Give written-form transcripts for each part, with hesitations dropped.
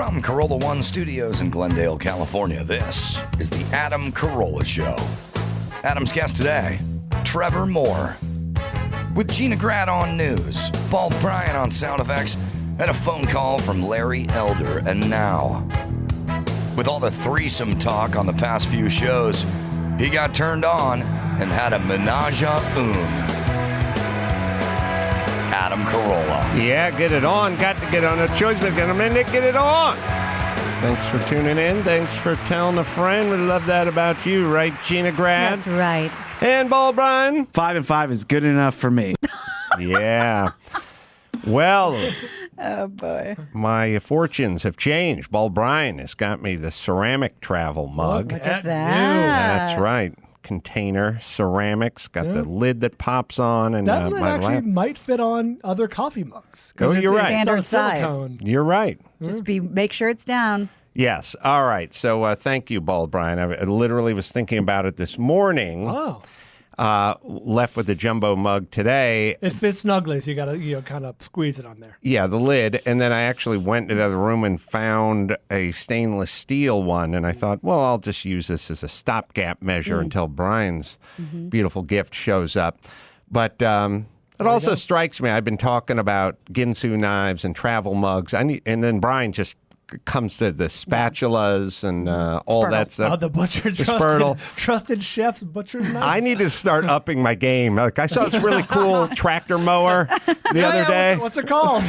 From Carolla One Studios in Glendale, California, this is the Adam Carolla Show. Adam's guest today, Trevor Moore. With Gina Grad on news, Bald Bryan on sound effects, and a phone call from Larry Elder. And now, with all the threesome talk on the past few shows, he got turned on and had a menage a Adam Carolla. Yeah, get it on. Got to get on a choice, but get a minute, get it on. Thanks for tuning in. Thanks for telling a friend. We love that about you, right, Gina Grad? That's right. And Bald Bryan. 5 and 5 is good enough for me. Yeah. Well, Oh, boy. my fortunes have changed. Bald Bryan has got me the ceramic travel mug. Look at that. That's right. Container, ceramics, got the lid that pops on. And That lid my actually lap. might fit on other coffee mugs. 'Cause Oh, it's you're right. Standard silicone. You're right. Just make sure it's down. Yes. All right. So thank you, Bald Bryan. I literally was thinking about it this morning. Oh, Left with the jumbo mug today. it fits snugly, so you gotta kind of squeeze it on there. Yeah, the lid. And then I actually went to the other room and found a stainless steel one. And I thought, well, I'll just use this as a stopgap measure until Brian's beautiful gift shows up. But it also strikes me, I've been talking about Ginsu knives and travel mugs. And then Brian just comes to the spatulas and all that stuff. Oh, the butcher Spurtle. trusted chef's butcher knife. I need to start upping my game. Like I saw this really cool tractor mower the other day. What's it called?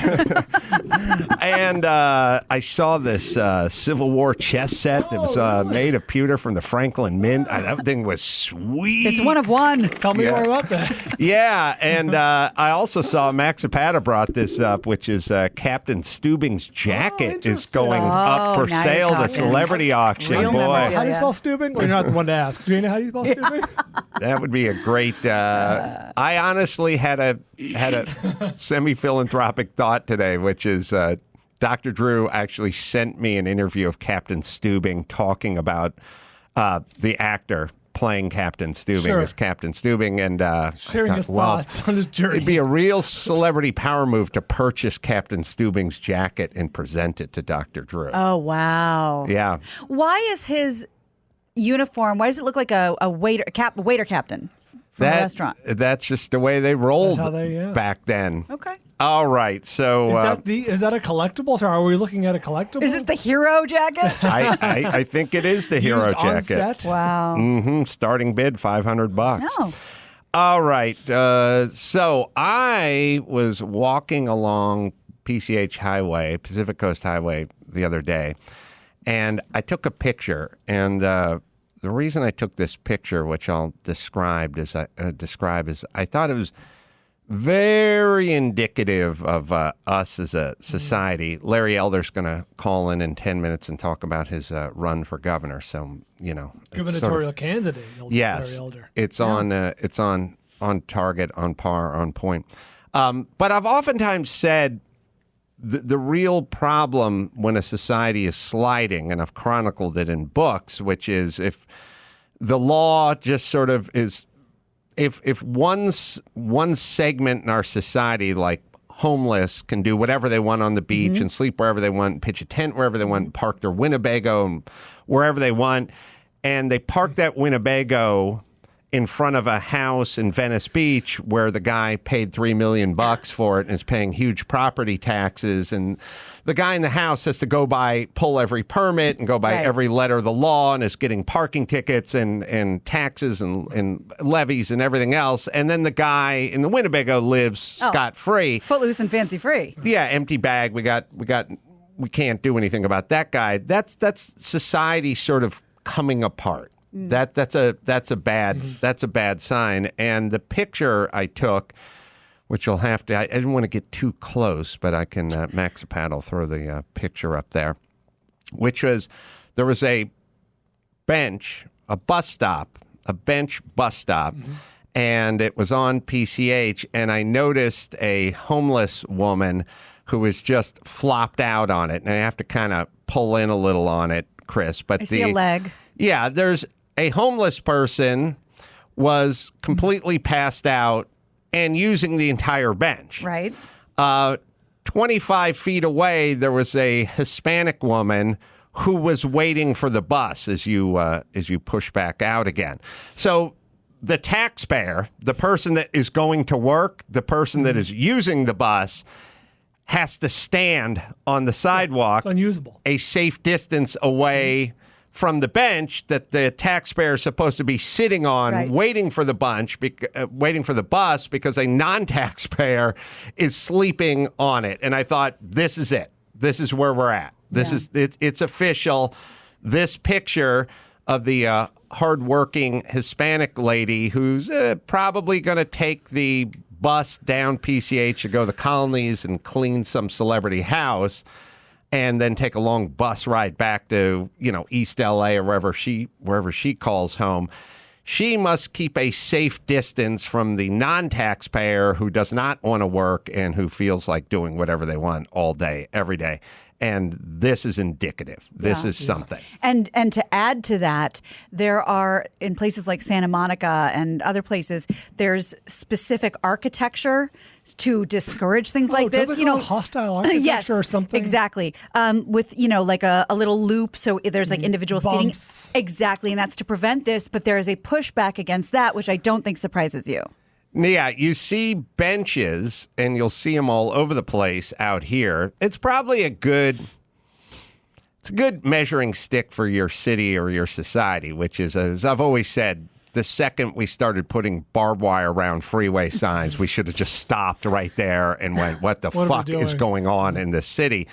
And I saw this Civil War chess set that was made of pewter from the Franklin Mint. That thing was sweet. It's one of one. Tell me more about that. Yeah, and I also saw Max Zapata brought this up, which is Captain Stubing's jacket is going up for now sale. you're The talking. celebrity auction, Real boy. memorabilia. How do you spell Stubing? Well, you're not the one to ask. Gina, how do you spell Stubing? That would be a great. I honestly had a semi-philanthropic thought today, which is Dr. Drew actually sent me an interview of Captain Stubing talking about the actor playing Captain Stubing as Captain Stubing, and Sharing his thoughts on his journey. It'd be a real celebrity power move to purchase Captain Stubing's jacket and present it to Dr. Drew. Oh, wow. Yeah. Why is his uniform, why does it look like a waiter captain from a restaurant? That's just the way they rolled That's how they, back then. Okay. All right, so Is that a collectible? So are we looking at a collectible? Is this the hero jacket? I think it is the hero Used on jacket. set? Wow. Starting bid $500. Oh. All right, so I was walking along PCH Highway, Pacific Coast Highway, the other day, and I took a picture. And the reason I took this picture, which I'll describe, is I thought it was very indicative of us as a society. Larry Elder's going to call in 10 minutes and talk about his run for governor. So, gubernatorial candidate. yes, Larry Elder. it's on target, on par, on point. But I've oftentimes said the real problem when a society is sliding, and I've chronicled it in books, which is if the law just sort of is. If one segment in our society, like homeless, can do whatever they want on the beach and sleep wherever they want, pitch a tent wherever they want, park their Winnebago and wherever they want, and they park that Winnebago in front of a house in Venice Beach where the guy paid $3 million for it and is paying huge property taxes, and the guy in the house has to pull every permit and go by every letter of the law and is getting parking tickets and taxes and levies and everything else, and then the guy in the Winnebago lives scot-free. Footloose and fancy free. Yeah, empty bag. We can't do anything about that guy. That's society sort of coming apart. That's a bad sign. And the picture I took, which you'll have to, I didn't want to get too close, but I can, Max Zapata will throw the picture up there, which was, there was a bench bus stop, and it was on PCH, and I noticed a homeless woman who was just flopped out on it, and I have to kind of pull in a little on it, Chris. But I see a leg. Yeah, there's a homeless person was completely passed out and using the entire bench. Right. 25 feet away, there was a Hispanic woman who was waiting for the bus as you push back out again. So the taxpayer, the person that is going to work, the person that is using the bus, has to stand on the sidewalk, It's unusable. a safe distance away from the bench that the taxpayer is supposed to be sitting on, Right. waiting for the waiting for the bus because a non-taxpayer is sleeping on it. And I thought, this is it. This is where we're at. It's official. This picture of the hardworking Hispanic lady who's probably going to take the bus down PCH to go to the colonies and clean some celebrity house, and then take a long bus ride back to, East LA or wherever she calls home. She must keep a safe distance from the non-taxpayer who does not want to work and who feels like doing whatever they want all day, every day. And this is indicative. This is something. And to add to that, there are, in places like Santa Monica and other places, there's specific architecture to discourage things like this. Hostile architecture Yes, or something. exactly. With like a little loop, so there's like individual Bumps. seating. Exactly, and that's to prevent this. But there is a pushback against that, which I don't think surprises you. Yeah, you see benches, and you'll see them all over the place out here. It's probably a good measuring stick for your city or your society, which is, as I've always said, the second we started putting barbed wire around freeway signs, we should have just stopped right there and went, what the What are we fuck is doing? going on in this city?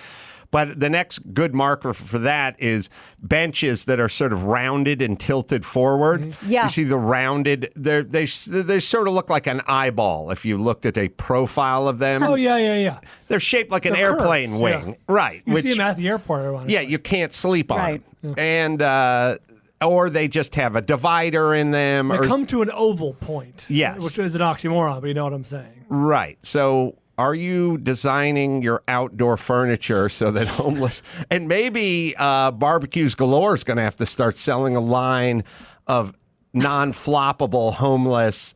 But the next good marker for that is benches that are sort of rounded and tilted forward. Yeah. You see the rounded, they sort of look like an eyeball if you looked at a profile of them. Oh, yeah. They're shaped like an They're airplane curved, wing. yeah. Right. You see them at the airport. Ironically. yeah, you can't sleep on Right. them. And, or they just have a divider in them. They or, come to an oval point. Yes. Which is an oxymoron, but you know what I'm saying. Right. So are you designing your outdoor furniture so that homeless and maybe Barbecues Galore is going to have to start selling a line of non-floppable homeless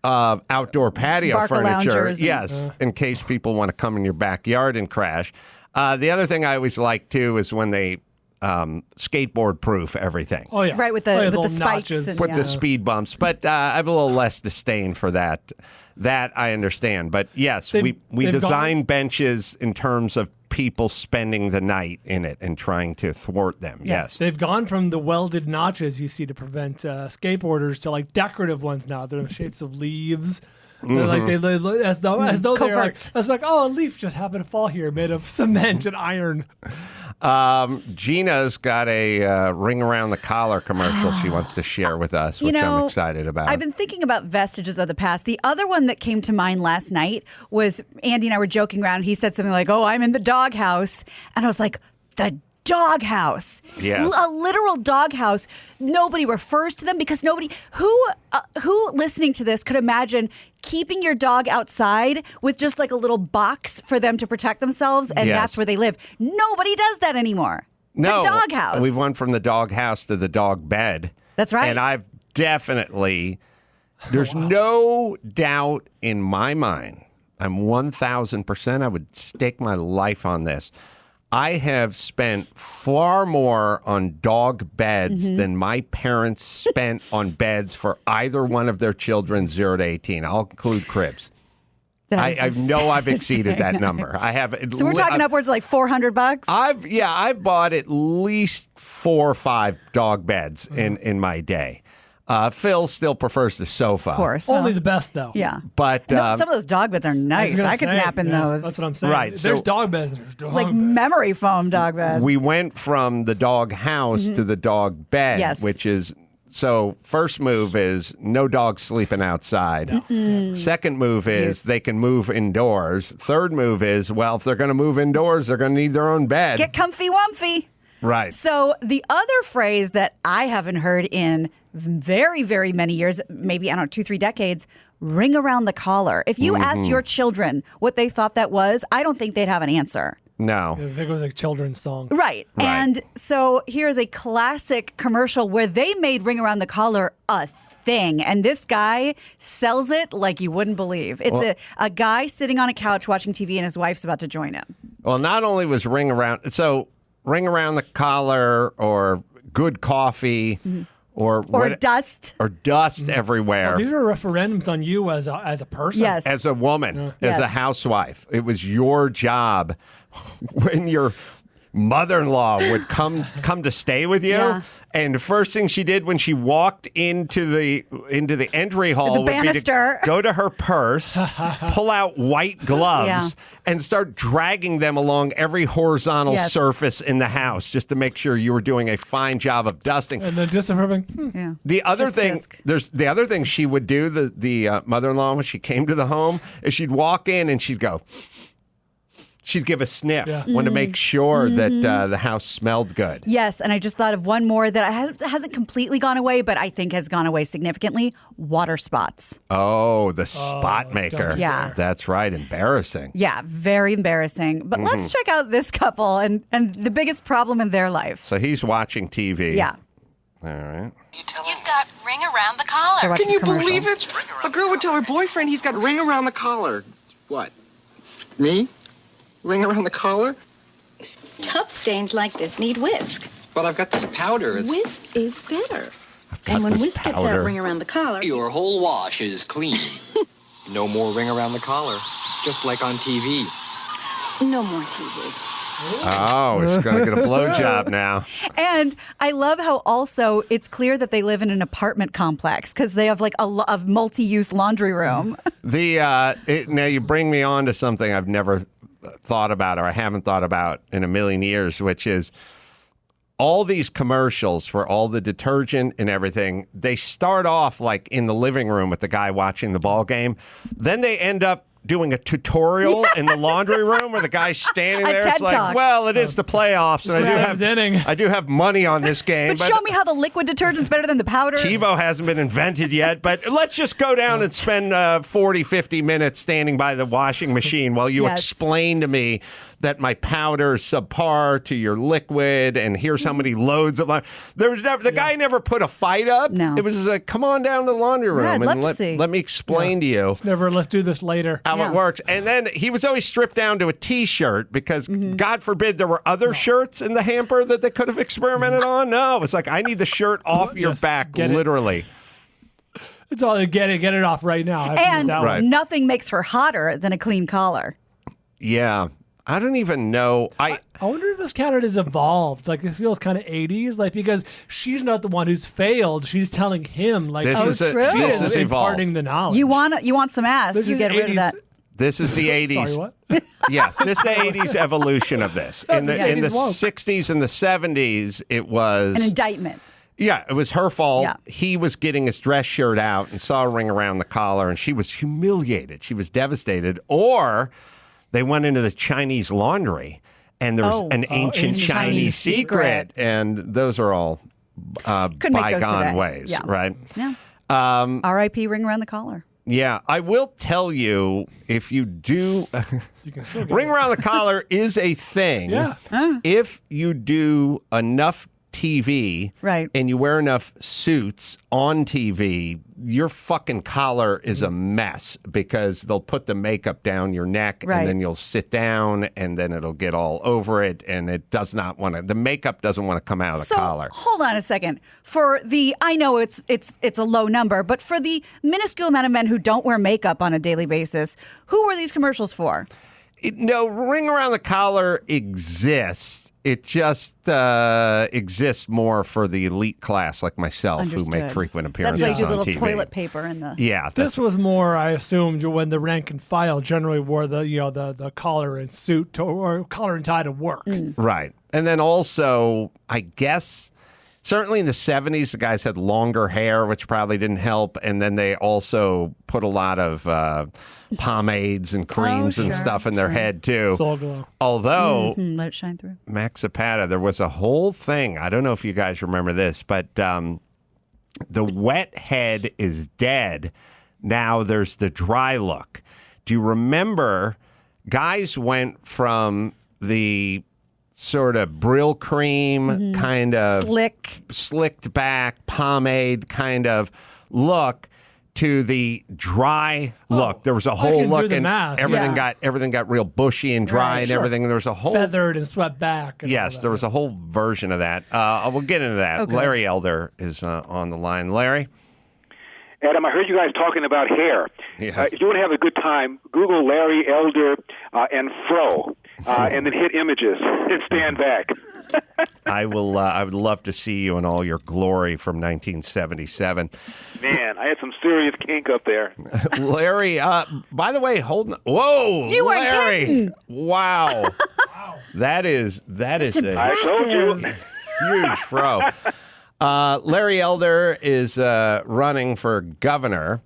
outdoor patio Barca furniture? loungers and- Yes, in case people want to come in your backyard and crash. The other thing I always like too is when they skateboard proof everything. Oh, yeah. Right, with the little spikes notches. and- With yeah. the speed bumps, but I have a little less disdain for that. That I understand, but yes, we they've design benches in terms of people spending the night in it and trying to thwart them. Yes. They've gone from the welded notches you see to prevent skateboarders to like decorative ones now. They're in the shapes of leaves. They're like they look as though they're like, Covert. it's like, oh, a leaf just happened to fall here, made of cement and iron. Gina's got a ring around the collar commercial she wants to share with us, which I'm excited about. I've been thinking about vestiges of the past. The other one that came to mind last night was Andy and I were joking around. He said something like, "Oh, I'm in the doghouse," and I was like, "The doghouse, Yes. a literal doghouse." Nobody refers to them because nobody who listening to this could imagine keeping your dog outside with just like a little box for them to protect themselves, and Yes. that's where they live. Nobody does that anymore. No, the doghouse. We've went from the doghouse to the dog bed. That's right. And I've definitely, there's no doubt in my mind, I'm 1,000%, I would stake my life on this. I have spent far more on dog beds than my parents spent on beds for either one of their children 0 to 18. I'll include cribs. I know I've exceeded that number. I have. So we're talking upwards of like $400. I've bought at least 4 or 5 dog beds in my day. Phil still prefers the sofa. Of course. Only the best though. Yeah. But And some of those dog beds are nice. I could nap in those. That's what I'm saying. Right, There's so- dog beds. And there's dog Like beds. memory foam dog beds. we went from the dog house to the dog bed, Yes. which is so first move is no dogs sleeping outside. Second move is they can move indoors. Third move is, well, if they're going to move indoors, they're going to need their own bed. Get comfy wumpy. Right. So the other phrase that I haven't heard in very, very many years, maybe, I don't know, 2-3 decades, ring around the collar. If you asked your children what they thought that was, I don't think they'd have an answer. No. I think it was a children's song. Right. And so here's a classic commercial where they made Ring Around the Collar a thing. And this guy sells it like you wouldn't believe. It's a guy sitting on a couch watching TV and his wife's about to join him. Well, not only was ring around the collar or good coffee or dust. Or dust everywhere. These are referendums on you as a person. Yes. As a woman, as a Yes. housewife. It was your job when your mother-in-law would come to stay with you. Yeah. And the first thing she did when she walked into the entry hall would banister. be to go to her purse, pull out white gloves, and start dragging them along every horizontal surface in the house just to make sure you were doing a fine job of dusting. And then disapproving. Yeah. The other Tisk, thing, tisk. there's the other thing she would do. The mother-in-law when she came to the home is she'd walk in and she'd go. She'd give a sniff, want to make sure that the house smelled good. Yes, and I just thought of one more that hasn't completely gone away, but I think has gone away significantly. Water spots. Oh, the spot maker. don't you Yeah. That's right. Embarrassing. Yeah, very embarrassing. But let's check out this couple and the biggest problem in their life. So he's watching TV. Yeah. All right. You've got ring around the collar. They're watching Can you a commercial. believe it? A girl would tell her boyfriend he's got ring around the collar. What? Me? Ring around the collar? Tub stains like this need whisk. But I've got this powder. It's... Whisk is better. got And when this whisk gets powder. that ring around the collar, Your whole wash is clean. No more ring around the collar. Just like on TV. no more TV. Oh, she's going to get a blowjob now. And I love how also it's clear that they live in an apartment complex because they have like a multi-use laundry room. Now you bring me on to something I've never thought about or I haven't thought about in a million years, which is all these commercials for all the detergent and everything. They start off like in the living room with the guy watching the ball game. Then they end up doing a tutorial in the laundry room where the guy's standing A there. TED It's like, Talk. well, it is the playoffs, and I do have money on this game. But show me how the liquid detergent's better than the powder. TiVo hasn't been invented yet, but let's just go down and spend 40, 50 minutes standing by the washing machine while you Yes. explain to me that my powder is subpar to your liquid, and here's how many loads of laundry. The guy never put a fight up. No. It was like, come on down to the laundry room I'd love and to see. let me explain to you Let's do this later. how Yeah. it works. And then he was always stripped down to a T-shirt because, God forbid, there were other shirts in the hamper that they could have experimented on. No, it's like, I need the shirt off your Yes, back, get it. literally. It's all get it off right now. I have to use And that one. Right. nothing makes her hotter than a clean collar. Yeah. I don't even know. I wonder if this character has evolved. Like, it feels kind of 80s. Like, because she's not the one who's failed. She's telling him, like, This is true. she this is is evolved. imparting the knowledge. You want some ass? This you is get rid of 80s. that. This is the 80s. Sorry, what? Yeah, this is the 80s evolution of this. In the Yeah. in the 80s woke. 60s and the 70s, it was An indictment. yeah, it was her fault. Yeah. He was getting his dress shirt out and saw a ring around the collar, and she was humiliated. She was devastated. Or they went into the Chinese laundry, and there was an ancient ancient Chinese Chinese secret, secret. and those are all Couldn't make those bygone today. ways, Yeah. right? Yeah. R.I.P. ring around the collar. Yeah, I will tell you if you do. You can still get Ring it. around the collar is a thing. Yeah. If you do enough TV Right. and you wear enough suits on TV, your fucking collar is a mess because they'll put the makeup down your neck Right. and then you'll sit down and then it'll get all over it and it does not want to, the makeup doesn't want to come out of the So collar. hold on a second. For the, I know it's a low number, but for the minuscule amount of men who don't wear makeup on a daily basis, who were these commercials for? No, ring around the collar exists. It just exists more for the elite class like myself who make Understood. frequent That's appearances why you do on little TV. toilet paper in the. Yeah, This was more, I assumed, when the rank and file generally wore the collar and suit or collar and tie to work. right. And then also, I guess, certainly in the 70s, the guys had longer hair, which probably didn't help. And then they also put a lot of pomades and creams and sure, stuff in their head, too. Soul glow. Although, Let it shine through. Max Zapata, there was a whole thing. I don't know if you guys remember this, but the wet head is dead. Now there's the dry look. Do you remember guys went from the sort of Brill cream kind of Slick. slicked back pomade kind of look to the dry look. There was a whole can do look, the and math. everything got real bushy and dry, and everything. There was a whole feathered and swept back. And yes, there was a whole version of that. We'll get into that. Okay. Larry Elder is on the line. Larry. Adam, I heard you guys talking about hair. Yes. If you want to have a good time, Google Larry Elder and Fro, and then hit images and stand back. I will. I would love to see you in all your glory from 1977. Man, I had some serious kink up there. Larry, by the way, whoa, You weren't Larry. kidding. Wow. That is I told you. huge fro. Larry Elder is running for governor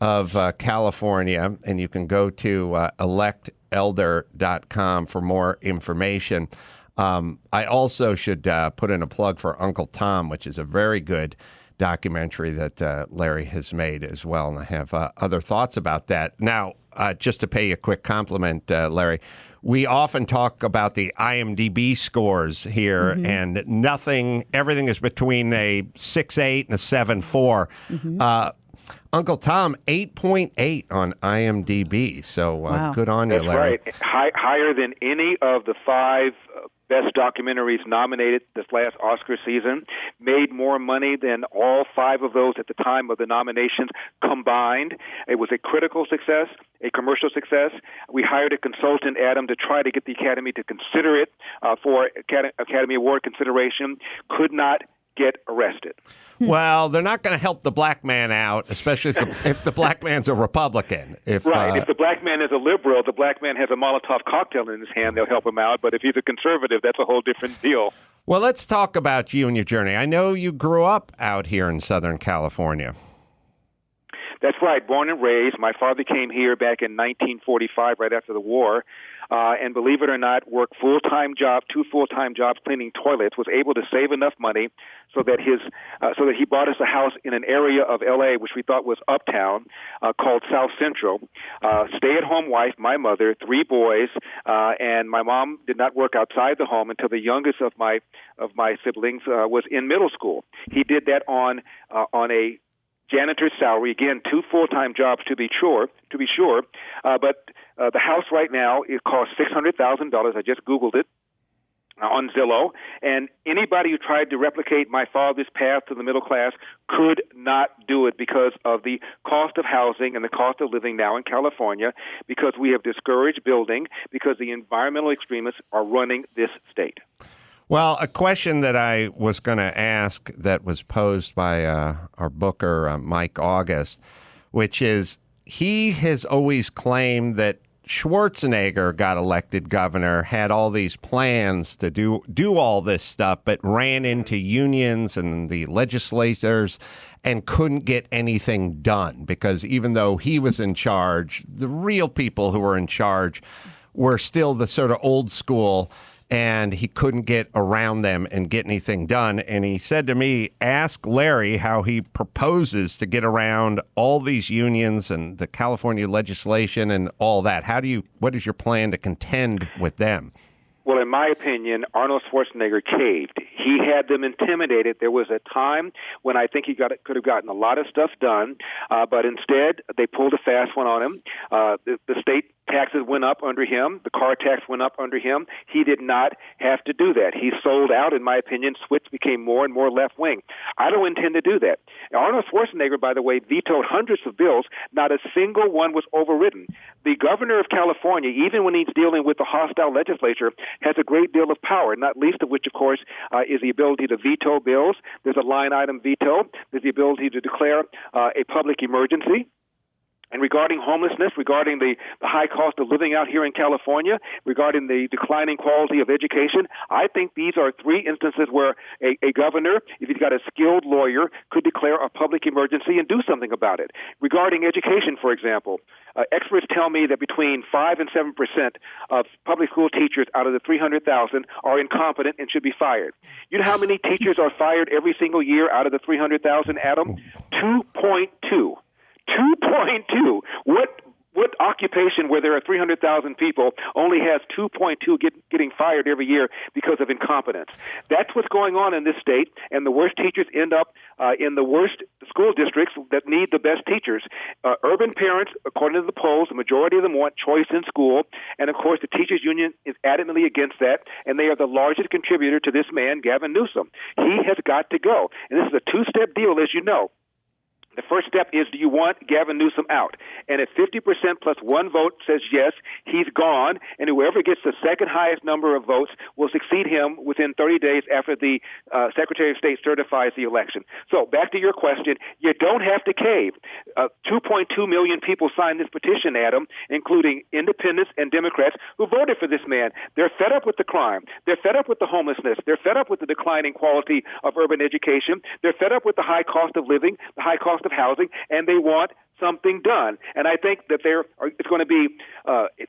of California, and you can go to electelder.com for more information. I also should put in a plug for Uncle Tom, which is a very good documentary that Larry has made as well, and I have other thoughts about that. Now, just to pay you a quick compliment, Larry, we often talk about the IMDb scores here, and everything is between a 6.8 and a 7.4. Uncle Tom, 8.8 on IMDb, so good on you, That's Larry. right. Higher than any of the 5 best documentaries nominated this last Oscar season, made more money than all 5 of those at the time of the nominations combined. It was a critical success, a commercial success. We hired a consultant, Adam, to try to get the Academy to consider it for Academy Award consideration. Could not get arrested. Well, they're not going to help the black man out, especially if the black man's a Republican. If the black man is a liberal, the black man has a Molotov cocktail in his hand, they'll help him out. But if he's a conservative, that's a whole different deal. Well, let's talk about you and your journey. I know you grew up out here in Southern California. That's right, born and raised. My father came here back in 1945, right after the war, and believe it or not, worked two full-time jobs cleaning toilets. Was able to save enough money so that he bought us a house in an area of L.A. which we thought was uptown, called South Central. Stay-at-home wife, my mother, 3 boys, and my mom did not work outside the home until the youngest of my siblings was in middle school. He did that on a janitor's salary, again, 2 full-time jobs to be sure. But the house right now, it costs $600,000. I just Googled it on Zillow. And anybody who tried to replicate my father's path to the middle class could not do it because of the cost of housing and the cost of living now in California, because we have discouraged building, because the environmental extremists are running this state. Well, a question that I was going to ask that was posed by our booker, Mike August, which is, he has always claimed that Schwarzenegger got elected governor, had all these plans to do all this stuff, but ran into unions and the legislators and couldn't get anything done, because even though he was in charge, the real people who were in charge were still the sort of old school, and he couldn't get around them and get anything done. And he said to me, ask Larry how he proposes to get around all these unions and the California legislation and all that. What is your plan to contend with them? Well, in my opinion, Arnold Schwarzenegger caved. He had them intimidated. There was a time when I think he could have gotten a lot of stuff done, but instead they pulled a fast one on him. The state taxes went up under him. The car tax went up under him. He did not have to do that. He sold out, in my opinion. Switch became more and more left-wing. I don't intend to do that. Arnold Schwarzenegger, by the way, vetoed hundreds of bills. Not a single one was overridden. The governor of California, even when he's dealing with the hostile legislature, has a great deal of power, not least of which, of course, is the ability to veto bills. There's a line-item veto. There's the ability to declare a public emergency. And regarding homelessness, regarding the high cost of living out here in California, regarding the declining quality of education, I think these are 3 instances where a governor, if he's got a skilled lawyer, could declare a public emergency and do something about it. Regarding education, for example, experts tell me that between 5 and 7% of public school teachers out of the 300,000 are incompetent and should be fired. You know how many teachers are fired every single year out of the 300,000, Adam? 2.2. 2.2. What what occupation where there are 300,000 people only has 2.2 getting fired every year because of incompetence? That's what's going on in this state, and the worst teachers end up in the worst school districts that need the best teachers. Urban parents, according to the polls, the majority of them want choice in school, and of course the teachers union is adamantly against that, and they are the largest contributor to this man, Gavin Newsom. He has got to go, and this is a two-step deal, as you know. The first step is, do you want Gavin Newsom out? And if 50% plus one vote says yes, he's gone, and whoever gets the second highest number of votes will succeed him within 30 days after the Secretary of State certifies the election. So back to your question, you don't have to cave. 2.2 million people signed this petition, Adam, including independents and Democrats who voted for this man. They're fed up with the crime. They're fed up with the homelessness. They're fed up with the declining quality of urban education. They're fed up with the high cost of living, the high cost of housing, and they want something done. And I think that it's going to be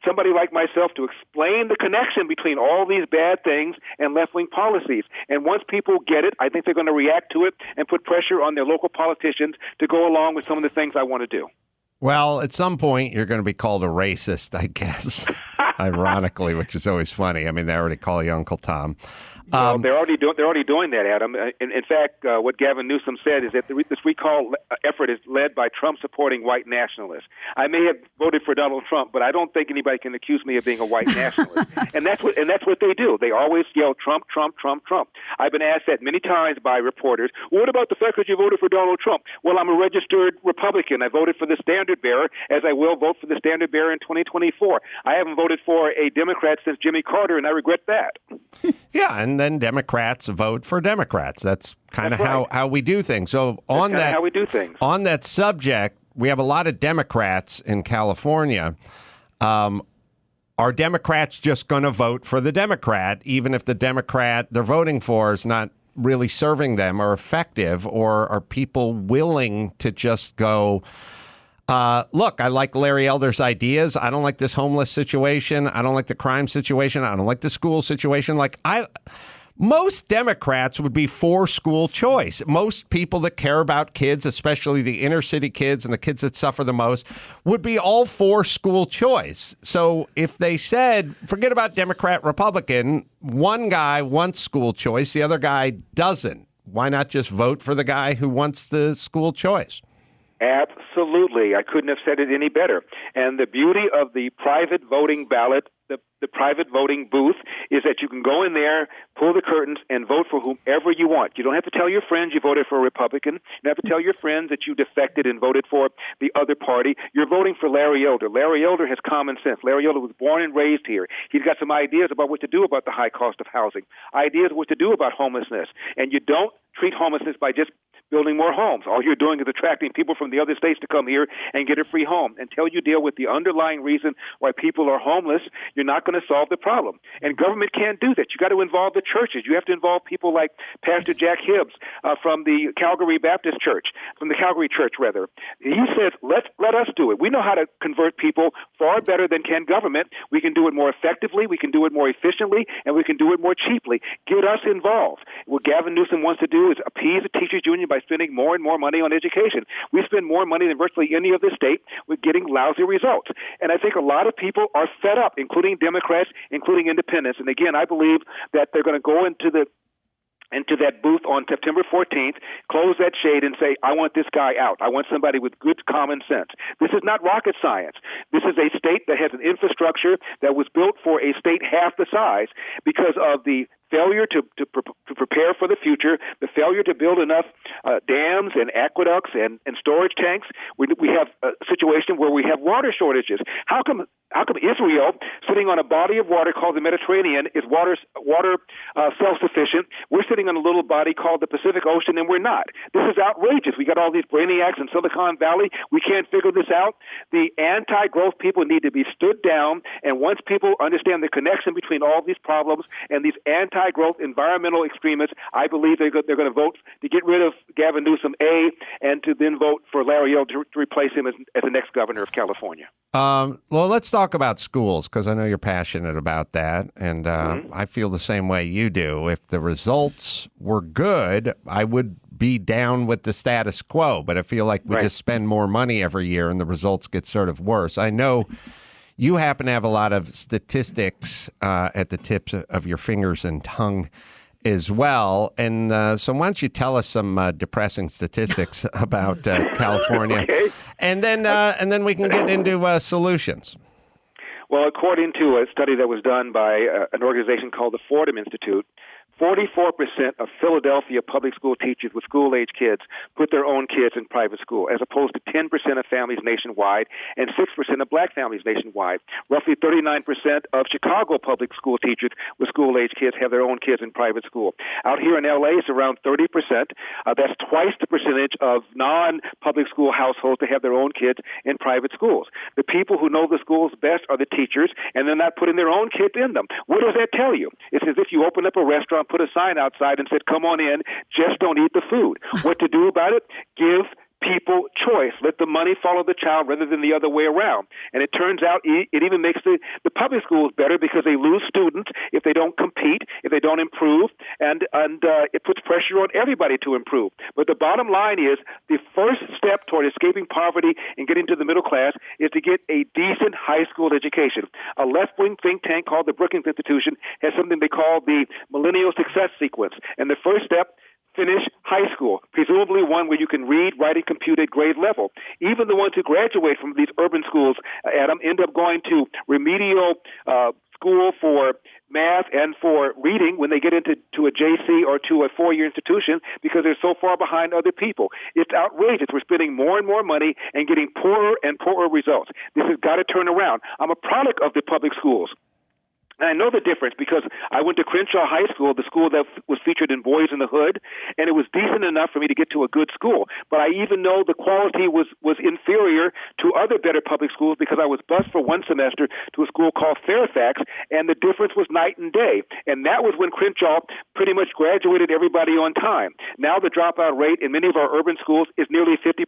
somebody like myself to explain the connection between all these bad things and left-wing policies. And once people get it, I think they're going to react to it and put pressure on their local politicians to go along with some of the things I want to do. Well, at some point, you're going to be called a racist, I guess, ironically, which is always funny. I mean, they already call you Uncle Tom. Well, they're already doing that, Adam. In fact, what Gavin Newsom said is that this recall effort is led by Trump-supporting white nationalists. I may have voted for Donald Trump, but I don't think anybody can accuse me of being a white nationalist. and that's what they do. They always yell Trump, Trump, Trump, Trump. I've been asked that many times by reporters. Well, what about the fact that you voted for Donald Trump? Well, I'm a registered Republican. I voted for the standard bearer, as I will vote for the standard bearer in 2024. I haven't voted for a Democrat since Jimmy Carter, and I regret that. Yeah, and then Democrats vote for Democrats. That's kind of right. how we do things. So on that, how we do things. On that subject, we have a lot of Democrats in California. Are Democrats just going to vote for the Democrat, even if the Democrat they're voting for is not really serving them or effective? Or are people willing to just go, look, I like Larry Elder's ideas. I don't like this homeless situation. I don't like the crime situation. I don't like the school situation. Most Democrats would be for school choice. Most people that care about kids, especially the inner city kids and the kids that suffer the most, would be all for school choice. So if they said, forget about Democrat, Republican, one guy wants school choice, the other guy doesn't, why not just vote for the guy who wants the school choice? Absolutely. I couldn't have said it any better. And the beauty of the private voting ballot, the private voting booth, is that you can go in there, pull the curtains, and vote for whomever you want. You don't have to tell your friends you voted for a Republican. You don't have to tell your friends that you defected and voted for the other party. You're voting for Larry Elder. Larry Elder has common sense. Larry Elder was born and raised here. He's got some ideas about what to do about the high cost of housing, ideas what to do about homelessness. And you don't treat homelessness by just building more homes. All you're doing is attracting people from the other states to come here and get a free home. Until you deal with the underlying reason why people are homeless, you're not going to solve the problem. And government can't do that. You got to involve the churches. You have to involve people like Pastor Jack Hibbs from the Calgary Baptist Church, from the Calgary Church, rather. He says, let us do it. We know how to convert people far better than can government. We can do it more effectively, we can do it more efficiently, and we can do it more cheaply. Get us involved. What Gavin Newsom wants to do is appease the teachers union by spending more and more money on education. We spend more money than virtually any other state with getting lousy results. And I think a lot of people are fed up, including Democrats, including independents. And again, I believe that they're going to go into that booth on September 14th, close that shade and say, I want this guy out. I want somebody with good common sense. This is not rocket science. This is a state that has an infrastructure that was built for a state half the size because of the failure to prepare for the future, the failure to build enough dams and aqueducts and storage tanks. We have a situation where we have water shortages. How come Israel, sitting on a body of water called the Mediterranean, is water self-sufficient? We're sitting on a little body called the Pacific Ocean, and we're not. This is outrageous. We got all these brainiacs in Silicon Valley. We can't figure this out. The anti-growth people need to be stood down, and once people understand the connection between all these problems and these anti-growth environmental extremists, I believe they're going to vote to get rid of Gavin Newsom, and to then vote for Larry Elder to replace him as the next governor of California. Well, let's talk about schools, because I know you're passionate about that, and I feel the same way you do. If the results were good, I would be down with the status quo, but I feel like we just spend more money every year and the results get sort of worse. I know you happen to have a lot of statistics at the tips of your fingers and tongue as well. And so why don't you tell us some depressing statistics about California, and then we can get into solutions. Well, according to a study that was done by an organization called the Fordham Institute, 44% of Philadelphia public school teachers with school-age kids put their own kids in private school, as opposed to 10% of families nationwide and 6% of black families nationwide. Roughly 39% of Chicago public school teachers with school-age kids have their own kids in private school. Out here in L.A., it's around 30%. That's twice the percentage of non-public school households that have their own kids in private schools. The people who know the schools best are the teachers, and they're not putting their own kids in them. What does that tell you? It's as if you open up a restaurant, put a sign outside and said, come on in, just don't eat the food. What to do about it? Give people choice. Let the money follow the child rather than the other way around. And it turns out it even makes the public schools better because they lose students if they don't compete, if they don't improve, and it puts pressure on everybody to improve. But the bottom line is the first step toward escaping poverty and getting to the middle class is to get a decent high school education. A left-wing think tank called the Brookings Institution has something they call the Millennial Success Sequence. And the first step, finish high school, presumably one where you can read, write, and compute at grade level. Even the ones who graduate from these urban schools, Adam, end up going to remedial school for math and for reading when they get into a JC or to a four-year institution because they're so far behind other people. It's outrageous. We're spending more and more money and getting poorer and poorer results. This has got to turn around. I'm a product of the public schools. And I know the difference because I went to Crenshaw High School, the school that was featured in Boys in the Hood, and it was decent enough for me to get to a good school. But I even know the quality was inferior to other better public schools because I was bused for one semester to a school called Fairfax, and the difference was night and day. And that was when Crenshaw pretty much graduated everybody on time. Now the dropout rate in many of our urban schools is nearly 50%.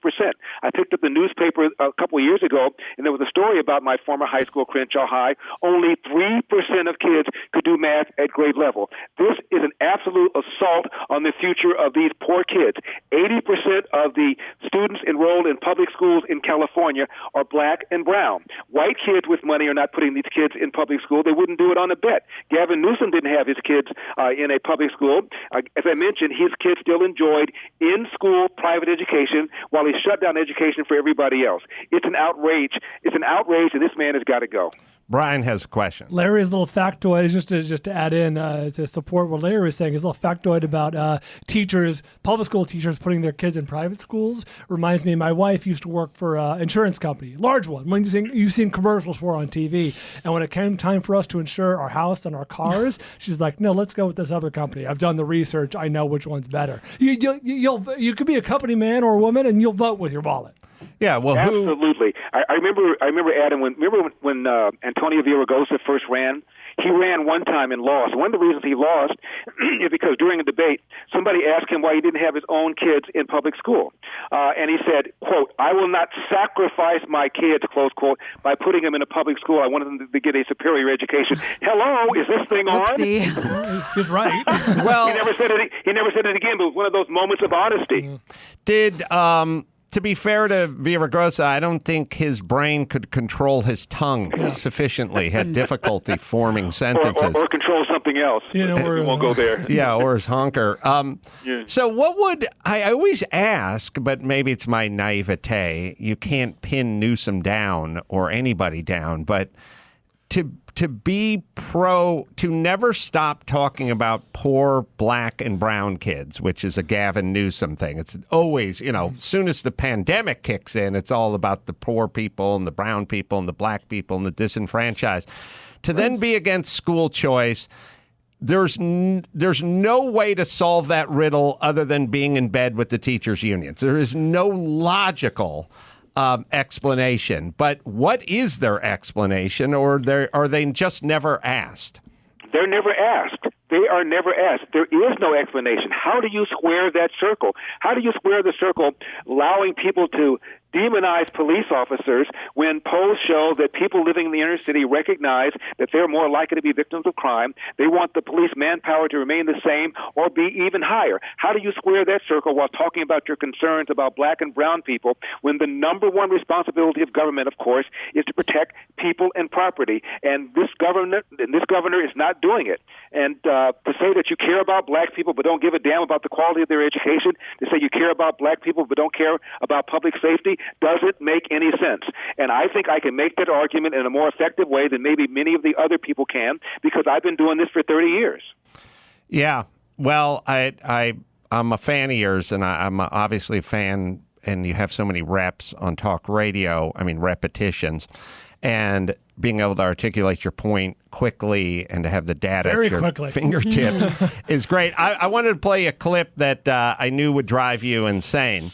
I picked up the newspaper a couple of years ago, and there was a story about my former high school, Crenshaw High. Only 3% of kids could do math at grade level. This is an absolute assault on the future of these poor kids. 80% of the students enrolled in public schools in California are black and brown. White kids with money are not putting these kids in public school. They wouldn't do it on a bet. Gavin Newsom didn't have his kids in a public school. As I mentioned, his kids still enjoyed in-school private education while he shut down education for everybody else. It's an outrage. It's an outrage, and this man has got to go. Brian has a question. Larry's little factoid is just to add in to support what Larry was saying. His little factoid about teachers, public school teachers putting their kids in private schools reminds me. My wife used to work for an insurance company, large one. When you've seen commercials for on TV, and when it came time for us to insure our house and our cars, she's like, "No, let's go with this other company. I've done the research. I know which one's better." You could be a company man or a woman, and you'll vote with your wallet. Yeah, well, absolutely. I remember, Adam. When Antonio Villaraigosa first ran, he ran one time and lost. One of the reasons he lost is because during a debate, somebody asked him why he didn't have his own kids in public school, and he said, "quote I will not sacrifice my kids," close quote, by putting them in a public school. I wanted them to get a superior education. Hello, is this thing on? Oopsie. He's right. Well, he never said it. He never said it again. But it was one of those moments of honesty. To be fair to Villaraigosa, I don't think his brain could control his tongue sufficiently, had difficulty forming sentences. Or control something else. We won't go there. Yeah, or his honker. So what would, I always ask, but maybe it's my naivete, you can't pin Newsom down or anybody down, but to be to never stop talking about poor black and brown kids, which is a Gavin Newsom thing. It's always, as soon as the pandemic kicks in, it's all about the poor people and the brown people and the black people and the disenfranchised. To then be against school choice, there's no way to solve that riddle other than being in bed with the teachers' unions. There is no logical explanation. But what is their explanation, or are they just never asked? They're never asked. They are never asked. There is no explanation. How do you square that circle? How do you square the circle allowing people to demonize police officers when polls show that people living in the inner city recognize that they're more likely to be victims of crime. They want the police manpower to remain the same or be even higher. How do you square that circle while talking about your concerns about black and brown people when the number one responsibility of government, of course, is to protect people and property? And this governor is not doing it. And to say that you care about black people but don't give a damn about the quality of their education, to say you care about black people but don't care about public safety, doesn't make any sense. And I think I can make that argument in a more effective way than maybe many of the other people can, because I've been doing this for 30 years. Yeah. Well, I'm a fan of yours, and I'm obviously a fan, and you have so many reps on talk radio, repetitions, and being able to articulate your point quickly and to have the data at your fingertips is great. I wanted to play a clip that I knew would drive you insane.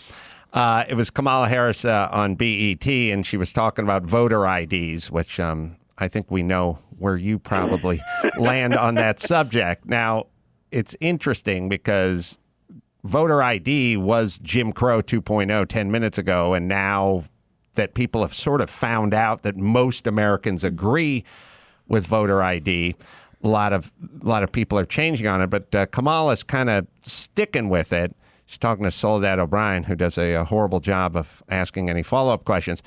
It was Kamala Harris on BET, and she was talking about voter IDs, which I think we know where you probably land on that subject. Now, it's interesting because voter ID was Jim Crow 2.0 10 minutes ago, and now that people have sort of found out that most Americans agree with voter ID, a lot of people are changing on it, but Kamala's kind of sticking with it. She's talking to Soledad O'Brien, who does a horrible job of asking any follow-up questions.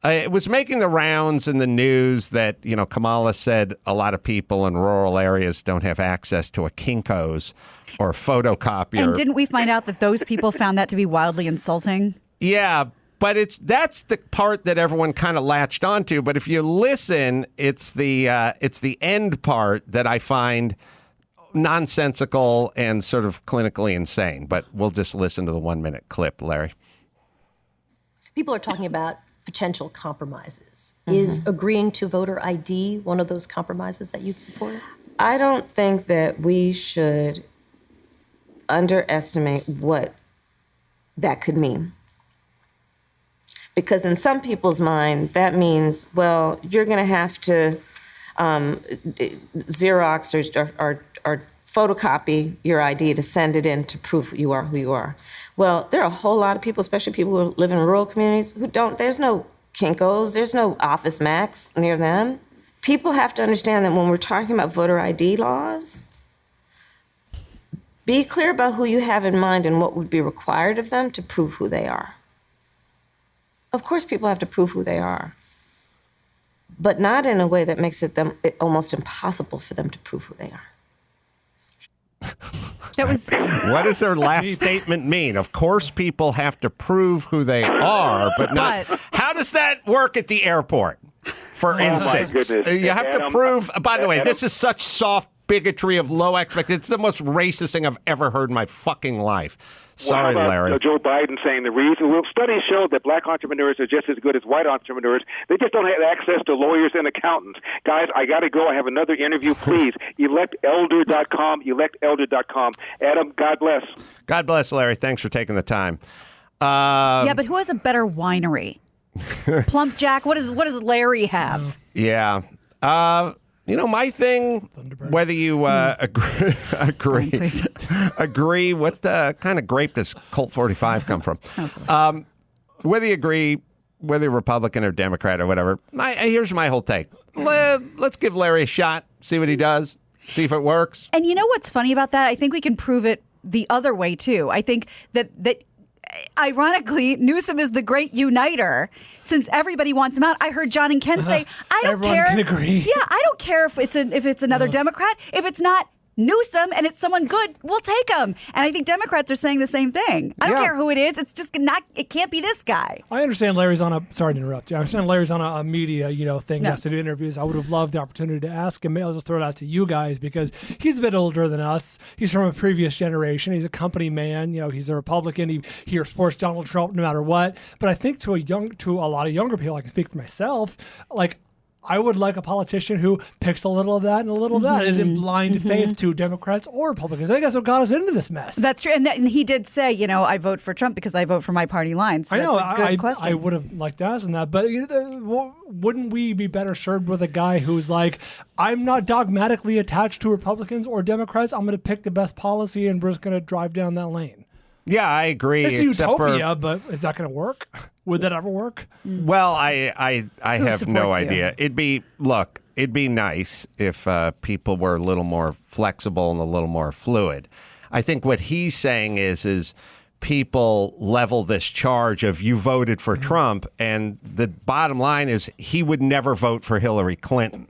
It was making the rounds in the news that, Kamala said a lot of people in rural areas don't have access to a Kinko's or a photocopier. And didn't we find out that those people found that to be wildly insulting? Yeah, but that's the part that everyone kind of latched onto. But if you listen, it's the end part that I find nonsensical and sort of clinically insane. But we'll just listen to the 1-minute clip, Larry. People are talking about potential compromises. Is agreeing to voter ID one of those compromises that you'd support? I don't think that we should underestimate what that could mean. Because in some people's mind, that means, well, you're going to have to Xerox or photocopy your ID to send it in to prove you are who you are. Well, there are a whole lot of people, especially people who live in rural communities, who don't. There's no Kinko's, there's no Office Max near them. People have to understand that when we're talking about voter ID laws, be clear about who you have in mind and what would be required of them to prove who they are. Of course, people have to prove who they are, but not in a way that makes it almost impossible for them to prove who they are. What does their last statement mean? Of course, people have to prove who they are, but not. How does that work at the airport, for instance? You have to prove. By the way, this is such soft bigotry of low expectations. It's the most racist thing I've ever heard in my fucking life. Sorry, Larry. Joe Biden saying the reason. Well, studies show that black entrepreneurs are just as good as white entrepreneurs. They just don't have access to lawyers and accountants. Guys, I got to go. I have another interview. Please, electelder.com, electelder.com. Adam, God bless. God bless, Larry. Thanks for taking the time. Yeah, but who has a better winery? Plump Jack? What does Larry have? Yeah. My thing, whether you agree, what kind of grape does Colt 45 come from? Whether you agree, whether you're Republican or Democrat or whatever, here's my whole take. Let's give Larry a shot, see what he does, see if it works. And you know what's funny about that? I think we can prove it the other way, too. I think that ironically, Newsom is the great uniter since everybody wants him out. I heard John and Ken say, I don't Everyone care. Can agree. Yeah, I don't care if it's another Democrat. If it's not Newsom and it's someone good, we'll take him. And I think Democrats are saying the same thing. I don't care who it is. It's just not. It can't be this guy. I understand Larry's on a. Sorry to interrupt you. I understand Larry's on a media thing. Yes, to do interviews. I would have loved the opportunity to ask him. I'll just throw it out to you guys because he's a bit older than us. He's from a previous generation. He's a company man. He's a Republican. He supports Donald Trump no matter what. But I think to a lot of younger people, I can speak for myself. I would like a politician who picks a little of that and a little of that, isn't blind faith to Democrats or Republicans. I think that's what got us into this mess. That's true. And he did say, I vote for Trump because I vote for my party line. So I know. That's a good question. I would have liked to ask him that. But wouldn't we be better served with a guy who's like, I'm not dogmatically attached to Republicans or Democrats. I'm going to pick the best policy and we're just going to drive down that lane. Yeah, I agree. It's utopia, but is that going to work? Would that ever work? Well, I have no supports you? idea. It'd be nice if people were a little more flexible and a little more fluid. I think what he's saying is people level this charge of you voted for Trump, and the bottom line is he would never vote for Hillary Clinton.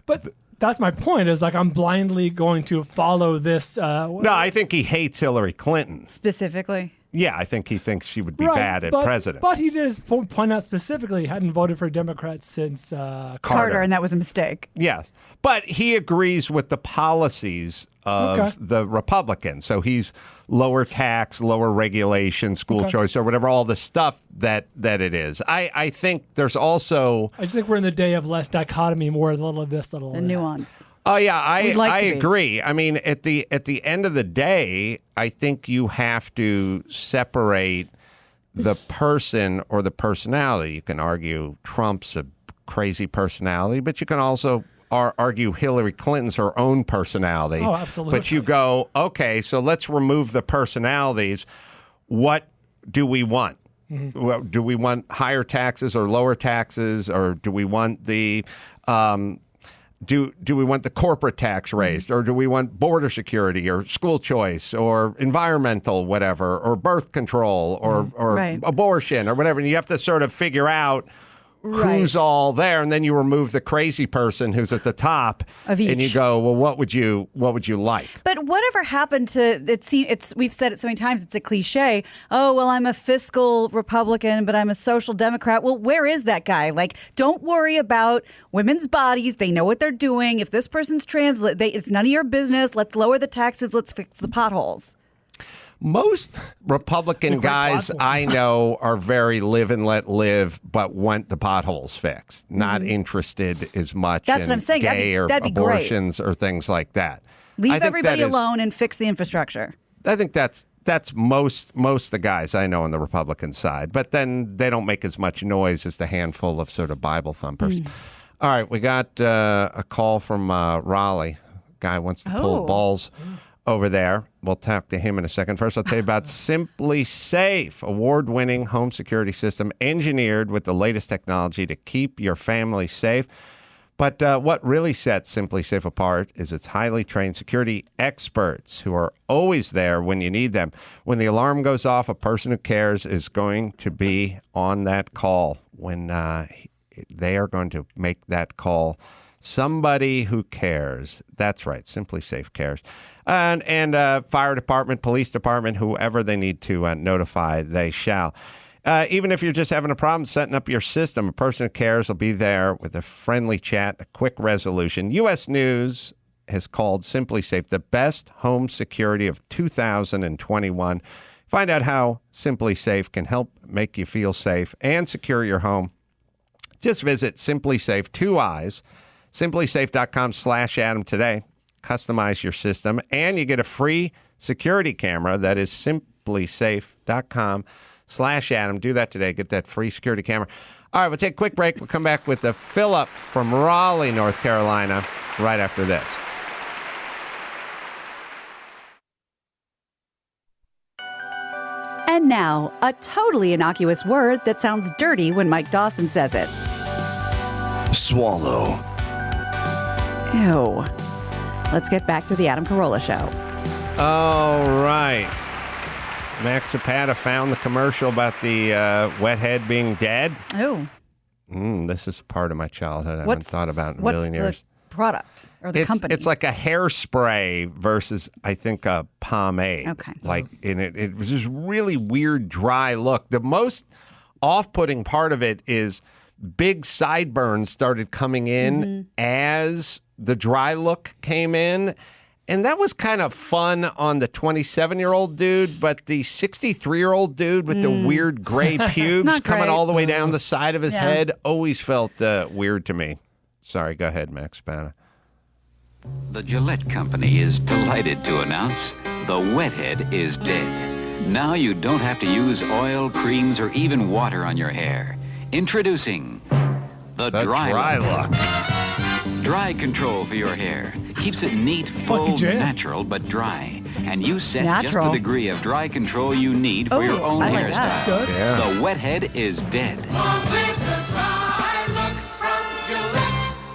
But that's my point, is like I'm blindly going to follow this. No, I think he hates Hillary Clinton. Specifically? Yeah, I think he thinks she would be Right, bad at but, president. But he did point out specifically he hadn't voted for Democrats since Carter, and that was a mistake. Yes, but he agrees with the policies of the Republicans. So he's lower tax, lower regulation, school choice, or whatever, all the stuff that it is. I think there's also... I just think we're in the day of less dichotomy, more a little of this, little The of that. nuance. Oh yeah, I to be. agree. I mean, at the end of the day, I think you have to separate the person or the personality. You can argue Trump's a crazy personality, but you can also argue Hillary Clinton's her own personality. Oh, absolutely. But you go, okay, so let's remove the personalities. What do we want? Well, do we want higher taxes or lower taxes, or do we want the do we want the corporate tax raised, or do we want border security or school choice or environmental whatever, or birth control or Right. abortion or whatever? And you have to sort of figure out who's all there, and then you remove the crazy person who's at the top Of each. and you go, well, what would you like? But whatever happened to we've said it so many times, it's a cliche. Oh, well, I'm a fiscal Republican, but I'm a social Democrat. Well, where is that guy? Like, don't worry about women's bodies. They know what they're doing. If this person's trans, it's none of your business. Let's lower the taxes. Let's fix the potholes. Most Republican guys I know are very live and let live, but want the potholes fixed. Not interested as much That's in what I'm saying. gay or That'd be great. abortions or things like that. Leave I think everybody that is- alone and fix the infrastructure. I think that's most the guys I know on the Republican side. But then they don't make as much noise as the handful of sort of Bible thumpers. All right, we got a call from Raleigh. Guy wants to pull balls over there. We'll talk to him in a second. First, I'll tell you about Simply Safe, award-winning home security system engineered with the latest technology to keep your family safe. But what really sets Simply Safe apart is its highly trained security experts who are always there when you need them. When the alarm goes off, a person who cares is going to be on that call. When they are going to make that call. Somebody who cares. That's right. Simply Safe cares. And fire department, police department, whoever they need to notify, they shall. Even if you're just having a problem setting up your system, a person who cares will be there with a friendly chat, a quick resolution. U.S. News has called Simply Safe the best home security of 2021. Find out how Simply Safe can help make you feel safe and secure your home. Just visit Simply Safe, 2 I's, simplysafe.com/Adam today. Customize your system, and you get a free security camera. That is simplysafe.com/Adam. Do that today. Get that free security camera. All right, we'll take a quick break. We'll come back with the Philip from Raleigh, North Carolina, right after this. And now, a totally innocuous word that sounds dirty when Mike Dawson says it. Swallow. Ew. Let's get back to the Adam Carolla Show. All right. Max Zapata found the commercial about the wet head being dead. Oh. This is part of my childhood I haven't thought about in a million years. What's the product or the company? It's like a hairspray versus, I think, a pomade. Okay. Like, and it was this really weird, dry look. The most off-putting part of it is big sideburns started coming in as the dry look came in. And that was kind of fun on the 27-year-old dude, but the 63-year-old dude with the weird gray pubes coming all the way down the side of his head always felt weird to me. Sorry, go ahead, Max Zapata. The Gillette Company is delighted to announce the wet head is dead. Now you don't have to use oil, creams, or even water on your hair. Introducing the Dry Look. Dry control for your hair. Keeps it neat, full, natural, but dry. and you set just Natural. the degree of dry control you need for your Oh, own I like hairstyle. that. Good. Yeah. The wet head is dead.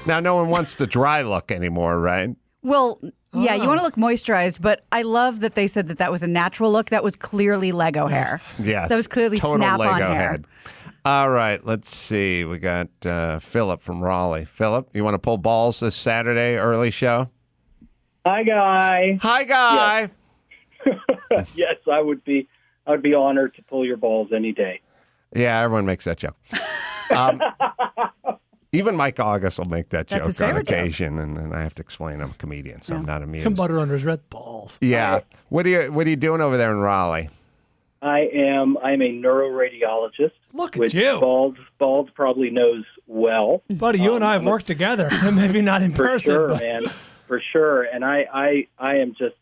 Now, no one wants the dry look anymore, right? Well, yeah, you want to look moisturized, but I love that they said that that was a natural look. That was clearly Lego hair. Yes. That was clearly Total snap-on Lego hair. head. All right, let's see. We got Philip from Raleigh. Philip, you want to pull balls this Saturday early show? Hi, Guy. Hi, Guy. Yes, I would be honored to pull your balls any day. Yeah, everyone makes that joke. Even Mike August will make that That's his joke on favorite joke. occasion, and I have to explain I'm a comedian, so I'm not amused. Some butter under his red balls. Yeah. What are you doing over there in Raleigh? I'm a neuroradiologist. Look at which you. Balds probably knows well. Buddy, you and I have worked together. Maybe not in For person. sure, but man. For sure. And I am just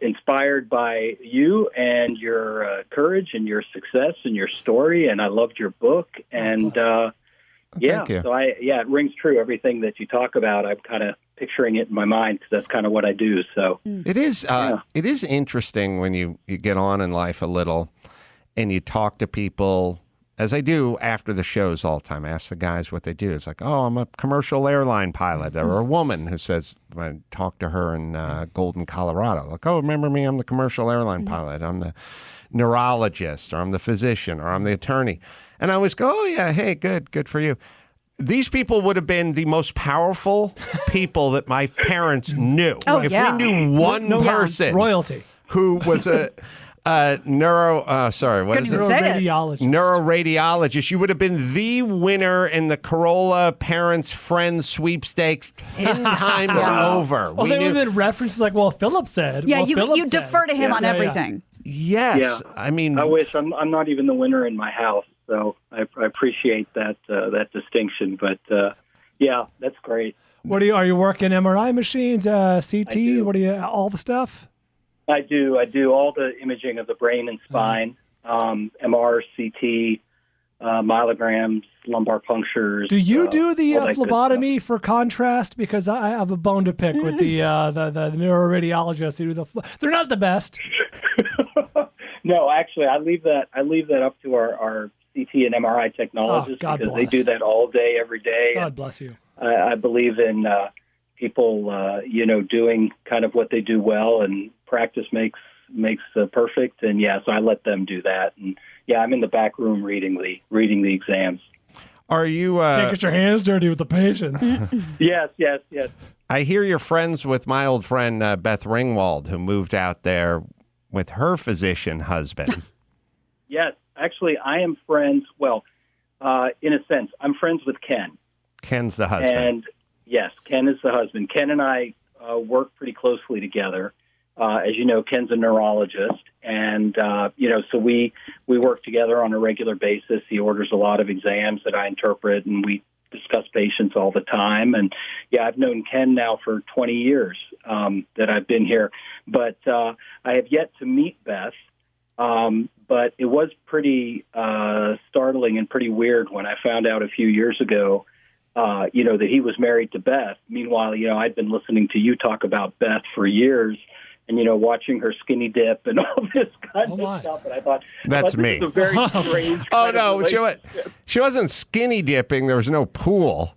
inspired by you and your courage and your success and your story. And I loved your book. And Thank you. so it rings true. Everything that you talk about, I'm kind of picturing it in my mind because that's kind of what I do. So It is it is interesting when you get on in life a little and you talk to people, as I do after the shows all the time. I ask the guys what they do. It's like, oh, I'm a commercial airline pilot. Or a woman who says, when I talk to her in Golden, Colorado, like, oh, remember me? I'm the commercial airline pilot. I'm the neurologist, or I'm the physician, or I'm the attorney. And I always go, oh, yeah, hey, good for you. These people would have been the most powerful people that my parents knew. Oh, if yeah. we knew one person royalty. who was a neuroradiologist. Neuroradiologist. You would have been the winner in the Carolla Parents Friends sweepstakes 10 times over. Well, they would have been references like, well, Philip said. Yeah, well, Philip you said. defer to him on Yeah, yeah. everything. Yes. Yeah. I mean, I wish I'm not even the winner in my house. So I appreciate that distinction. But yeah, that's great. What are you working MRI machines, CT? do. What all the stuff? I do all the imaging of the brain and spine, MR, CT, myelograms, lumbar punctures. Do you do the all that good phlebotomy for contrast? Because I have a bone to pick with the neuroradiologists who do the. They're not the best. No, actually, I leave that up to our CT and MRI technologists God because bless. they do that all day, every day. God bless you. I believe in people, doing kind of what they do well, and practice makes perfect. And so I let them do that. And I'm in the back room reading the exams. are you? Can't get your hands dirty with the patients. Yes. I hear you're friends with my old friend Beth Ringwald, who moved out there with her physician husband. Yes, actually, I am friends. Well, in a sense, I'm friends with Ken. Ken's the husband. And yes, Ken is the husband. Ken and I work pretty closely together. As you know, Ken's a neurologist, and so we work together on a regular basis. He orders a lot of exams that I interpret, and we discuss patients all the time. And I've known Ken now for 20 years that I've been here, but I have yet to meet Beth. But it was pretty startling and pretty weird when I found out a few years ago, that he was married to Beth. Meanwhile, I'd been listening to you talk about Beth for years, and watching her skinny dip and all this kind of stuff. And I thought That's me. This is a very strange. Oh kind no, of she wasn't skinny dipping. There was no pool.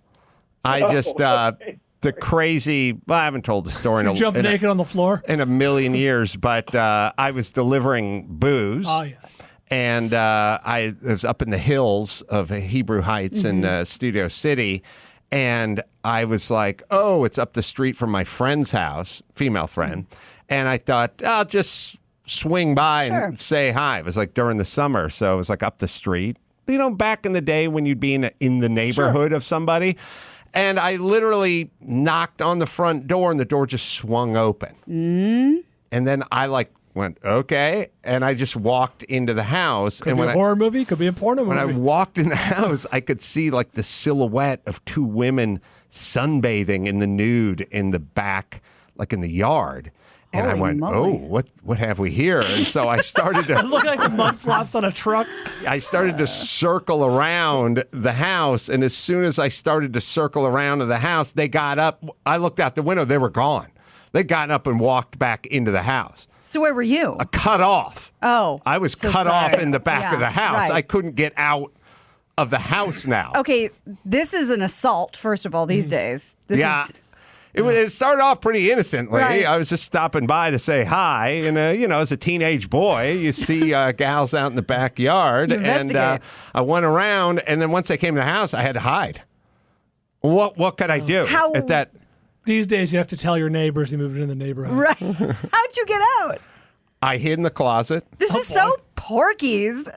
I just the crazy. Well, I haven't told the story You jump naked on the floor in a million years, but I was delivering booze. Oh yes. And I was up in the hills of Hebrew Heights in Studio City, and I was like, "Oh, it's up the street from my friend's house, female friend," and I thought I'll just swing by and say hi. It was like during the summer, so it was like up the street. Back in the day when you'd be in the neighborhood of somebody. And I literally knocked on the front door, and the door just swung open. And then I went, okay. And I just walked into the house. Could be a horror movie. Could be a porno movie. When I walked in the house, I could see the silhouette of two women sunbathing in the nude in the back, in the yard. And I went, oh, what have we here? And so I started to... It looked like the mud flaps on a truck. I started to circle around the house, and as soon as I started to circle around to the house, they got up. I looked out the window. They were gone. They'd gotten up and walked back into the house. So where were you? Cut off. Oh. I was so cut sorry. off in the back of Yeah, the house. right. I couldn't get out of the house now. Okay, this is an assault, first of all, these days. This Yeah. is, It started off pretty innocently. Right. I was just stopping by to say hi. And, as a teenage boy, you see gals out in the backyard. You And investigate. I went around. And then once I came to the house, I had to hide. What could I do How- at that? These days, you have to tell your neighbors you moved into the neighborhood. right. How'd you get out? I hid in the closet. This is so Porky's.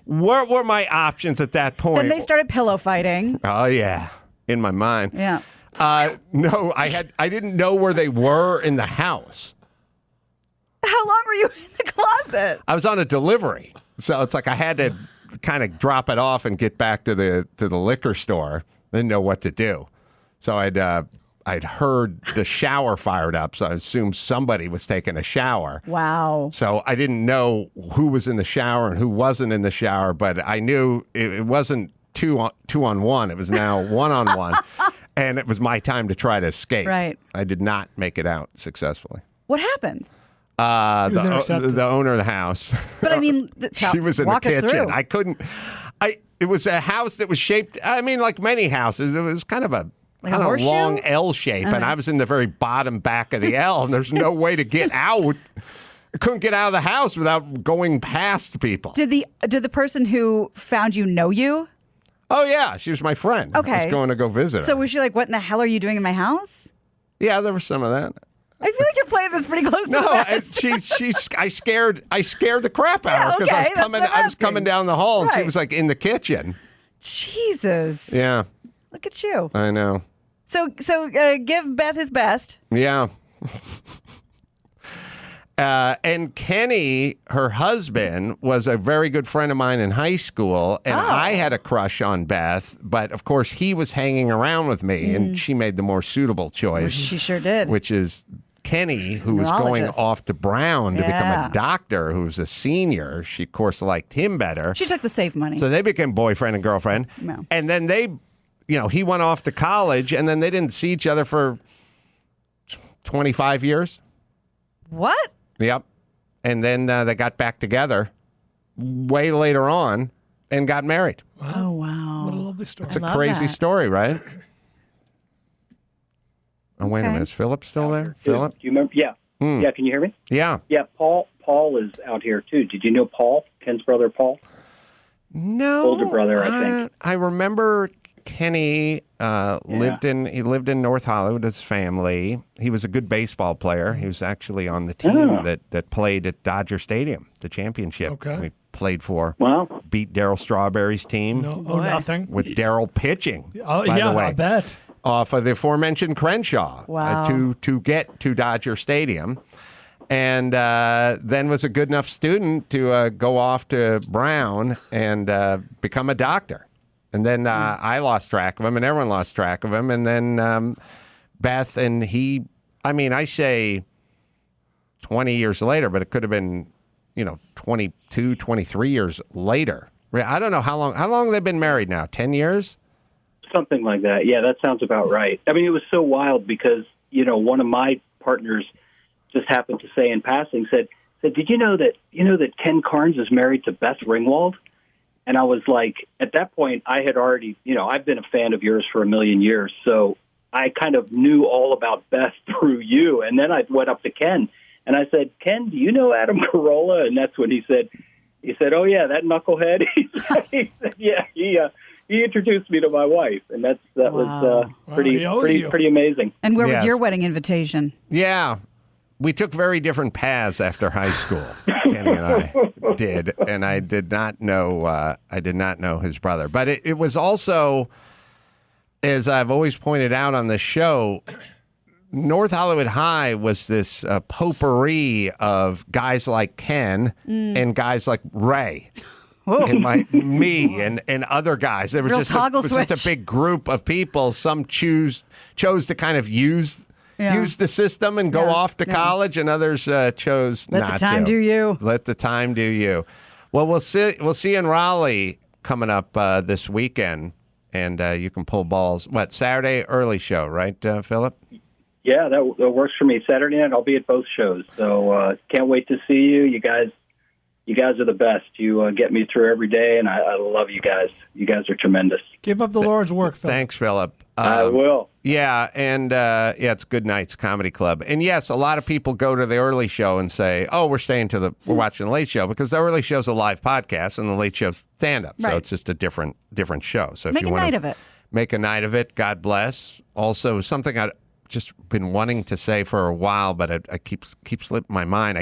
What were my options at that point? Then they started pillow fighting. Oh, yeah. In my mind. Yeah. No, I didn't know where they were in the house. How long were you in the closet? I was on a delivery. So it's like I had to kind of drop it off and get back to the liquor store. Didn't know what to do. So I'd heard the shower fired up, so I assumed somebody was taking a shower. Wow. So I didn't know who was in the shower and who wasn't in the shower, but I knew it wasn't two on one. It was now 1-on-1. And it was my time to try to escape. Right. I did not make it out successfully. What happened? was intercepted. The owner of the house. But I mean, She was in the walk us kitchen. through. I couldn't. It was a house that was shaped. I mean, like many houses, it was kind of a Like a kind of horseshoe? long L shape, and Okay. I was in the very bottom back of the L, and there's no way to get out. I couldn't get out of the house without going past people. Did the person who found you know you? Oh yeah, she was my friend. I Okay. was going to go visit her. So was she like, "What in the hell are you doing in my house?" Yeah, there was some of that. I feel like you're playing this pretty close No, to the I scared the crap out of her because okay, I was that's coming. what I'm I was coming asking. down the hall, and she Right. was like in the kitchen. Jesus. Yeah, Look at you. I know. So give Beth his best. Yeah. And Kenny, her husband, was a very good friend of mine in high school, and I had a crush on Beth, but of course he was hanging around with me, and she made the more suitable choice. She sure did. Which is Kenny, who was going Neurologist. off to Brown to become Yeah. a doctor, who was a senior. She, of course, liked him better. She took the safe money. So they became boyfriend and girlfriend. No. And then he went off to college, and then they didn't see each other for 25 years. What? Yep. And then they got back together way later on and got married. Oh, wow. What a lovely story. It's a love crazy that. story, right? Oh, wait a Okay. minute. Is Philip still there? Philip? Do you remember? Yeah. Yeah, can you hear me? Yeah. Yeah, Paul is out here too. Did you know Paul, Ken's brother Paul? No. Older brother, I think. I remember Kenny lived in North Hollywood with his family. He was a good baseball player. He was actually on the team that played at Dodger Stadium, the championship. Okay. We played for. Wow. Beat Daryl Strawberry's team Nothing. with Daryl pitching. Oh, by yeah, the way. I bet. Off of the aforementioned Crenshaw Wow. to get to Dodger Stadium. And then was a good enough student to go off to Brown and become a doctor. And then I lost track of him, and everyone lost track of him. And then Beth and he, I say 20 years later, but it could have been, 22, 23 years later. I don't know how long they've been married now, 10 years? Something like that. Yeah, that sounds about right. I mean, it was so wild because, one of my partners just happened to say in passing, said, did you know that Ken Carnes is married to Beth Ringwald? And I was like, at that point, I had already, I've been a fan of yours for a million years. So I kind of knew all about Beth through you. And then I went up to Ken and I said, Ken, do you know Adam Carolla? And that's when he said, oh, yeah, that knucklehead. He said, yeah, he introduced me to my wife. And that was pretty amazing. And where was Yes. your wedding invitation? Yeah. We took very different paths after high school. Kenny and I did, and I did not know. His brother, but it was also, as I've always pointed out on this show, North Hollywood High was this potpourri of guys like Ken and guys like Ray. And me and other guys. There was Real just toggle such a switch. big group of people. Some chose to kind of use the system and go off to college, and others chose Let not to. the time do you. Let the time do you. Well, we'll see in Raleigh coming up this weekend, and you can pull balls. What, Saturday early show, right, Philip? Yeah, that works for me. Saturday night, I'll be at both shows. So can't wait to see you. You guys are the best. You get me through every day, and I love you guys. You guys are tremendous. Keep up the Lord's work, Phil. Thanks, Philip. I will. Yeah, and it's Good Nights Comedy Club. And yes, a lot of people go to the early show and say, "Oh, we're watching the late show," because the early show's a live podcast and the late show's stand up. Right. So it's just a different show. So if Make you a want night to of it. make a night of it, God bless. Also, something I've just been wanting to say for a while, but I keep slipping my mind.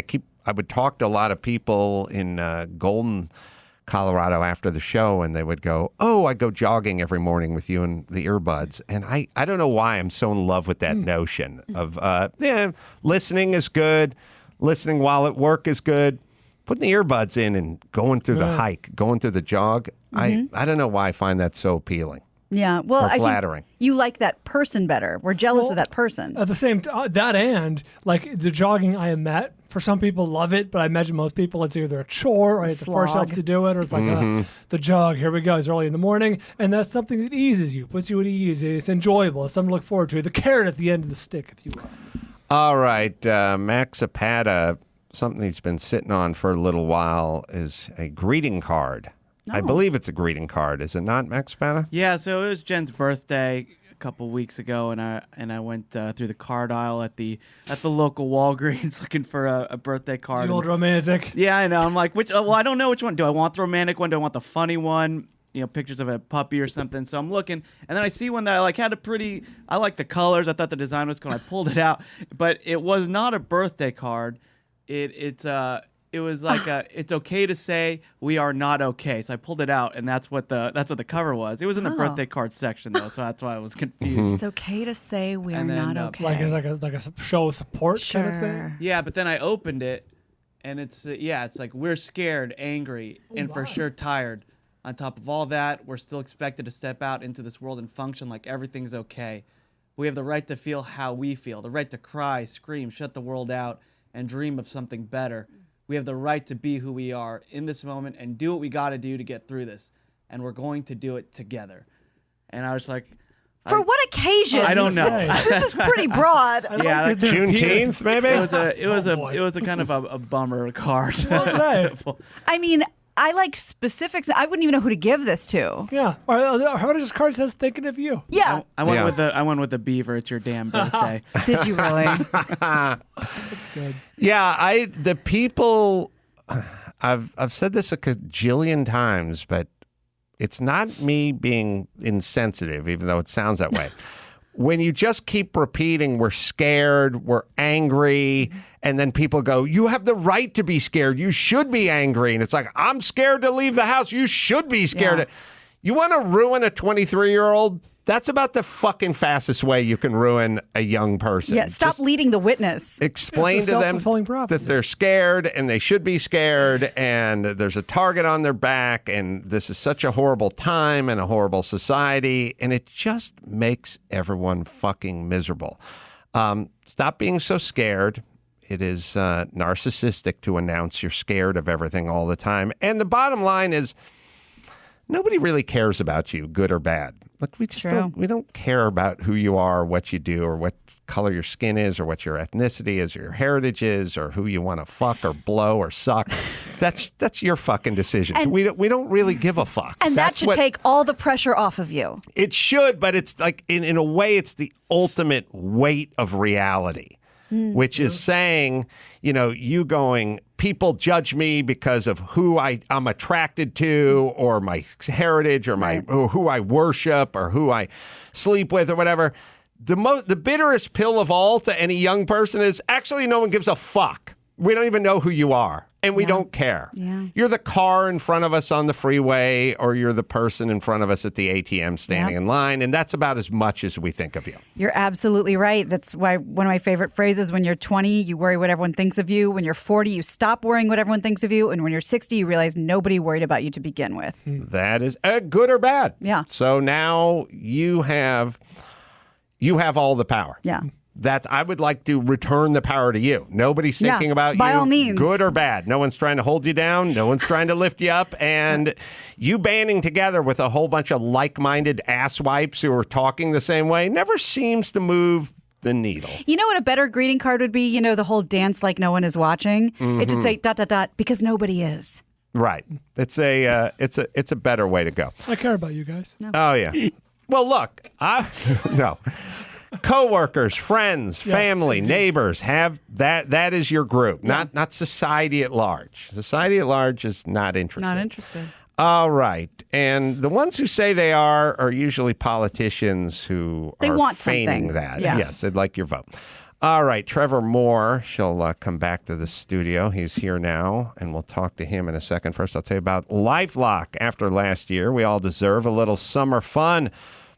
I would talk to a lot of people in Golden, Colorado after the show, and they would go, "Oh, I go jogging every morning with you and the earbuds." And I don't know why I'm so in love with that notion of, listening is good. Listening while at work is good. Putting the earbuds in and going through the hike, going through the jog. I don't know why I find that so appealing. Yeah, well, I flattering. think you like that person better. We're jealous of that person. At the same that and like the jogging, I am met. For some people, love it, but I imagine most people it's either a chore or it's the first help to do it, or it's like the jog. Here we go. It's early in the morning, and that's something that eases you, puts you at ease. It's enjoyable. It's something to look forward to. The carrot at the end of the stick, if you will. All right, Max Zapata. Something he's been sitting on for a little while is a greeting card. I believe it's a greeting card, is it not, Max Zapata? Yeah, so it was Jen's birthday a couple weeks ago, and I went through the card aisle at the local Walgreens looking for a birthday card. The old romantic. Yeah, I know. I'm like, I don't know which one. Do I want the romantic one? Do I want the funny one? Pictures of a puppy or something. So I'm looking, and then I see one that I like the colors. I thought the design was cool. I pulled it out, but it was not a birthday card. It was like it's okay to say we are not okay. So I pulled it out, and that's what the cover was. It was in the birthday card section though, so that's why I was confused. It's okay to say we are not okay. Like it's like a show of support kind of thing. Yeah, but then I opened it, and it's like we're scared, angry, and for sure tired. On top of all that, we're still expected to step out into this world and function like everything's okay. We have the right to feel how we feel, the right to cry, scream, shut the world out, and dream of something better. We have the right to be who we are in this moment and do what we got to do to get through this. And we're going to do it together. And I was like... For what occasion? I don't know. This is pretty broad. Yeah, like Juneteenth, maybe? It was a kind of a bummer card. I mean, I like specifics. I wouldn't even know who to give this to. Yeah. Or how about this card says thinking of you? Yeah. I went with the beaver. It's your damn birthday. Did you really? That's good. Yeah, the people I've said this a cajillion times, but it's not me being insensitive, even though it sounds that way. When you just keep repeating, we're scared, we're angry, and then people go, you have the right to be scared. You should be angry. And it's like, I'm scared to leave the house. You should be scared. Yeah. You want to ruin a 23-year-old? That's about the fucking fastest way you can ruin a young person. Yeah, stop leading the witness. Explain to them that they're scared and they should be scared and there's a target on their back and this is such a horrible time and a horrible society and it just makes everyone fucking miserable. Stop being so scared. It is narcissistic to announce you're scared of everything all the time. And the bottom line is nobody really cares about you, good or bad. Like we just don't care about who you are, what you do, or what color your skin is, or what your ethnicity is, or your heritage is, or who you want to fuck or blow or suck. That's your fucking decisions. And we don't really give a fuck. And that should take all the pressure off of you. It should, but it's like in a way, it's the ultimate weight of reality. Which is saying, you going, people judge me because of who I'm attracted to or my heritage or or who I worship or who I sleep with or whatever. The bitterest pill of all to any young person is actually no one gives a fuck. We don't even know who you are and we don't care. Yeah. You're the car in front of us on the freeway or you're the person in front of us at the ATM standing in line. And that's about as much as we think of you. You're absolutely right. That's why one of my favorite phrases, when you're 20, you worry what everyone thinks of you. When you're 40, you stop worrying what everyone thinks of you. And when you're 60, you realize nobody worried about you to begin with. That is good or bad. Yeah. So now you have all the power. Yeah. I would like to return the power to you. Nobody's thinking about by you, all means. Good or bad. No one's trying to hold you down. No one's trying to lift you up. And you banding together with a whole bunch of like-minded asswipes who are talking the same way never seems to move the needle. You know what a better greeting card would be? You know, the whole dance like no one is watching. It should say ... because nobody is. Right. It's a better way to go. I care about you guys. No. Oh yeah. Well, look, no. Coworkers, friends, family, neighbors have that. That is your group, not society at large. Society at large is not interested. Not interested. All right. And the ones who say they are usually politicians who They are want feigning something. that. Yeah. Yes, they'd like your vote. All right. Trevor Moore, she'll come back to the studio. He's here now, and we'll talk to him in a second. First, I'll tell you about LifeLock. After last year, we all deserve a little summer fun.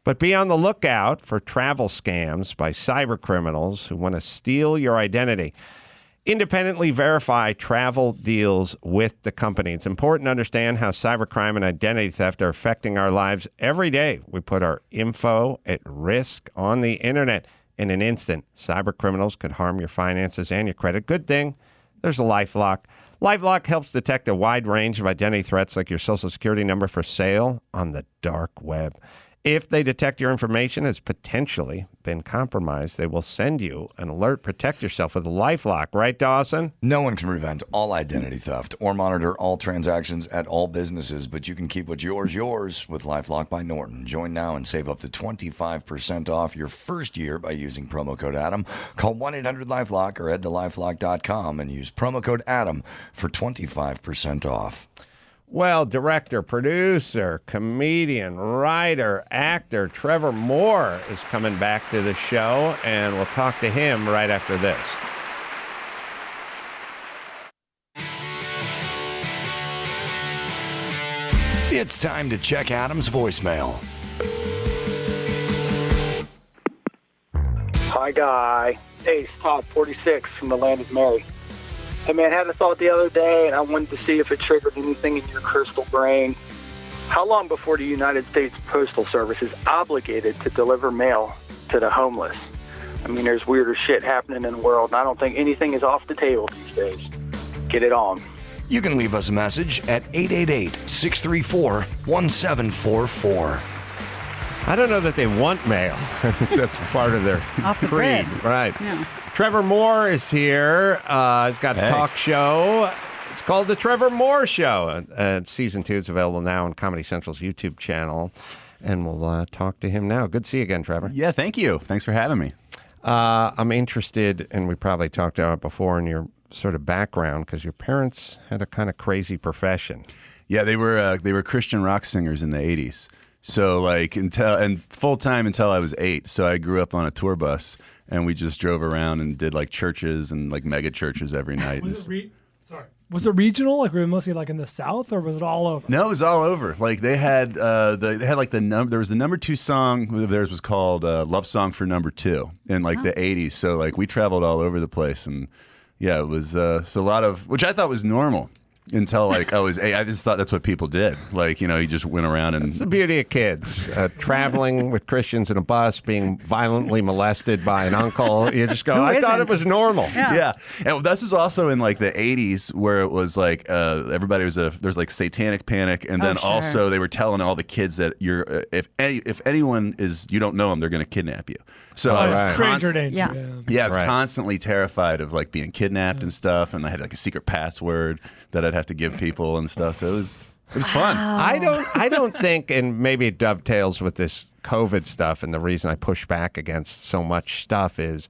But be on the lookout for travel scams by cyber criminals who want to steal your identity. Independently verify travel deals with the company. It's important to understand how cybercrime and identity theft are affecting our lives every day. We put our info at risk on the internet. In an instant, cyber criminals could harm your finances and your credit. Good thing there's a LifeLock. LifeLock helps detect a wide range of identity threats like your social security number for sale on the dark web. If they detect your information has potentially been compromised, they will send you an alert. Protect yourself with LifeLock, right, Dawson? No one can prevent all identity theft or monitor all transactions at all businesses, but you can keep what's yours with LifeLock by Norton. Join now and save up to 25% off your first year by using promo code ADAM. Call 1-800-LifeLock or head to LifeLock.com and use promo code ADAM for 25% off. Well, director, producer, comedian, writer, actor Trevor Moore is coming back to the show, and we'll talk to him right after this. It's time to check Adam's voicemail. Hi, Guy. Hey, it's Todd, 46 from the land of Mary. Hey, man, I had a thought the other day, and I wanted to see if it triggered anything in your crystal brain. How long before the United States Postal Service is obligated to deliver mail to the homeless? I mean, there's weirder shit happening in the world, and I don't think anything is off the table these days. Get it on. You can leave us a message at 888-634-1744. I don't know that they want mail. I think that's part of their Off the creed. grid. Right. Yeah. Trevor Moore is here. He's got a talk show. It's called The Trevor Moore Show. Season 2 is available now on Comedy Central's YouTube channel. And we'll talk to him now. Good to see you again, Trevor. Yeah, thank you. Thanks for having me. I'm interested, and we probably talked about it before, in your sort of background, because your parents had a kind of crazy profession. Yeah, they were Christian rock singers in the 80s. So and full time until I was 8. So I grew up on a tour bus, and we just drove around and did like churches and like mega churches every night. Was it regional? Like, were we mostly like in the South, or was it all over? No, it was all over. Like they had there was the number 2 song of theirs was called Love Song for Number 2 in like the 80s. So like we traveled all over the place, and yeah, it was so a lot of, which I thought was normal. Until like I was 8, I just thought that's what people did. Like, you know, you just went around and... It's the beauty of kids. Traveling with Christians in a bus, being violently molested by an uncle. You just go, I thought it was normal. Yeah. And this was also in like the 80s where it was like everybody there's like satanic panic. And then also they were telling all the kids that if anyone is, you don't know them, they're going to kidnap you. So I was I was constantly terrified of like being kidnapped and stuff, and I had like a secret password that I'd have to give people and stuff. So it was fun. I don't think, and maybe it dovetails with this COVID stuff, and the reason I push back against so much stuff is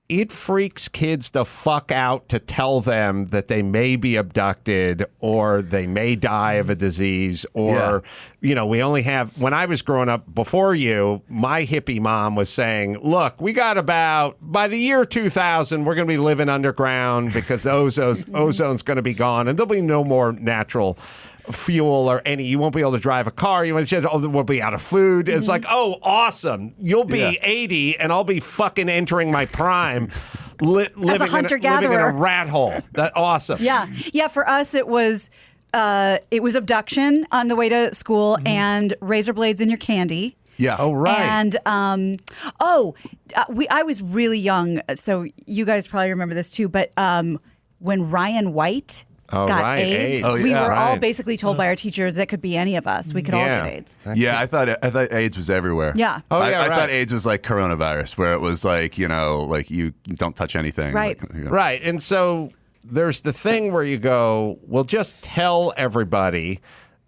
it freaks kids the fuck out to tell them that they may be abducted or they may die of a disease or, you know, we only have, when I was growing up before you, my hippie mom was saying, look, we got about, by the year 2000, we're going to be living underground because ozone's going to be gone and there'll be no more natural fuel or you won't be able to drive a car. You said, we'll be out of food. It's like, oh, awesome. You'll be 80 and I'll be fucking entering my prime. Living as a hunter-gatherer. Living in a rat hole. That's awesome. Yeah. For us, it was abduction on the way to school and razor blades in your candy. Yeah. Oh, right. And I was really young, so you guys probably remember this too. But when Ryan White Oh, got right, AIDS. AIDS. We Oh, yeah, were all right. basically told by our teachers it could be any of us. We could all get AIDS. Yeah, I thought AIDS was everywhere. Yeah. Oh, yeah, I right. thought AIDS was like coronavirus, where it was like, like you don't touch anything. Right. Right. And so there's the thing where you go, well, just tell everybody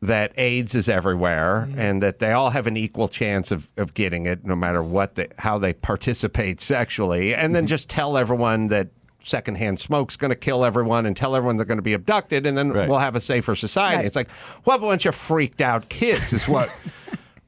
that AIDS is everywhere and that they all have an equal chance of getting it no matter how they participate sexually. And then just tell everyone that secondhand smoke's going to kill everyone and tell everyone they're going to be abducted and then we'll have a safer society. Right. It's like, what a bunch of freaked out kids is what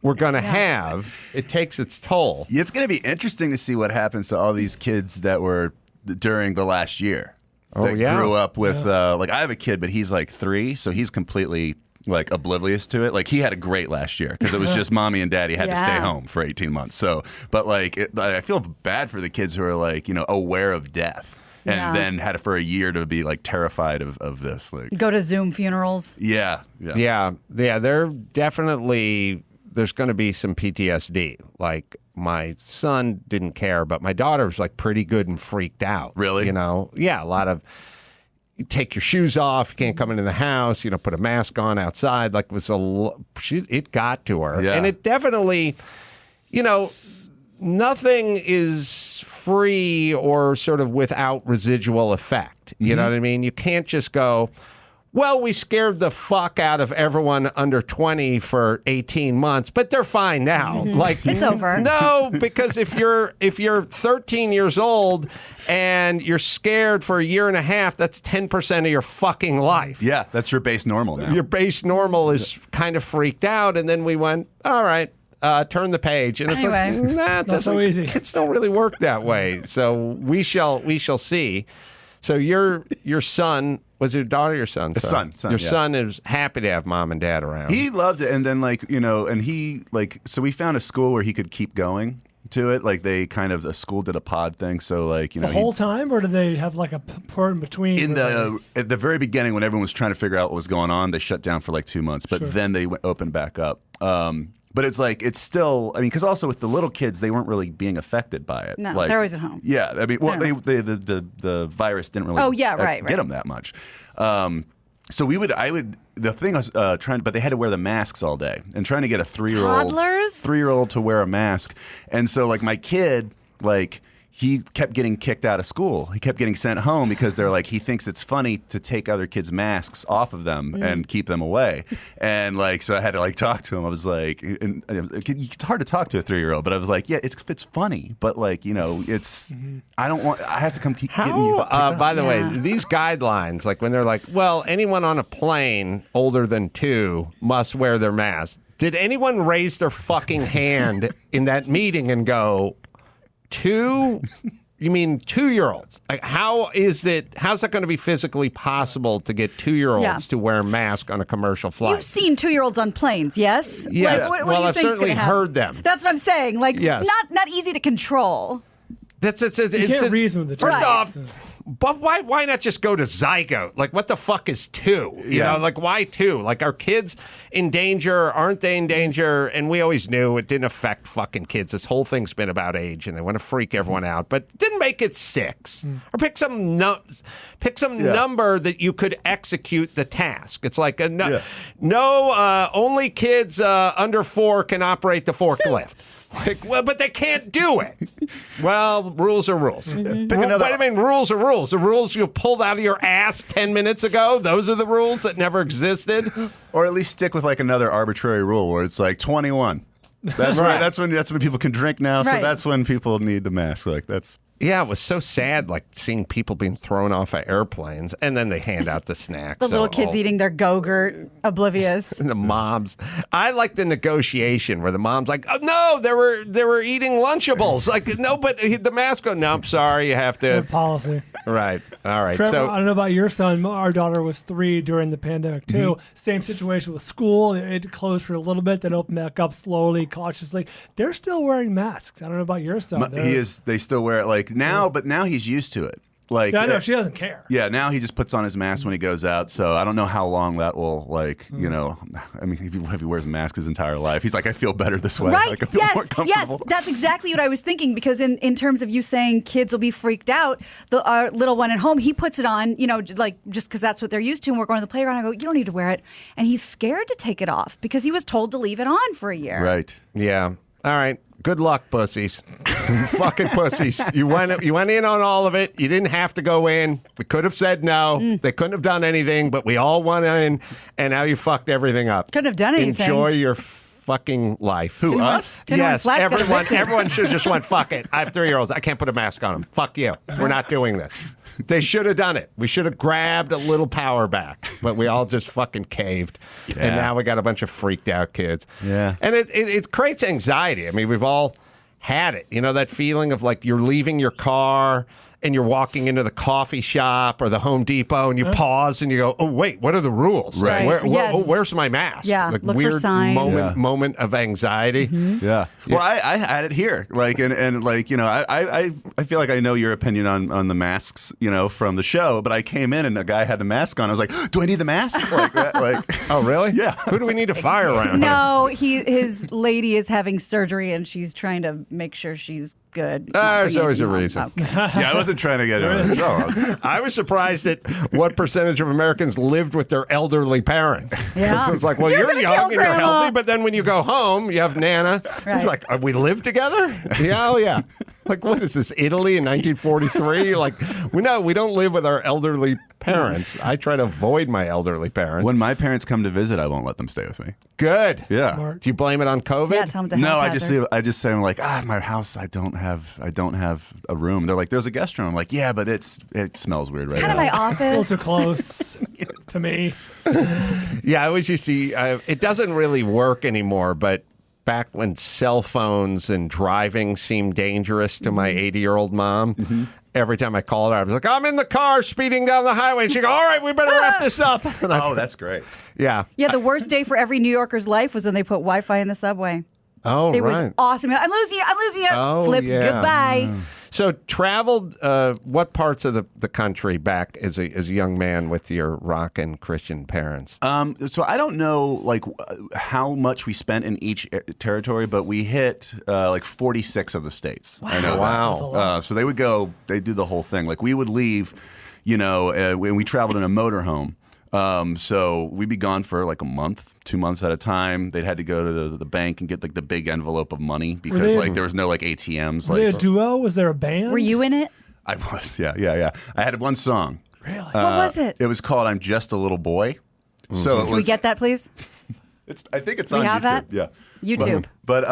we're going to have. It takes its toll. It's going to be interesting to see what happens to all these kids that were during the last year. That grew up with, like, I have a kid, but he's like 3, so he's completely like oblivious to it. Like, he had a great last year because it was just mommy and daddy had to stay home for 18 months. So, but like, I feel bad for the kids who are like, aware of death. And then had it for a year to be like terrified of this. Like, Go to Zoom funerals. Yeah. They're definitely, there's going to be some PTSD. Like, my son didn't care, but my daughter was like pretty good and freaked out. Really? Yeah, a lot of, you take your shoes off, you can't come into the house, put a mask on outside. Like, it got to her. Yeah. And it definitely, nothing is free or sort of without residual effect. You know what I mean? You can't just go, well, we scared the fuck out of everyone under 20 for 18 months, but they're fine now. Like, it's over. No, because if you're 13 years old and you're scared for a year and a half, that's 10% of your fucking life. Yeah, that's your base normal now. Your base normal is kind of freaked out, and then we went, all right. Turn the page, and it's like, nah, it Not so doesn't. easy. Kids don't really work that way. So we shall see. So your son, was it your daughter or your son? Son. Your son is happy to have mom and dad around. He loved it, and then and he so we found a school where he could keep going to it. Like, the school did a pod thing, so like the whole time, or did they have like a part in between? At the very beginning, when everyone was trying to figure out what was going on, they shut down for like 2 months, but then they opened back up. But it's like, it's still, because also with the little kids, they weren't really being affected by it. No, like, they're always at home. Yeah, the virus didn't really get them that much. So the thing I was but they had to wear the masks all day, and trying to get a 3-year-old to wear a mask. And so like my kid, like, he kept getting kicked out of school. He kept getting sent home because they're like, he thinks it's funny to take other kids' masks off of them and keep them away. And like, so I had to like talk to him. I was like, it's hard to talk to a 3-year-old, but I was like, yeah, it's funny, but like, it's, I have to come keep getting you. By the way, these guidelines, like when they're like, well, anyone on a plane older than 2 must wear their mask. Did anyone raise their fucking hand in that meeting and go, 2? You mean 2-year-olds? Like, how's that going to be physically possible to get 2-year-olds to wear a mask on a commercial flight? You've seen 2-year-olds on planes, yes? Yes. Like, what Well, do you I've think's certainly gonna happen? heard them. That's what I'm saying. Like, Yes. not easy to control. You can't reason with the First child. off, but why not just go to zygote? Like, what the fuck is 2? You know, like, why 2? Like, are kids in danger? Aren't they in danger? And we always knew it didn't affect fucking kids. This whole thing's been about age, and they want to freak everyone out. But didn't make it 6, or pick some number that you could execute the task. It's like only kids under 4 can operate the forklift. Like, well, but they can't do it. Well, rules are rules. Wait a minute, rules are rules. The rules you pulled out of your ass 10 minutes ago, those are the rules that never existed. Or at least stick with like another arbitrary rule where it's like 21. That's right. That's when people can drink now. So that's when people need the mask. Like, that's. Yeah, it was so sad, like seeing people being thrown off of airplanes, and then they hand out the snacks. The little kids eating their Go-Gurt, oblivious. And the moms. I like the negotiation where the mom's like, "Oh no, they were eating Lunchables." Like, no, but the mask. No, I'm sorry, you have to. Good policy. Right. All right. Trevor, So I don't know about your son. Our daughter was 3 during the pandemic too. Same situation with school. It closed for a little bit, then opened back up slowly, cautiously. They're still wearing masks. I don't know about your son. They still wear it like now, but now he's used to it. Like, Yeah, I know she doesn't care. Yeah, now he just puts on his mask when he goes out. So I don't know how long that will, like, you know. I mean, if he wears a mask his entire life, he's like, I feel better this way. Right? Like, I feel more Yes. comfortable. That's exactly what I was thinking. Because in terms of you saying kids will be freaked out, our little one at home, he puts it on, you know, like just because that's what they're used to. And we're going to the playground. I go, you don't need to wear it, and he's scared to take it off because he was told to leave it on for a year. Right. Yeah. All right. Good luck, pussies. Fucking pussies. You went in on all of it. You didn't have to go in. We could have said no. They couldn't have done anything, but we all went in, and now you fucked everything up. Couldn't have done anything. Enjoy your fucking life. Who, us? Yes, everyone should have just went, fuck it. I have 3-year-olds. I can't put a mask on them. Fuck you. We're not doing this. They should have done it. We should have grabbed a little power back, but we all just fucking caved. Yeah. And now we got a bunch of freaked out kids. Yeah. And it creates anxiety. I mean, we've all had it. You know, that feeling of like you're leaving your car and you're walking into the coffee shop or the Home Depot and you pause and you go, oh, wait, what are the rules? Right. Where's my mask? Yeah, like look for weird signs. moment of anxiety. Yeah. Well, I had it here. Like, and like, you know, I feel like I know your opinion on the masks, you know, from the show, but I came in and a guy had the mask on. I was like, do I need the mask? Like that, like, oh, really? Yeah. Who do we need to fire around? No, his lady is having surgery and she's trying to make sure she's good. There's always a reason. Okay. Yeah, I wasn't trying to get it. No. I was surprised at what percentage of Americans lived with their elderly parents. Yeah. So it's like, well, You're you're gonna young kill and you're Grandma. healthy, but then when you go home, you have Nana. Right. It's like, we live together? Yeah, oh yeah. Like, what is this, Italy in 1943? Like, we don't live with our elderly parents. I try to avoid my elderly parents. When my parents come to visit, I won't let them stay with me. Good. Yeah. Smart. Do you blame it on COVID? Yeah, tell him to No, hazard. I just say I'm like, my house, I don't have a room. They're like, there's a guest room. I'm like, yeah, but it smells weird right Kind of now. my A little office. too close to me. Yeah, I always used to. It doesn't really work anymore, but back when cell phones and driving seemed dangerous to my 80-year-old mom, every time I called her, I was like, I'm in the car speeding down the highway. And she'd go, all right, we better wrap this up. And That's great. yeah. Yeah, the worst day for every New Yorker's life was when they put Wi-Fi in the subway. Oh, It right. was awesome. I'm losing it. Oh, Flip, yeah. goodbye. So traveled what parts of the country back as a young man with your rock and Christian parents? So I don't know like how much we spent in each territory, but we hit like 46 of the states. Wow. I know. Wow. So they do the whole thing. Like we would leave, you know, when we traveled in a motorhome. So we'd be gone for like a month, 2 months at a time. They'd had to go to the bank and get like the big envelope of money because like there was no like ATMs. Were they a Like duo? Was there a band? Were you in it? I was, yeah. I had one song. Really? What was it? It was called "I'm Just a Little Boy." So it Can we was. get that, please? I think it's We on have YouTube. that? Yeah. YouTube. But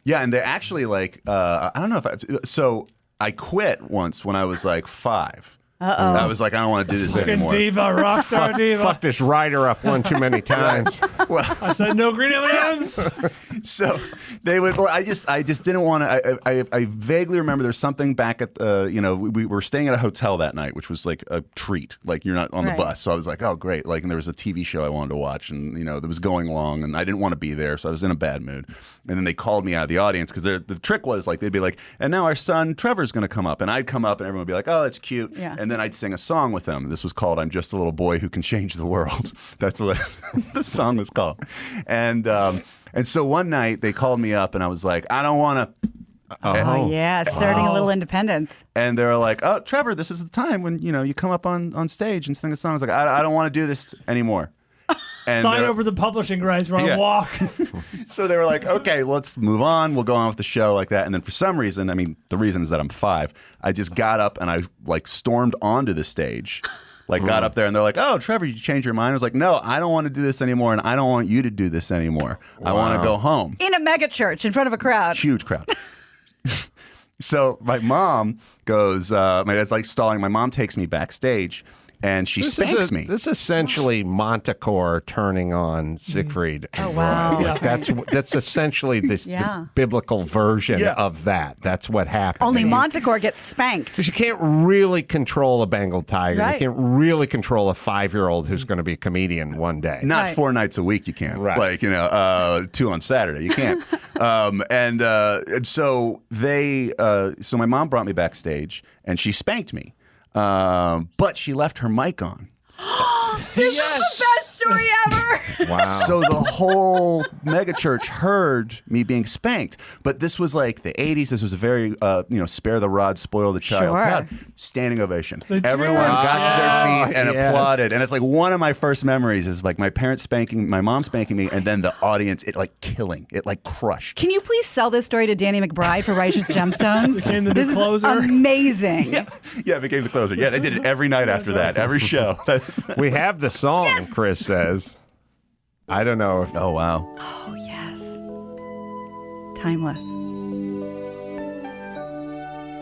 yeah, and they actually like I don't know if so I quit once when I was like 5. Uh-oh. I was like, I don't want to do this Fucking anymore. diva, rock star diva. Fuck this rider up one too many times. I said no green M&Ms. So they would. Well, I just didn't want to. I vaguely remember there's something back at you know we were staying at a hotel that night, which was like a treat. Like you're not on the Right. bus, so I was like, oh great. Like and there was a TV show I wanted to watch, and you know that was going long, and I didn't want to be there, so I was in a bad mood. And then they called me out of the audience because the trick was like they'd be like, and now our son Trevor's going to come up, and I'd come up, and everyone would be like, oh that's cute, Yeah. and then I'd sing a song with them. This was called "I'm Just a Little Boy Who Can Change the World." That's what the song was called, and so one night they called me up and I was like, I don't want to. Oh, yeah, asserting a little independence. And they were like, oh, Trevor, this is the time when you come up on stage and sing a song. I was like, I don't want to do this anymore. And Sign over the publishing rights. We're on a walk. So they were like, okay, let's move on. We'll go on with the show like that. And then for some reason, I mean, the reason is that I'm 5. I just got up and I like stormed onto the stage. Like got up there and they're like, oh, Trevor, you changed your mind? I was like, no, I don't want to do this anymore. And I don't want you to do this anymore. I want to go home. In a mega church in front of a crowd. Huge crowd. So my mom goes, my dad's like stalling. My mom takes me backstage and she spanks me. This is essentially Montecore turning on Siegfried. Oh, wow. Like, that's essentially the Yeah. biblical version of that. That's what happened. Only I mean, Montecore gets spanked. because you can't really control a Bengal tiger. Right. You can't really control a 5-year-old who's going to be a comedian one day. Not Right. 4 nights a week, you can't. Right. Like, 2 on Saturday, you can't. And so they, so my mom brought me backstage and she spanked me. but she left her mic on. This is the best story ever. Wow. So the whole megachurch heard me being spanked. But this was like the 80s. This was a very, spare the rod, spoil the child. Sure. crowd. Standing ovation. The Everyone cheer. got to their feet and yes. applauded. And it's like one of my first memories is like my parents spanking, my mom spanking me, and then the audience, it like killing, it like crushed. Can you please sell this story to Danny McBride for Righteous Gemstones? Became the new This is closer. amazing. Yeah, it became the closer. Yeah, they did it every night after that, every show. We have the song, Chris says. I don't know if. Oh, wow. Oh, yes. Timeless.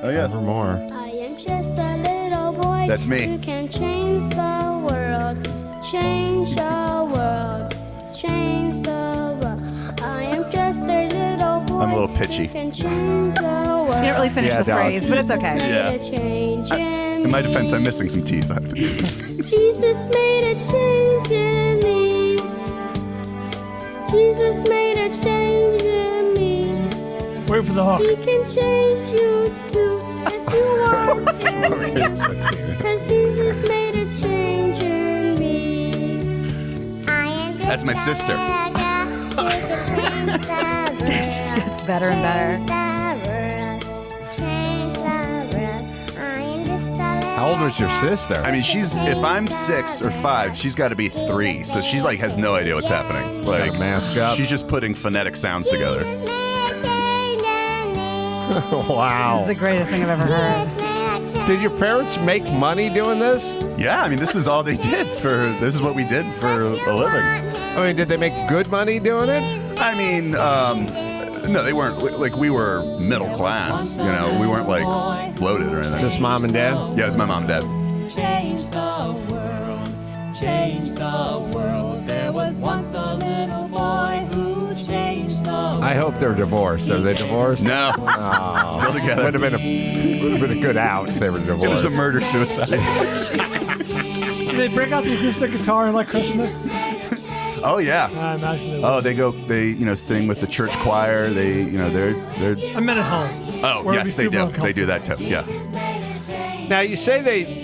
Oh, yeah. Trevor Moore. I am just a little boy. That's me. Who can change the world. Change the world. Change the world. I am just a little boy. I'm a little pitchy. Who can change the world. You didn't really finish Yeah, the that phrase, but it's okay. Yeah. Change In my defense, I'm missing some teeth. Jesus made a change in me. Jesus made a change in me. Wait for the hook. He can change you too if you want to. Cause Jesus made a change in me. I am just That's my sister. This gets better and better. How old was your sister? I mean, if I'm 6 or 5, she's got to be 3. So she's like has no idea what's happening. Like mask up. She's just putting phonetic sounds together. Wow. This is the greatest thing I've ever heard. Did your parents make money doing this? Yeah, I mean, this is all they did this is what we did for a living. I mean, did they make good money doing it? I mean, no, they weren't. Like, we were middle class, you know. We weren't like loaded or anything. Is this mom and dad? Yeah, it was my mom and dad. Change the world, change the world. There was once a little boy who changed the world. I hope they're divorced. Are they divorced? No. Oh. Still together. Would have been a good out if they were divorced. It was a murder-suicide. Did they break out the acoustic guitar and like Christmas? Oh, yeah. I imagine They sing with the church choir. They're. I meant at home. Oh, Where it'd yes, be they super do. They do that too. Yeah. Now you say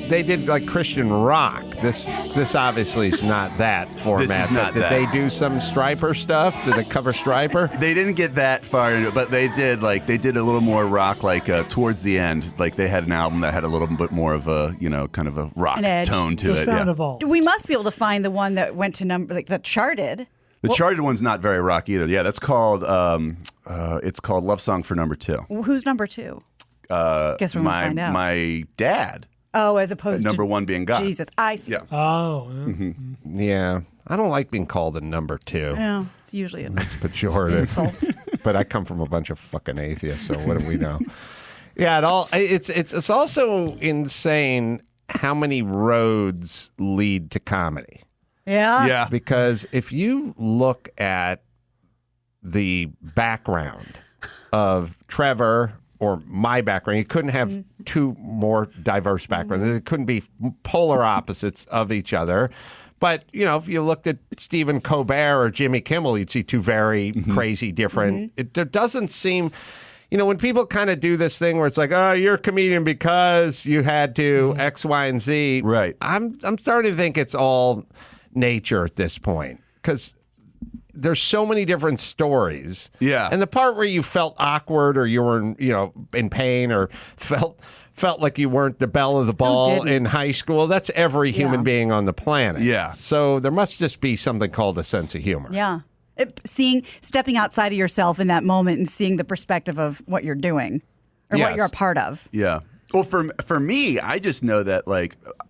they did like Christian rock. This obviously is not that format. This is not Did that. they do some Striper stuff? Did they cover Striper? They didn't get that far into it, but they did a little more rock towards the end. Like they had an album that had a little bit more of a kind of a rock An edge. tone to The it. sound Yeah. evolved. We must be able to find the one that went to that charted. The charted one's not very rock either. Yeah, that's called it's called Love Song for Number 2. Who's number 2? Guess we're gonna find out. My dad. Oh, as opposed to number 1 being God. Jesus. I see. Yeah. Oh. Yeah. I don't like being called a number 2. Yeah, it's usually a That's pejorative. insult. But I come from a bunch of fucking atheists, so what do we know? Yeah, it's also insane how many roads lead to comedy. Yeah. Yeah. Because if you look at the background of Trevor or my background, you couldn't have two more diverse backgrounds. It couldn't be polar opposites of each other. But, if you looked at Stephen Colbert or Jimmy Kimmel, you'd see two very crazy different. It doesn't seem, when people kind of do this thing where it's like, oh, you're a comedian because you had to X, Y, and Z. Right. I'm starting to think it's all nature at this point because there's so many different stories. Yeah. And the part where you felt awkward or you were, in pain or felt like you weren't the belle of the ball in high school, that's every human being on the planet. Yeah. So there must just be something called a sense of humor. Yeah. Stepping outside of yourself in that moment and seeing the perspective of what you're doing or what you're a part of. Yeah. Well, for me, I just know that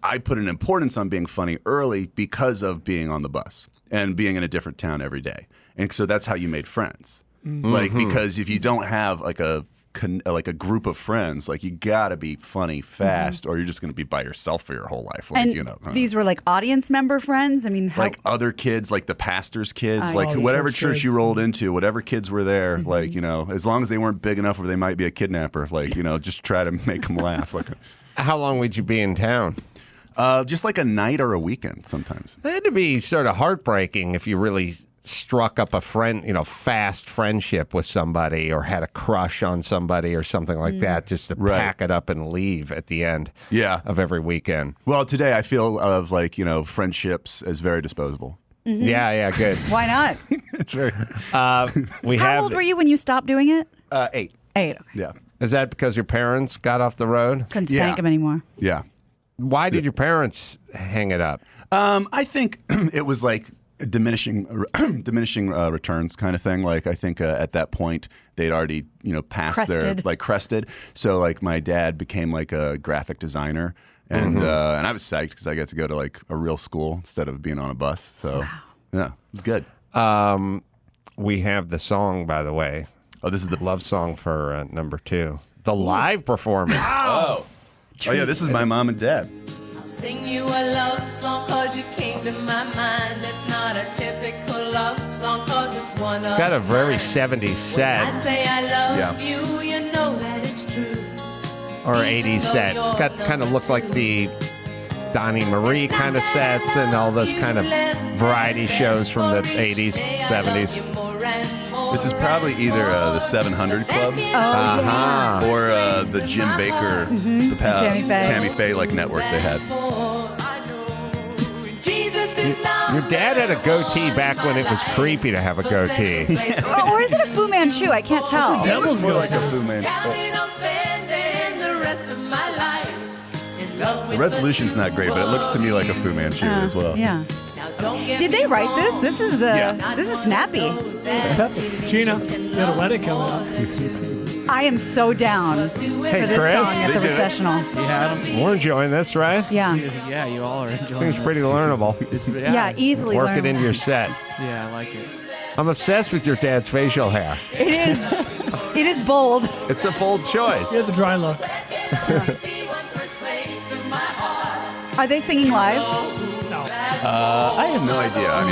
I put an importance on being funny early because of being on the bus and being in a different town every day. And so that's how you made friends. Because if you don't have a group of friends, you gotta be funny fast, or you're just gonna be by yourself for your whole life. These were audience member friends. I mean, other kids, the pastor's kids, I see. whatever Church church kids. you rolled into, whatever kids were there, as long as they weren't big enough where they might be a kidnapper, just try to make them laugh. How long would you be in town? Just a night or a weekend sometimes. It had to be sort of heartbreaking if you really struck up a fast friendship with somebody or had a crush on somebody or something like that, just to pack it up and leave at the end of every weekend. Well, today I feel of friendships as very disposable. Mhm. Yeah, good. Why not? It's very. How old were you when you stopped doing it? 8. 8. Okay. Yeah. Is that because your parents got off the road? Couldn't spank him anymore. Yeah. Why did your parents hang it up? I think it was like diminishing returns kind of thing. Like I think at that point they'd already passed their crested. So like my dad became like a graphic designer, and I was psyched because I got to go to like a real school instead of being on a bus. So yeah, it was good. We have the song, by the way. Oh, this is the love song for number 2. The live performance. Oh yeah, this is my mom and dad. Sing you a love song cause you came to my mind. It's not a typical love song cause it's one of It's got a very 70s set. I say I love you, you know that it's true. Or 80s set. Got kind of looked like the Donnie Marie kind of sets and all those kind of variety shows from the 80s, 70s. This is probably either the 700 Club or the Jim Baker, the Tammy Faye like network they had. Your dad had a goatee back when it was creepy to have a goatee. Or is it a Fu Manchu? I can't tell. Devil's more like a Fu Manchu. The resolution's not great, but it looks to me like a Fu Manchu as well. Yeah. Did they write this? This is snappy. Gina, you had a wedding coming up. I am so down for this Chris, song at the recessional. You had them? We're enjoying this, right? Yeah. Yeah, you all are enjoying Seems pretty learnable. Yeah, easily Work it learnable. into your set. Yeah, I like it. I'm obsessed with your dad's facial hair. It is. It is bold. It's a bold choice. You had the dry look. Are they singing live? I have no idea. I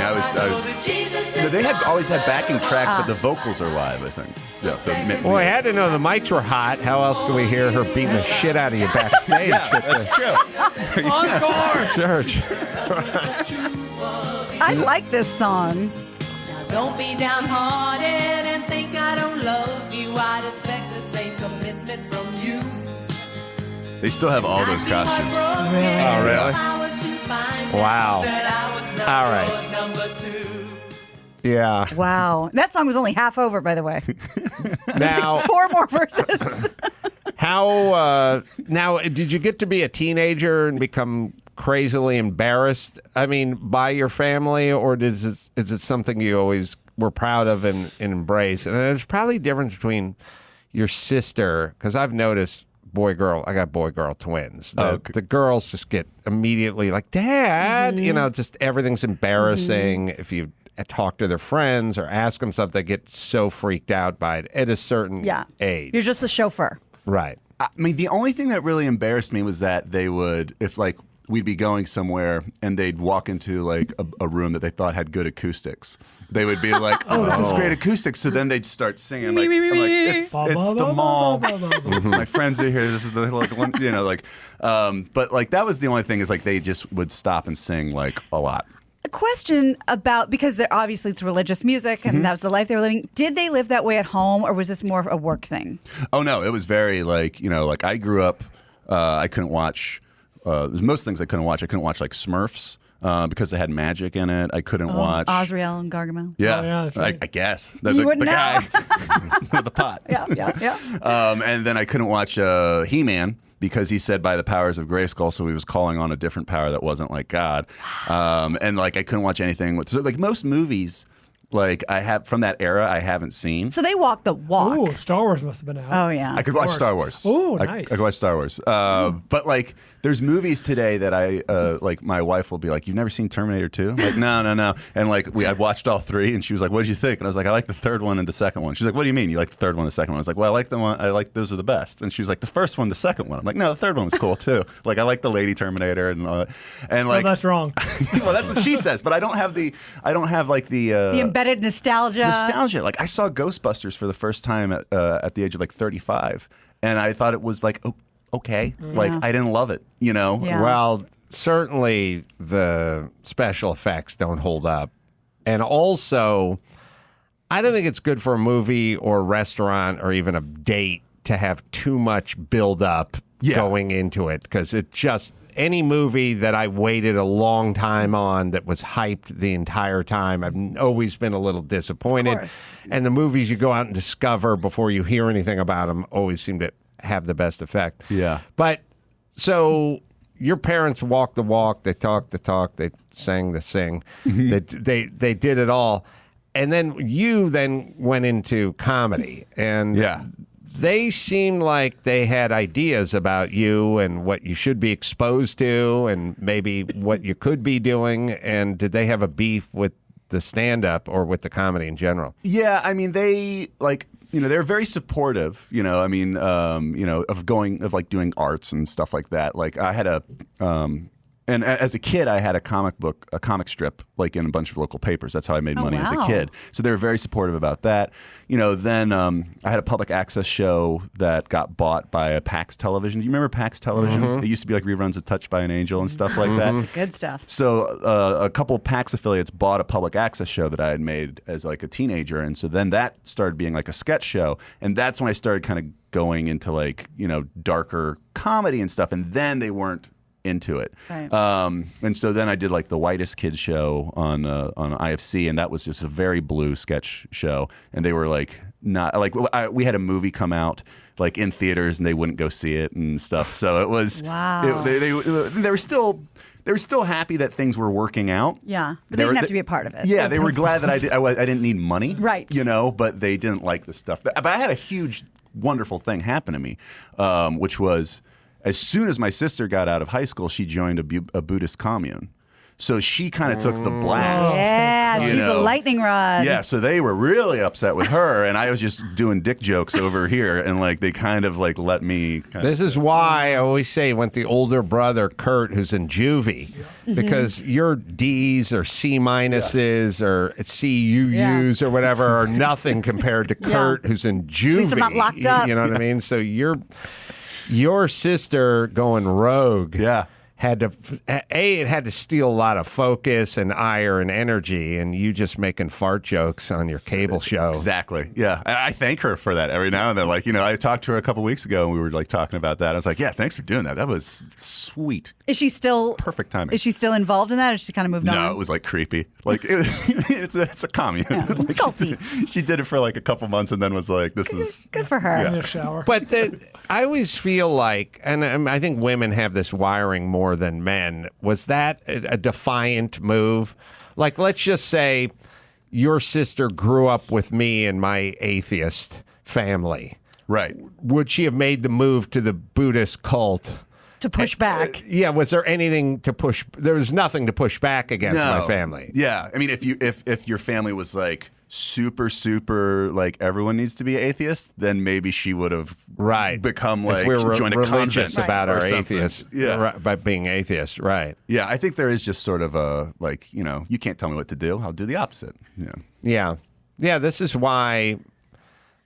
mean, they had always had backing tracks, but the vocals are live, I think. Yeah, Well, I had to know the mics were hot. How else could we hear her beating the shit out of you backstage? Yeah, that's true. Encore! Church. I like this song. Now don't be downhearted and think I don't love you. I'd expect the same commitment from you. They still have all those costumes. Really? Oh, really? Wow. All right. Yeah. Wow. That song was only half over, by the way. Now, 4 more verses. now, did you get to be a teenager and become crazily embarrassed, by your family, or is it something you always were proud of and embraced? And there's probably a difference between your sister, because I've noticed I got boy-girl twins. The girls just get immediately like, Dad, just everything's embarrassing. If you talk to their friends or ask them something, they get so freaked out by it at a certain age. You're just the chauffeur. Right. I mean, the only thing that really embarrassed me was that they would, if like we'd be going somewhere and they'd walk into like a room that they thought had good acoustics. They would be like, "Oh, this is great acoustics." So then they'd start singing. I'm like, it's the mall. My friends are here. This is the one, but like that was the only thing is like they just would stop and sing like a lot. A question about, because obviously it's religious music and that was the life they were living. Did they live that way at home, or was this more of a work thing? Oh no, it was very like I grew up. I couldn't watch. There's most things I couldn't watch. I couldn't watch like Smurfs. Because it had magic in it. I couldn't watch Osriel and Gargamel. Yeah, that's right. I guess. You wouldn't the guy know. with the pot. Yeah. And then I couldn't watch He-Man because he said by the powers of Grayskull, so he was calling on a different power that wasn't like God. And like I couldn't watch anything. So like most movies, like I have from that era, I haven't seen. So they walked the walk. Ooh, Star Wars must have been out. Oh yeah. I could watch Star Wars. Ooh, nice. I could watch Star Wars. But like, there's movies today that I like. My wife will be like, "You've never seen Terminator 2?" I'm like, no. And like, I watched all 3, and she was like, "What did you think?" And I was like, "I like the third one and the second one." She's like, "What do you mean you like the third one and the second one?" I was like, "Well, I like the one. I like those are the best." And she was like, "The first one, the second one." I'm like, "No, the third one was cool too. Like, I like the Lady Terminator and like." No, that's wrong. Well, that's what she says, but I don't have the embedded nostalgia. Like I saw Ghostbusters for the first time at the age of like 35, and I thought it was like okay, like I didn't love it, Yeah. Well, certainly the special effects don't hold up And also, I don't think it's good for a movie or a restaurant or even a date to have too much build up going into it, because it just, any movie that I waited a long time on that was hyped the entire time, I've always been a little disappointed. And the movies you go out and discover before you hear anything about them always seem to have the best effect. Yeah. But so your parents walked the walk, they talked the talk, they sang the sing, they did it all. And then you then went into comedy, and they seemed like they had ideas about you and what you should be exposed to and maybe what you could be doing. And did they have a beef with the stand-up or with the comedy in general? Yeah, I mean, they they're very supportive, of doing arts and stuff like that. Like I had and as a kid, I had a comic strip, like in a bunch of local papers. That's how I made money as a kid. So they were very supportive about that. Then I had a public access show that got bought by a PAX Television. Do you remember PAX Television? It used to be like reruns of Touched by an Angel and stuff like that. Good stuff. So a couple PAX affiliates bought a public access show that I had made as like a teenager. And so then that started being like a sketch show. And that's when I started kind of going into like, darker comedy and stuff. And then they weren't into it. Right. And so then I did like the Whitest Kids show on IFC, and that was just a very blue sketch show. And they were like, not like, we had a movie come out like in theaters and they wouldn't go see it and stuff. So it was, they were still happy that things were working out. Yeah, but they didn't have to be a part of it. Yeah, they were glad that I didn't need money. Right. But they didn't like the stuff. But I had a huge, wonderful thing happen to me, which was, as soon as my sister got out of high school, she joined a Buddhist commune. So she kind of took the blast. Yeah, she's the lightning rod. Yeah, so they were really upset with her, and I was just doing dick jokes over here, and like they kind of like let me. This is why I always say went the older brother Kurt, who's in juvie, because your D's or C minuses or CUUs or whatever are nothing compared to Kurt, who's in juvie. At least I'm not locked up. You know what I mean? So your sister going rogue had to, it had to steal a lot of focus and ire and energy, and you just making fart jokes on your cable show. Exactly. Yeah. I thank her for that every now and then. Like, I talked to her a couple weeks ago and we were like talking about that. I was like, yeah, thanks for doing that. That was sweet. Is she still perfect timing? Is she still involved in that, or she kind of moved on? No, it was like creepy. Like it's a commune. Yeah. Like she did it for like a couple months and then was like, this is good for her. In a shower. But I always feel like, and I think women have this wiring more than men. Was that a defiant move? Like, let's just say your sister grew up with me and my atheist family. Right. Would she have made the move to the Buddhist cult? To push back. Yeah, was there anything to push? There was nothing to push back against my family. Yeah, I mean, if your family was like super like everyone needs to be atheist, then maybe she would have become like we're joined a religious convent about or our something. atheists, by being atheist, right? Yeah, I think there is just sort of a like you can't tell me what to do. I'll do the opposite. Yeah. This is why.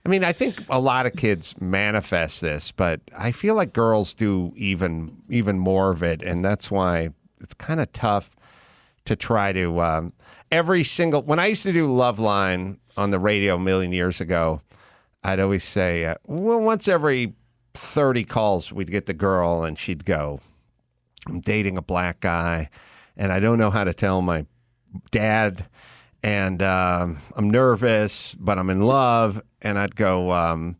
I mean, I think a lot of kids manifest this, but I feel like girls do even more of it, and that's why it's kind of tough to try to when I used to do Loveline on the radio a million years ago, I'd always say, once every 30 calls, we'd get the girl, and she'd go, I'm dating a black guy, and I don't know how to tell my dad, and I'm nervous, but I'm in love. And I'd go,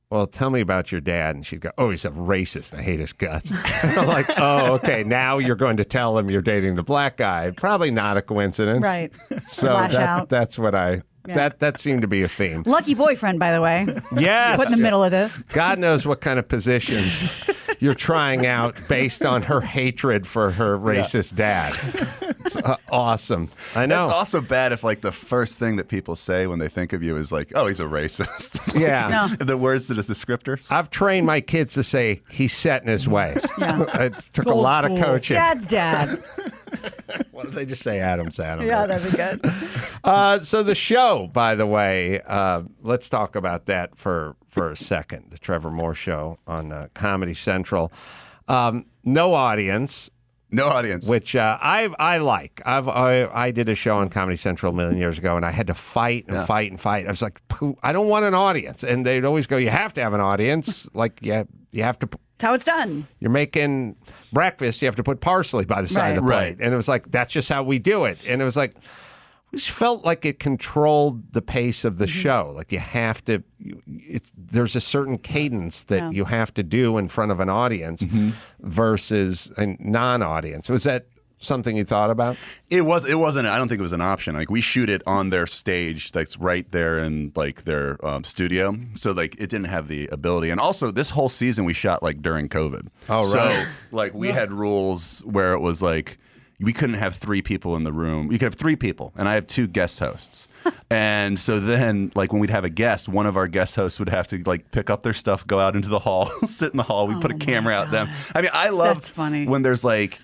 well, tell me about your dad. And she'd go, oh, he's a racist. I hate his guts. I'm like, oh, okay. Now you're going to tell him you're dating the black guy. Probably not a coincidence. Right. So that's what that seemed to be a theme. Lucky boyfriend, by the way. Yes. Put in the middle of this. God knows what kind of positions you're trying out based on her hatred for her racist dad. It's awesome. I know. It's also bad if like the first thing that people say when they think of you is like, oh, he's a racist. Yeah. No. The words that is descriptors. I've trained my kids to say he's set in his ways. Yeah. It took a lot of coaching. Dad's dad. Why don't they just say Adam's Adam? Yeah, that'd be good. So the show, by the way, let's talk about that for a second. The Trevor Moore Show on Comedy Central. No audience. No audience. Which I like. I did a show on Comedy Central a million years ago, and I had to fight and fight and fight. I was like, I don't want an audience. And they'd always go, you have to have an audience. Like, you have to. That's how it's done. You're making breakfast, you have to put parsley by the side of the plate. And it was like, that's just how we do it. And it was like, it just felt like it controlled the pace of the show. Like you have to, there's a certain cadence that you have to do in front of an audience versus a non-audience. Was that something you thought about? It wasn't. I don't think it was an option. Like we shoot it on their stage, that's right there in like their studio. So like it didn't have the ability. And also this whole season we shot like during COVID. Oh, right. So like we had rules where it was like we couldn't have 3 people in the room. You could have 3 people, and I have 2 guest hosts. And so then, like when we'd have a guest, one of our guest hosts would have to like pick up their stuff, go out into the hall, sit in the hall. We put a camera out them. I mean, I love when there's like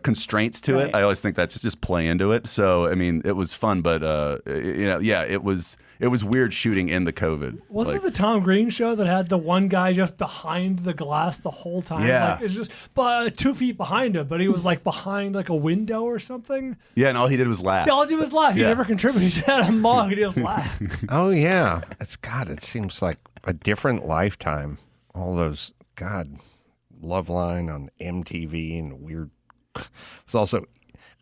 constraints to it. I always think that's just play into it. So I mean, it was fun, but it was weird shooting in the COVID. Wasn't it the Tom Green show that had the one guy just behind the glass the whole time? Yeah. Like, it's just 2 feet behind him, but he was like behind like a window or something. Yeah, and all he did was laugh. Yeah, all he did was laugh. He never contributed. He just had a mug and he just laughed. Oh, yeah. It seems like a different lifetime. All those, Love Line on MTV and weird. It's also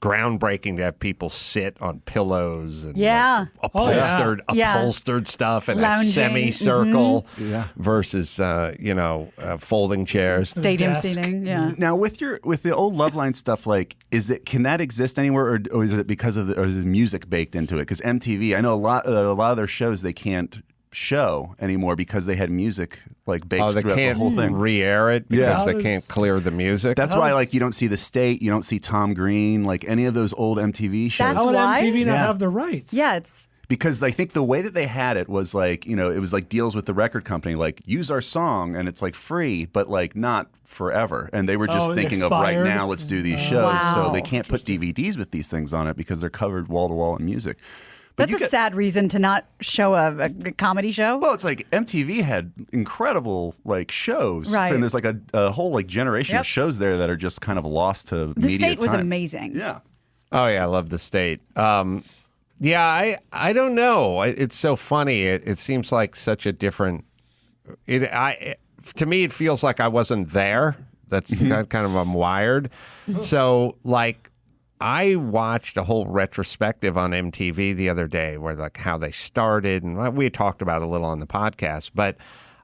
groundbreaking to have people sit on pillows and upholstered stuff and lounging. a semicircle versus folding chairs, stadium seating. Yeah. Now with the old Loveline stuff, like can that exist anywhere, or is it because of or is the music baked into it? Because MTV, I know a lot of their shows they can't show anymore because they had music like baked throughout the whole thing. Re-air it because they can't clear the music. That's why like you don't see The State, you don't see Tom Green, like any of those old MTV shows. How would MTV not have the rights? Yeah, it's because I think the way that they had it was like, it was like deals with the record company, like use our song and it's like free, but like not forever. And they were just thinking of right now, let's do these shows. So they can't put DVDs with these things on it because they're covered wall to wall in music. But that's a sad reason to not show a comedy show. Well, it's like MTV had incredible like shows, right? And there's like a whole like generation of shows there that are just kind of lost to The media State was time. amazing. Yeah. Oh yeah, I love The State. I don't know. It's so funny. It seems like such a different. To me, it feels like I wasn't there. That's kind of I'm wired. So like. I watched a whole retrospective on MTV the other day where like how they started, and we had talked about it a little on the podcast, but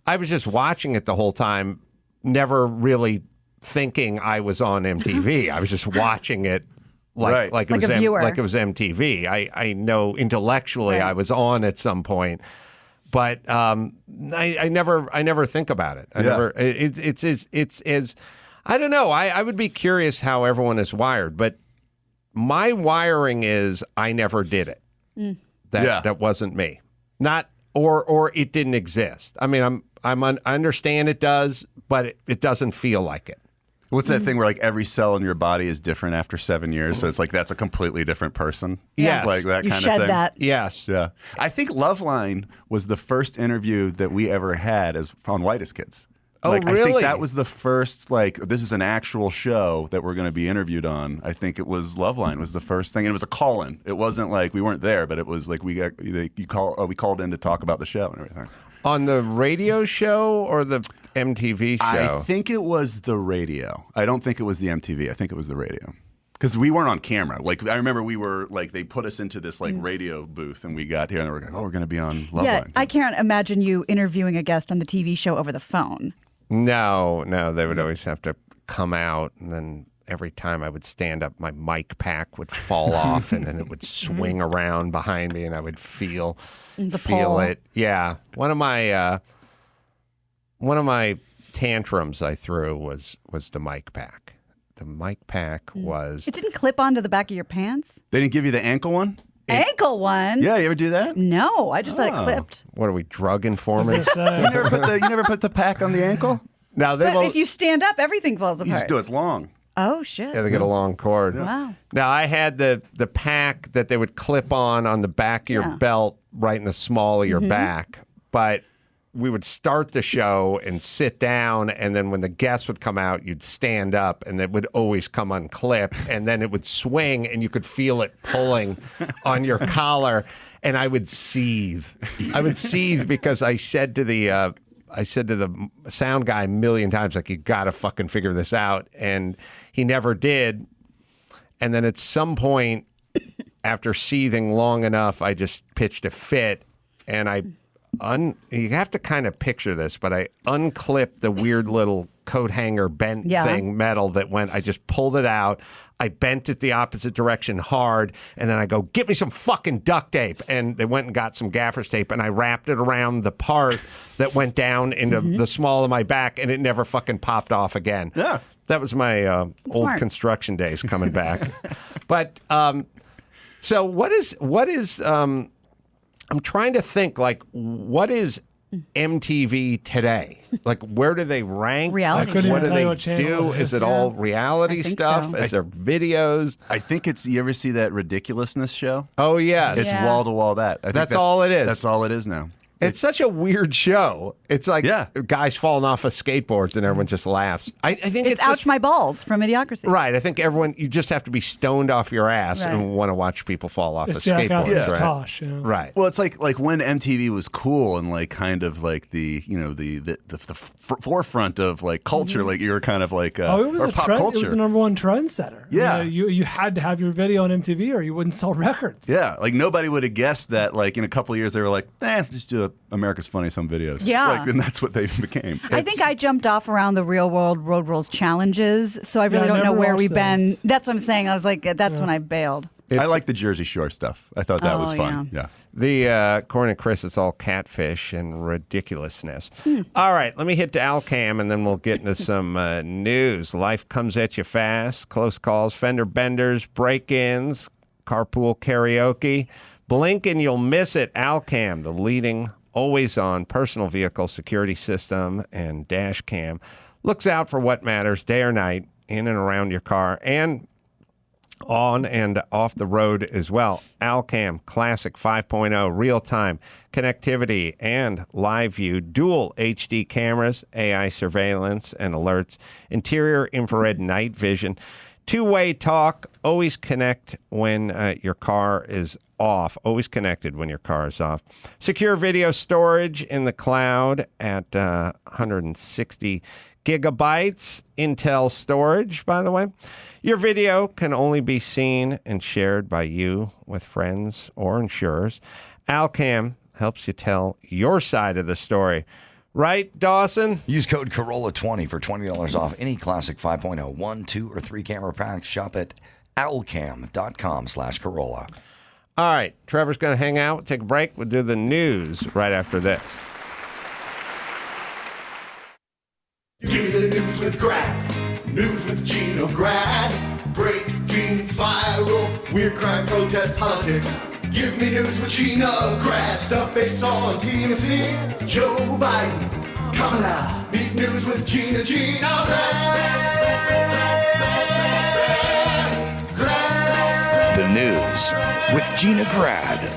I was just watching it the whole time, never really thinking I was on MTV. I was just watching it like it was a viewer. like it was MTV. I know intellectually I was on at some point, but I never think about it. It's as I don't know. I would be curious how everyone is wired, but my wiring is I never did it. That wasn't me. Not or it didn't exist. I mean, I understand it does, but it doesn't feel like it. What's that thing where like every cell in your body is different after 7 years? So it's like that's a completely different person. Yes. Like that You kind shed of thing. that. Yes. Yeah. I think Loveline was the first interview that we ever had as on White as Kids. Oh, I really? think that was the first, like, this is an actual show that we're going to be interviewed on. I think it was Loveline was the first thing. And it was a call-in. It wasn't like we weren't there, but it was like we called in to talk about the show and everything. On the radio show or the MTV show? I think it was the radio. I don't think it was the MTV. I think it was the radio. Because we weren't on camera. Like, I remember we were, like, they put us into this, like, radio booth, and we got here, and they were like, oh, we're going to be on Loveline. Yeah, I can't imagine you interviewing a guest on the TV show over the phone. No, they would always have to come out, and then every time I would stand up, my mic pack would fall off, and then it would swing around behind me, and I would feel it. Yeah, one of my tantrums I threw was the mic pack. The mic pack was. It didn't clip onto the back of your pants? They didn't give you the ankle one? Ankle one? Yeah, you ever do that? No, I just thought it clipped. What are we, drug informants? You never put the pack on the ankle? Now But if you stand up, everything falls You apart. just do it's long. Oh, shit. Yeah, they get a long cord. Wow. Now, I had the pack that they would clip on the back of your belt right in the small of your back. But we would start the show and sit down, and then when the guests would come out, you'd stand up, and it would always come unclipped, and then it would swing, and you could feel it pulling on your collar, and I would seethe. I would seethe because I said to the sound guy a million times, like, you got to fucking figure this out, and he never did. And then at some point, after seething long enough, I just pitched a fit, and you have to kind of picture this, but I unclipped the weird little coat hanger bent thing, metal that went, I just pulled it out. I bent it the opposite direction hard, and then I go, get me some fucking duct tape. And they went and got some gaffer's tape, and I wrapped it around the part that went down into the small of my back, and it never fucking popped off again. Yeah. That was my old construction days coming back. But so what is I'm trying to think, like, what is MTV today? Like, where do they rank? Reality. Like, what do they channel do? it Is is. it all reality stuff? so. Is there videos? I think it's. You ever see that ridiculousness show? Oh, yes. It's wall to wall. I think That's all it is. That's all it is now. It's such a weird show. It's like guys falling off of skateboards and everyone just laughs. I think It's Ouch My Balls from Idiocracy. Right. I think you just have to be stoned off your ass Right. and want to watch people fall off of Jackass skateboards. is Right? Tosh, yeah. Right. Well, it's like when MTV was cool and like kind of like the forefront of like culture. Like you were kind of like It was or a pop trend, culture. It was the number one trendsetter. Yeah. You had to have your video on MTV or you wouldn't sell records. Yeah, like nobody would have guessed that. Like in a couple of years, they were like, just do America's Funniest Home Videos. Yeah. Like, and that's what they became. I think I jumped off around the Real World Road Rules challenges, so I really I don't know never where watched we've been. those. That's what I'm saying. I was like, that's when I bailed. I like the Jersey Shore stuff. I thought that was Oh, fun. Yeah. According to Chris, it's all catfish and ridiculousness. All right, let me hit to Alcam, and then we'll get into some news. Life comes at you fast. Close calls, fender benders, break-ins, carpool karaoke. Blink and you'll miss it. Alcam, the leading always-on personal vehicle security system and dash cam, looks out for what matters day or night in and around your car and on and off the road as well. Alcam Classic 5.0, real-time connectivity and live view, dual HD cameras, AI surveillance and alerts, interior infrared night vision, two-way talk, always connect when your car is off, always connected when your car is off. Secure video storage in the cloud at 160 gigabytes. Intel storage, by the way. Your video can only be seen and shared by you with friends or insurers. Alcam helps you tell your side of the story. Right, Dawson? Use code Carolla20 for $20 off any Classic 5.0 1, 2, or 3 camera packs. Shop at owlcam.com/Carolla. All right, Trevor's going to hang out, take a break. We'll do the news right after this. Give me the news with crack. News with Gina Grad. Breaking, viral, weird crime, protest, politics. Give me news with Gina Grad. Stuff they saw on TMZ. Joe Biden, Kamala. Beat news with Gina Grad. The news with Gina Grad.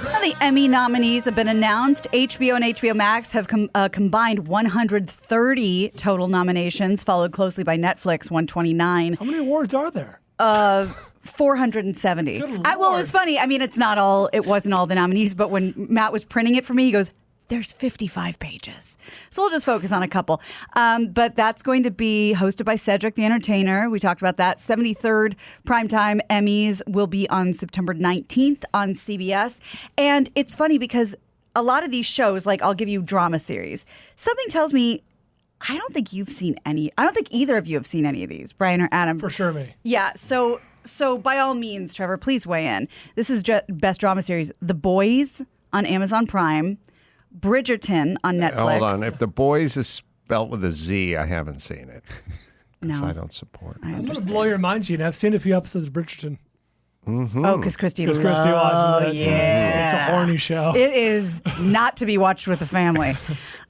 Now, the Emmy nominees have been announced. HBO and HBO Max have combined 130 total nominations, followed closely by Netflix, 129. How many awards are there? 470. Well, it was funny. I mean, it wasn't all the nominees, but when Matt was printing it for me, he goes, there's 55 pages. So we'll just focus on a couple. But that's going to be hosted by Cedric the Entertainer. We talked about that. 73rd Primetime Emmys will be on September 19th on CBS. And it's funny because a lot of these shows, like I'll give you drama series, something tells me I don't think you've seen any. I don't think either of you have seen any of these, Brian or Adam. For sure, me. Yeah. So by all means, Trevor, please weigh in. This is best drama series: The Boys on Amazon Prime, Bridgerton on Netflix. Hold on. If The Boys is spelled with a Z, I haven't seen it. No. I don't support it. I'm going to blow your mind, Gina. I've seen a few episodes of Bridgerton. Mm-hmm. Oh, because Christy watches it. Yeah. It's a horny show. It is not to be watched with the family.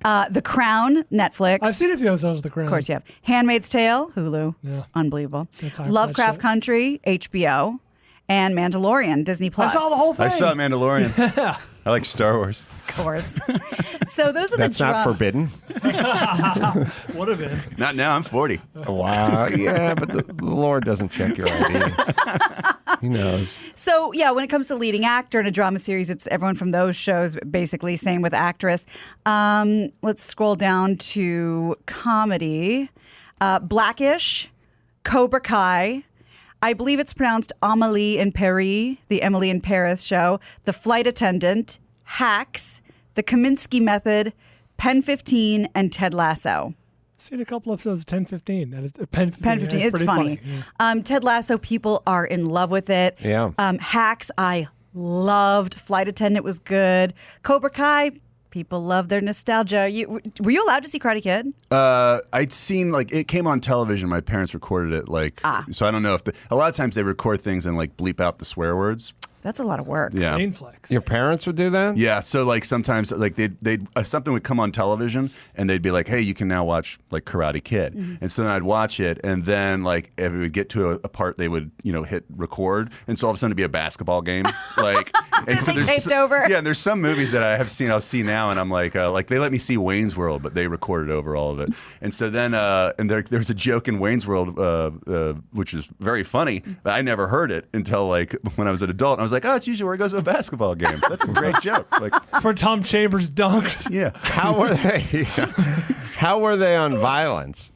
The Crown, Netflix. I've seen a few episodes of The Crown. Of course you have. Handmaid's Tale, Hulu. Yeah. Unbelievable. That's hard Lovecraft shit. Country, HBO. And Mandalorian, Disney Plus. I saw the whole thing. I saw Mandalorian. I like Star Wars. Of course. So those are That's not forbidden. Would have been. Not now. I'm 40. Wow. Yeah, but the Lord doesn't check your ID. He knows. So, yeah, when it comes to leading actor in a drama series, it's everyone from those shows, basically. Same with actress. Let's scroll down to comedy. Blackish, Cobra Kai. I believe it's pronounced Amélie in Paris, the Emily in Paris show. The Flight Attendant, Hacks, The Kaminsky Method, Pen 15, and Ted Lasso. Seen a couple episodes of 10-15. And it's, Pen 15. Pen 15, It's it's pretty funny. Yeah. Ted Lasso, people are in love with it. Yeah. Hacks, I loved. Flight Attendant was good. Cobra Kai, people love their nostalgia. Were you allowed to see Karate Kid? I'd seen, like, it came on television. My parents recorded it, like, so I don't know if a lot of times they record things and, like, bleep out the swear words. That's a lot of work. Yeah. Your parents would do that? Yeah. So, like, sometimes, like, they'd something would come on television and they'd be like, hey, you can now watch, like, Karate Kid. Mm-hmm. And so then I'd watch it, and then, like, if it would get to a part, they would, hit record. And so all of a sudden it'd be a basketball game. Like, and so They taped over. Yeah. And there's some movies that I'll see now, and I'm like they let me see Wayne's World, but they recorded over all of it. And so then, and there's a joke in Wayne's World, which is very funny, but I never heard it until, like, when I was an adult. And I was like, oh, it's usually where it goes to a basketball game. That's a great joke. Like, for Tom Chambers dunked. Yeah. How were they? How were they on violence?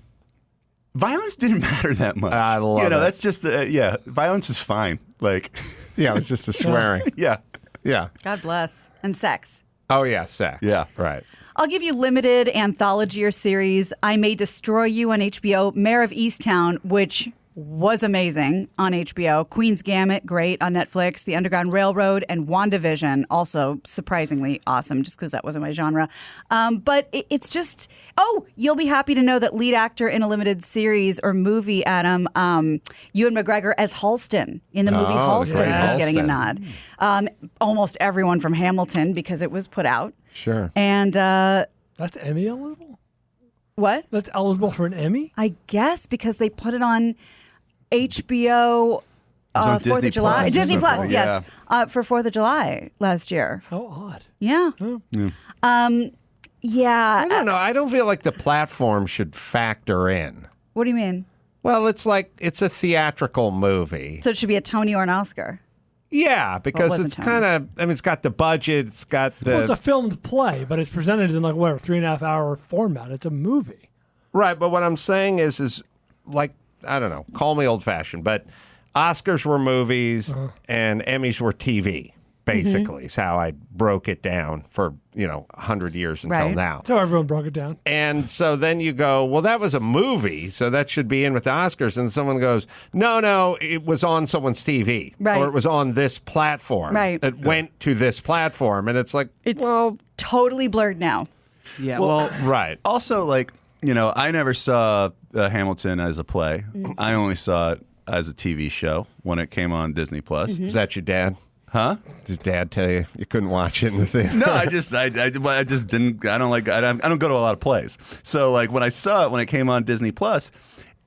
Violence didn't matter that much. I love it. That's just violence is fine. Like, yeah, it was just the swearing. Yeah. Yeah. God bless. And sex. Oh, yeah, sex. Yeah. Right. I'll give you limited anthology or series. I May Destroy You on HBO, Mayor of Easttown, which was amazing on HBO. Queen's Gambit, great on Netflix. The Underground Railroad and WandaVision, also surprisingly awesome, just because that wasn't my genre. But it's just, you'll be happy to know that lead actor in a limited series or movie, Adam, Ewan McGregor as Halston in the movie Halston is getting a nod. Almost everyone from Hamilton, because it was put out. Sure. And that's Emmy eligible? What? That's eligible for an Emmy? I guess because they put it on HBO on 4th Disney of July. Plus or Disney Plus, something. yes. For 4th of July last year. How odd. Yeah. Yeah. I don't know. I don't feel like the platform should factor in. What do you mean? Well, it's like it's a theatrical movie. So it should be a Tony or an Oscar. Yeah, because wasn't it's Tony. kind of, I mean, it's got the budget, it's got the... Well, it's a filmed play, but it's presented in, like, whatever, 3.5-hour format. It's a movie. Right, but what I'm saying is like, I don't know, call me old-fashioned, but Oscars were movies and Emmys were TV, basically, is how I broke it down for, 100 years until now. That's how everyone broke it down. And so then you go, well, that was a movie, so that should be in with the Oscars. And someone goes, no, it was on someone's TV. Right. Or it was on this platform. Right. It went to this platform. And it's like, It's totally blurred now. Yeah, Well, right. Also, like, I never saw Hamilton as a play. I only saw it as a TV show when it came on Disney Plus. Is that your dad? Huh? Did Dad tell you couldn't watch it in the theater? No, I just didn't. I don't go to a lot of plays. So, like, when I saw it when it came on Disney Plus,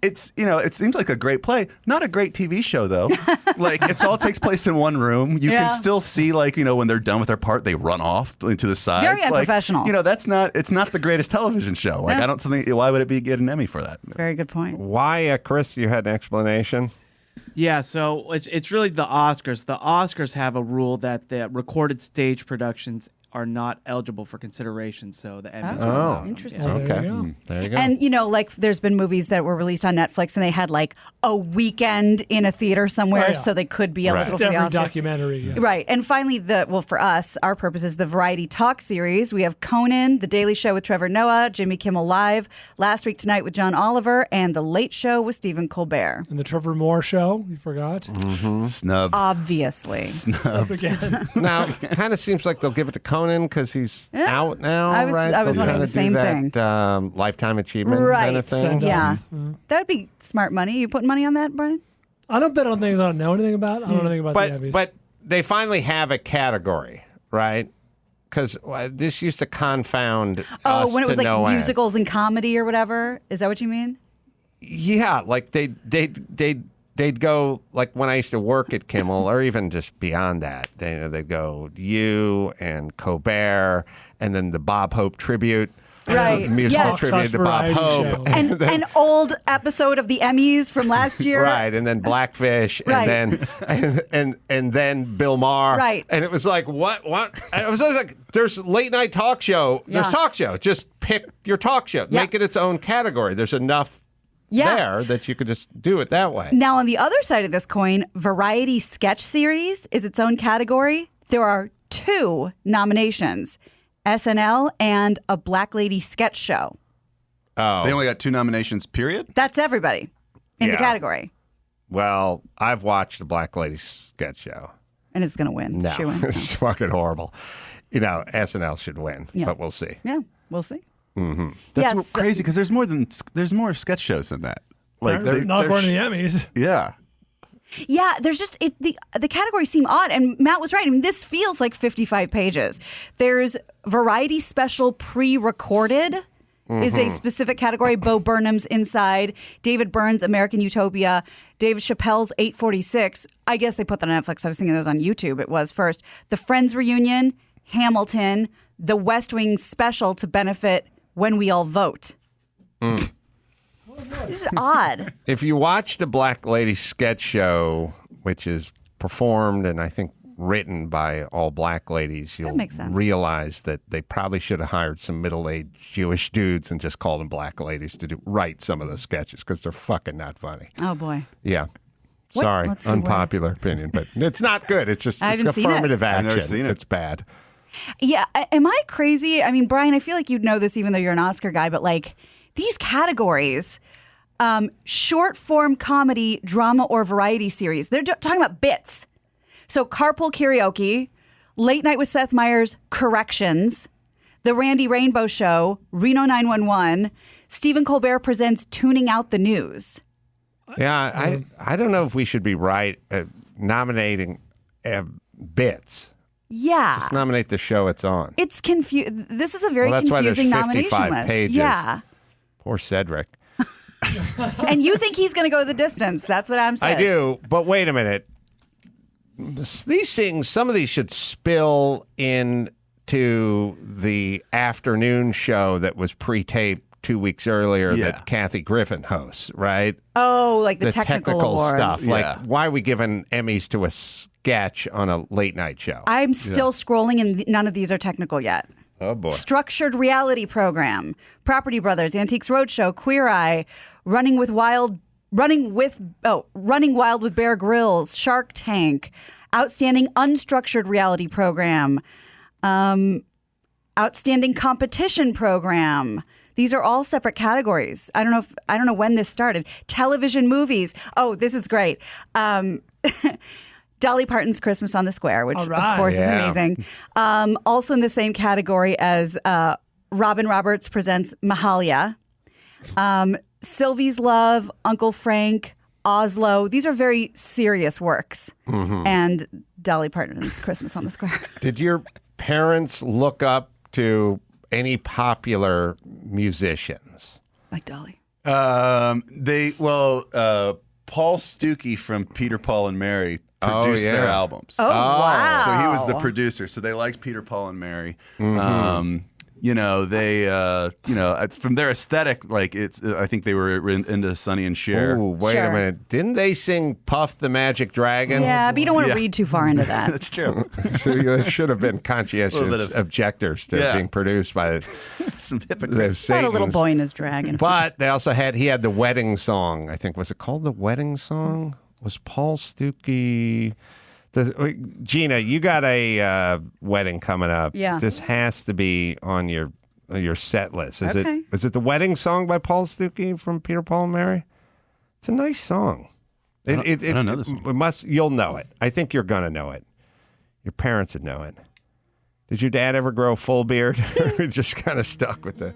it's it seems like a great play, not a great TV show though. Like, it all takes place in one room. You can still see, like, when they're done with their part, they run off into the sides. Very unprofessional. Like, it's not the greatest television show. Like, I don't think, why would it get an Emmy for that? Very good point. Why, Chris? You had an explanation. Yeah, so it's really the Oscars. The Oscars have a rule that the recorded stage productions are not eligible for consideration, so the Emmys are allowed. Interesting. Oh, there Okay. you go. There you go. And, like, there's been movies that were released on Netflix and they had, like, a weekend in a theater somewhere, Oh, yeah. so they could be eligible It's for the every Oscars. documentary. Yeah. Right. And finally, for us, our purposes, the Variety Talk series. We have Conan, The Daily Show with Trevor Noah, Jimmy Kimmel Live, Last Week Tonight with John Oliver, and The Late Show with Stephen Colbert. And the Trevor Moore show, you forgot. Snub. Obviously. Up again. Now, kind of seems like they'll give it to Conan because he's out now, I was right? wondering They'll the same kinda do that, lifetime achievement Right. kind of thing. Yeah. That'd be smart money. You putting money on that, Brian? I don't bet on things I don't know anything about. I don't know anything about the Emmys. But they finally have a category, right? Because this used to confound us when it was to like no end. musicals and comedy or whatever. Is that what you mean? Yeah, like they they'd go, like when I used to work at Kimmel, or even just beyond that, they'd go you and Colbert, and then the Bob Hope tribute. Right. Musical Yes. tribute to Bob Hope. And an old episode of the Emmys from last year. Right, and then Blackfish, Right. and then Bill Maher. Right. And it was like, what? And it was always like, there's late night talk show. There's Yeah. talk show. Just pick your talk show. Yeah. Make it its own category. There's enough there that you could just do it that way. Now, on the other side of this coin, variety sketch series is its own category. There are 2 nominations. SNL and a Black Lady sketch show. Oh. They only got 2 nominations, period? That's everybody in the category. Well, I've watched the Black Lady sketch show. And it's going to win. No, She wins. it's fucking horrible. SNL should win, but we'll see. Yeah, we'll see. Mm-hmm. That's Yes. crazy because there's more sketch shows than that. Like Not according to the Emmys. Yeah. Yeah, there's just the categories seem odd, and Matt was right. I mean, this feels like 55 pages. There's variety special pre-recorded is a specific category. Bo Burnham's Inside, David Byrne's American Utopia, David Chappelle's 846. I guess they put that on Netflix. I was thinking it was on YouTube. It was first. The Friends Reunion, Hamilton, The West Wing special to benefit When We All Vote. This is odd. If you watch the Black Lady sketch show, which is performed and I think written by all black ladies, you'll makes sense. realize that they probably should have hired some middle-aged Jewish dudes and just called them black ladies to write some of the sketches because they're fucking not funny. Oh, boy. Yeah. What? Sorry, Let's see unpopular opinion, but it's not good. It's just I it's haven't seen it. affirmative I've never action. seen it. It's bad. Yeah. Am I crazy? I mean, Brian, I feel like you'd know this even though you're an Oscar guy, but like these categories, short form comedy, drama, or variety series, they're talking about bits. So Carpool Karaoke, Late Night with Seth Meyers, Corrections, The Randy Rainbow Show, Reno 911, Stephen Colbert Presents Tuning Out the News. Yeah, I don't know if we should be nominating bits. Yeah. Just nominate the show it's on. It's confusing. This is a very Well, that's why there's confusing nomination 55 list. pages. Yeah. Poor Cedric. And you think he's going to go the distance. That's what I'm saying. I do, but wait a minute. These things, some of these should spill into the afternoon show that was pre-taped 2 weeks earlier that Kathy Griffin hosts, right? Oh, like the technical awards. stuff. Like, why are we giving Emmys to a sketch on a late night show? I'm still scrolling, and none of these are technical yet. Oh, boy. Structured reality program, Property Brothers, Antiques Roadshow, Queer Eye, Running Wild with Bear Grylls, Shark Tank, Outstanding Unstructured Reality Program, Outstanding Competition Program. These are all separate categories. I don't know when this started. Television movies. Oh, this is great. Dolly Parton's Christmas on the Square, which of course is amazing. Also in the same category as Robin Roberts presents Mahalia. Sylvie's Love, Uncle Frank, Oslo. These are very serious works. Mm-hmm. And Dolly Parton's Christmas on the Square. Did your parents look up to any popular musicians? Like Dolly. Paul Stuckey from Peter, Paul, and Mary produced their albums. Oh, wow. So he was the producer. So they liked Peter, Paul, and Mary. Mm-hmm. From their aesthetic, like I think they were into Sonny and Cher. Ooh, wait a minute. Didn't they sing Puff the Magic Dragon? Yeah, but you don't want to read too far into that. That's true. So there should have been conscientious objectors to being produced by some hypocrites. Had a little boy in his dragon. But they also he had the wedding song. I think, was it called the wedding song? Was Paul Stuckey... Gina, you got a wedding coming up. Yeah. This has to be on your set list. Is Okay. it the wedding song by Paul Stuckey from Peter, Paul, and Mary? It's a nice song. I don't know this one. You'll know it. I think you're gonna know it. Your parents would know it. Did your dad ever grow a full beard? Or just kind of stuck with the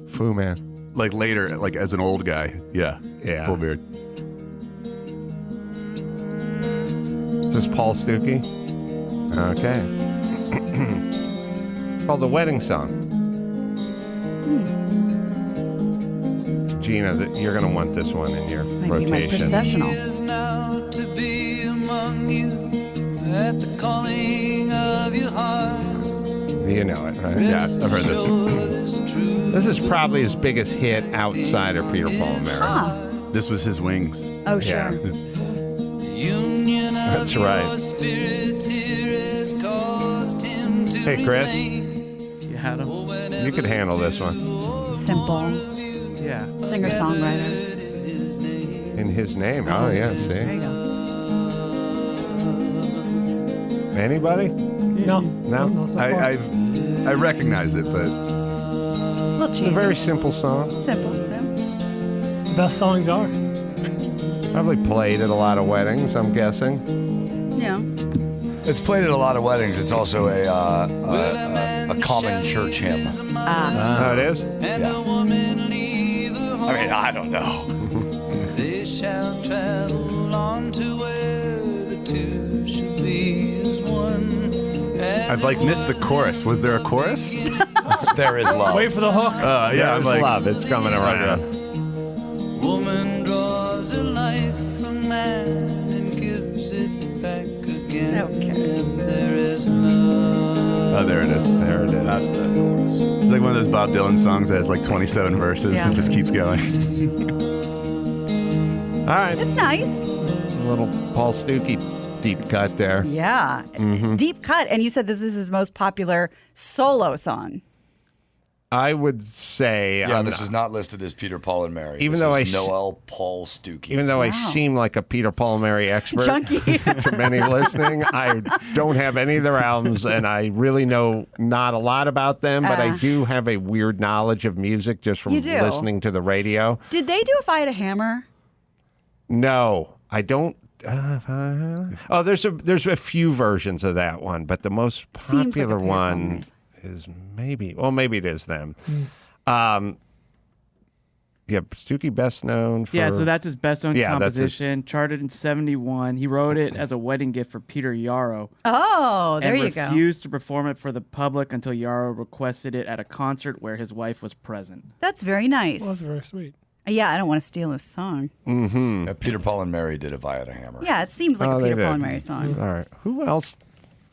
Fu Man? Like later, like as an old guy. Yeah. Full beard. Is this Paul Stuckey? Okay. It's called The Wedding Song. Gina, you're going to want this one in your Might be my rotation. processional. now to be among you at the calling of your heart. You know it, right? Yeah, I've heard this. This is probably his biggest hit outside of Peter, Paul, and Mary. This was his Wings. Oh, sure. That's right. Hey, Chris. You had him? You could handle this one. Simple. Yeah. Singer-songwriter. In his name. Oh, yeah, see? There you go. Anybody? No. No? I recognize it, but Little cheesy. It's a very simple song. Simple. The best songs are. Probably played at a lot of weddings, I'm guessing. Yeah. It's played at a lot of weddings. It's also a common church hymn. Oh, it is? Yeah. I mean, I don't know. They shall travel on to where the two shall be as one. I've missed the chorus. Was there a chorus? There is love. Wait for the hook. Yeah, I'm There's like, love. It's coming around. Woman draws her life from man and gives it back again. Okay. There is love. Oh, there it is. There it is. That's the chorus. It's like one of those Bob Dylan songs that has like 27 verses Yeah. and just keeps going. All right. It's nice. A little Paul Stookie deep cut there. Yeah. Mm-hmm. Deep cut. And you said this is his most popular solo song. I would say... Yeah, this is not listed as Peter, Paul, and Mary. Even this though is I s- Noel Paul Stookie. Even though I seem like a Peter, Paul, and Mary expert Junkie. to many listening, I don't have any of their albums, and I really know not a lot about them, but I do have a weird knowledge of music just from You do? listening to the radio. Did they do If I Had a Hammer? No, I don't. Oh, there's a few versions of that one, but the most Seems like a popular Peter, Paul, one is maybe it is them. Yeah, Stookie best known for... Yeah, so that's his best known Yeah, that's his- composition, charted in 71. He wrote it as a wedding gift for Peter Yarrow. Oh, there and you go. refused to perform it for the public until Yarrow requested it at a concert where his wife was present. That's very nice. Well, that's very sweet. Yeah, I don't want to steal this song. Mm-hmm. Peter, Paul, and Mary did If I Had a Hammer. Yeah, it seems like a they Peter, Paul, did. and Mary song. All right. Who else?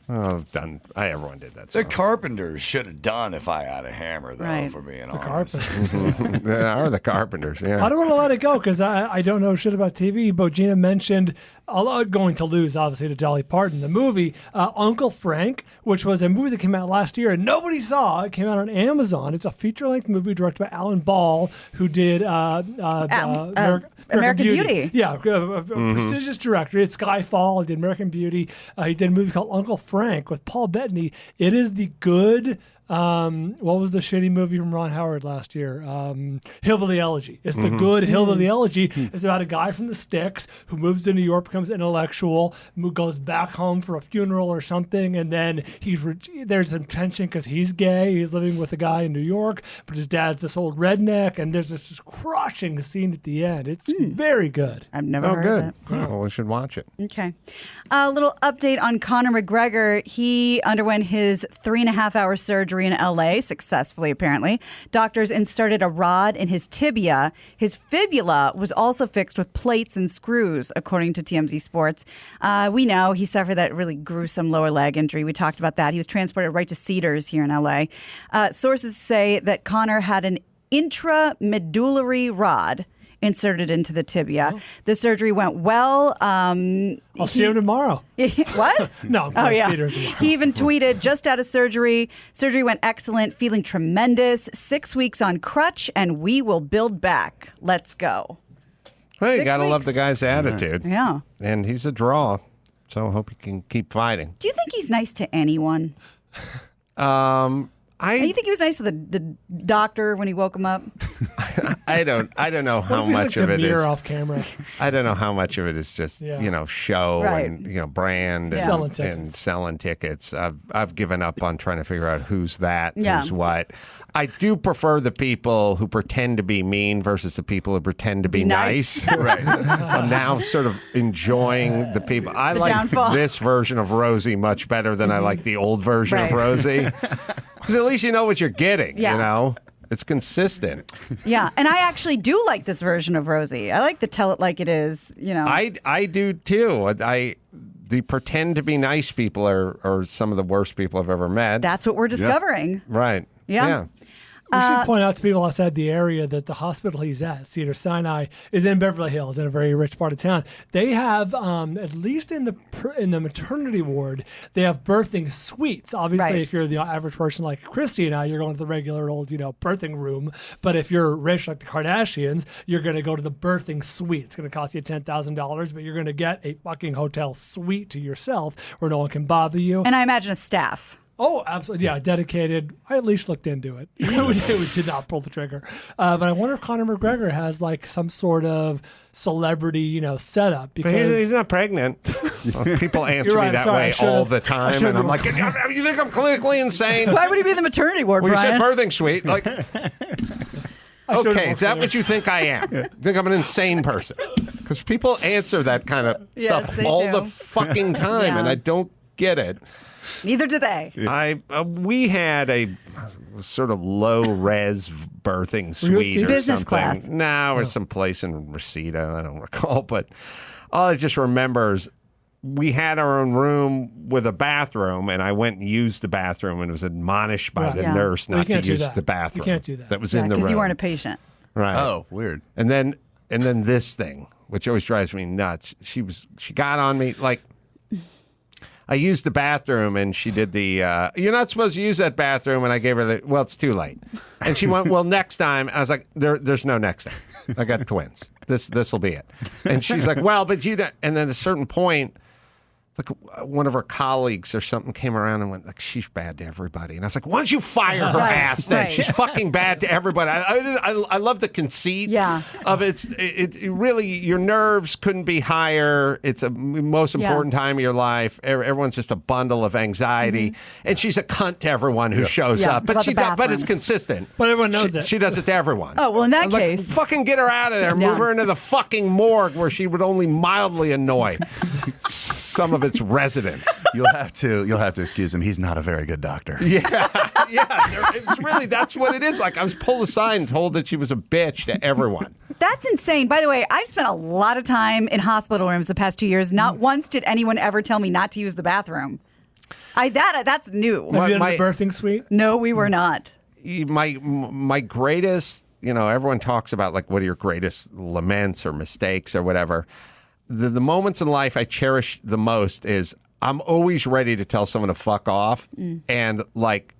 Oh, done. Everyone did that The song. Carpenters should have done If I Had a Hammer, though, Right. for being The honest. Carpenters. Or the Carpenters, yeah. I don't want to let it go because I don't know shit about TV. But Gina mentioned going to lose, obviously, to Dolly Parton. The movie Uncle Frank, which was a movie that came out last year and nobody saw. It came out on Amazon. It's a feature-length movie directed by Alan Ball, who did American Beauty. Yeah, a prestigious director. It's Skyfall. He did American Beauty. He did a movie called Uncle Frank with Paul Bettany. It is the good... what was the shitty movie from Ron Howard last year? Hillbilly Elegy. It's the good Hillbilly Elegy. It's about a guy from the sticks who moves to New York, becomes intellectual, goes back home for a funeral or something, and then there's some tension because he's gay. He's living with a guy in New York, but his dad's this old redneck, and there's this crushing scene at the end. It's very good. I've never Oh, heard good. of it. Well, we should watch it. Okay. A little update on Conor McGregor. He underwent his 3.5-hour surgery in LA, successfully apparently. Doctors inserted a rod in his tibia. His fibula was also fixed with plates and screws, according to TMZ Sports. We know he suffered that really gruesome lower leg injury. We talked about that. He was transported right to Cedars here in LA. Sources say that Conor had an intramedullary rod inserted into the tibia. The surgery went well. I'll see him tomorrow. What? No, I'm going to Cedars tomorrow. He even tweeted, just out of surgery. Surgery went excellent, feeling tremendous. 6 weeks on crutch, and we will build back. Let's go. Hey, you 6 got to love weeks. the guy's attitude. Yeah. And he's a draw, so I hope he can keep fighting. Do you think he's nice to anyone? And you think he was nice to the doctor when he woke him up? I don't know how much of it is off camera. I don't know how much of it is just show Right. and brand and Selling tickets. and selling tickets. I've given up on trying to figure out who's that, Yeah. who's what. I do prefer the people who pretend to be mean versus the people who pretend to be Nice. nice. Right. I'm now sort of enjoying the people. I The like downfall. this version of Rosie much better than I like the old version of Right. Rosie. Because at least you know what you're getting, Yeah. you know? It's consistent. Yeah, and I actually do like this version of Rosie. I like the tell it like it is, I do too. The pretend to be nice people are some of the worst people I've ever met. That's what we're discovering. Right. Yeah. We should point out to people outside the area that the hospital he's at, Cedar Sinai, is in Beverly Hills, in a very rich part of town. They have, at least in the maternity ward, they have birthing suites. Obviously, if you're the average person like Christy and I, you're going to the regular old, birthing room. But if you're rich like the Kardashians, you're going to go to the birthing suite. It's going to cost you $10,000, but you're going to get a fucking hotel suite to yourself where no one can bother you. And I imagine a staff. Oh, absolutely. Yeah, dedicated. I at least looked into it. We did not pull the trigger. But I wonder if Conor McGregor has like some sort of celebrity, setup. Because But he's not pregnant. People answer me that way all the time. And I'm like, you think I'm clinically insane? Why would he be in the maternity ward, Well, you Bryan? said birthing suite. Like, okay, is that what you think I am? You think I'm an insane person? Because people answer that kind of stuff they all do. the fucking time, and I don't get it. Neither do they. We had a sort of low-res birthing Were you suite or business something. class? No, or some place in Reseda. I don't recall, but all I just remember is we had our own room with a bathroom, and I went and used the bathroom, and was admonished by the nurse Well, you not to can't do use that. the bathroom. You can't do that. That was in the room. Because you weren't a patient. Right. Oh, weird. And then this thing, which always drives me nuts. She got on me like. I used the bathroom, and she did the, you're not supposed to use that bathroom, and I gave her well, it's too late. And she went, well, next time. I was like, there's no next time. I got twins. This will be it. And she's like, well, but you don't. And then at a certain point, like one of her colleagues or something came around and went, like, she's bad to everybody. And I was like, why don't you fire her ass then? Right. She's fucking bad to everybody. I love the conceit of it. It really, your nerves couldn't be higher. It's a most important time of your life. Everyone's just a bundle of anxiety. And she's a cunt to everyone who shows up. But but it's consistent. But everyone knows it. She does it to everyone. Oh, well, in that Like, case. fucking get her out of there. Move her into the fucking morgue where she would only mildly annoy some of its residents. You'll have to excuse him. He's not a very good doctor. Yeah. It's really, that's what it is. Like, I was pulled aside and told that she was a bitch to everyone. That's insane. By the way, I've spent a lot of time in hospital rooms the past 2 years. Not once did anyone ever tell me not to use the bathroom. That's new. Have you been in the birthing suite? No, we were not. My greatest, everyone talks about like what are your greatest laments or mistakes or whatever. The moments in life I cherish the most is I'm always ready to tell someone to fuck off. And like,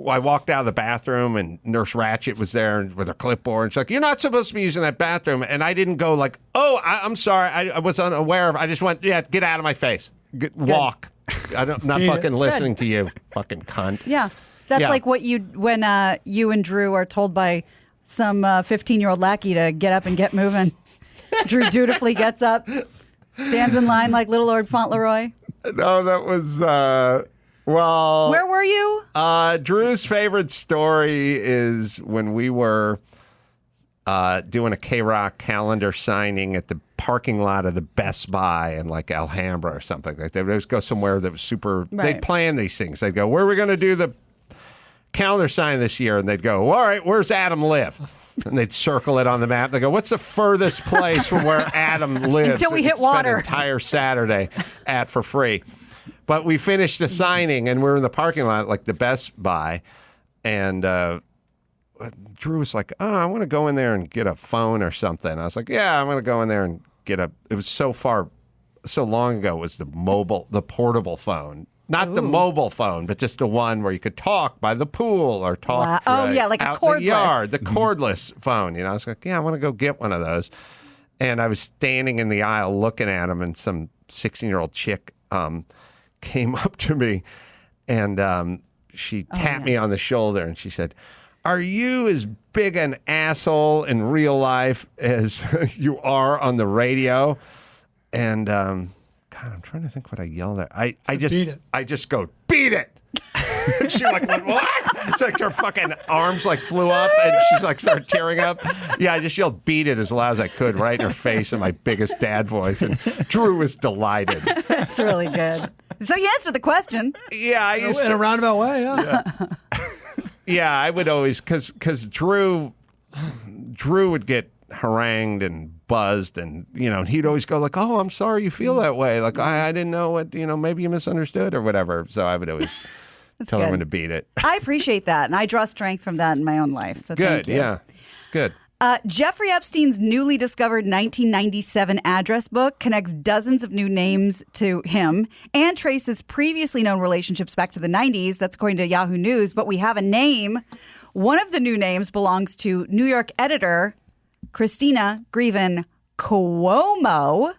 I walked out of the bathroom and Nurse Ratchet was there with her clipboard. And she's like, you're not supposed to be using that bathroom. And I didn't go like, oh, I'm sorry. I was unaware of. I just went, get out of my face. Walk. I'm not fucking listening to you, fucking cunt. Yeah. That's like what when you and Drew are told by some 15-year-old lackey to get up and get moving. Drew dutifully gets up, stands in line like little Lord Fauntleroy. No, that was, well. Where were you? Drew's favorite story is when we were doing a K-Rock calendar signing at the parking lot of the Best Buy in like Alhambra or something like that. They would just go somewhere that was super, they'd plan these things. They'd go, where are we going to do the calendar sign this year? And they'd go, all right, where's Adam live? And they'd circle it on the map. They go, what's the furthest place from where Adam lives? Until we hit Spend water. an entire Saturday at for free. But we finished the signing, and we're in the parking lot, like the Best Buy. And Drew was like, oh, I want to go in there and get a phone or something. I was like, yeah, I'm going to go in there and get a... It was so long ago, it was the portable phone. Not the mobile phone, but just the one where you could talk by the pool or talk Oh, yeah, like a out cordless. in the yard, the cordless phone. I was like, yeah, I want to go get one of those. And I was standing in the aisle looking at him, and some 16-year-old chick came up to me, and she tapped me on the shoulder, and she said, are you as big an asshole in real life as you are on the radio? And God, I'm trying to think what I yelled at. I just go, beat it. She like went, what? It's like her fucking arms like flew up, and she's like started tearing up. Yeah, I just yelled, beat it as loud as I could right in her face in my biggest dad voice. And Drew was delighted. That's really good. So you answered the question. Yeah, I used in a roundabout way, Yeah, I would always because Drew would get harangued and buzzed, and he'd always go like, "Oh, I'm sorry you feel that way. Like I didn't know what maybe you misunderstood or whatever." So I would always tell him to beat it. I appreciate that, and I draw strength from that in my own life. So Good, thank you. yeah, it's good. Jeffrey Epstein's newly discovered 1997 address book connects dozens of new names to him and traces previously known relationships back to the 90s. That's according to Yahoo News. But we have a name. One of the new names belongs to New York editor Christina Grieven Cuomo,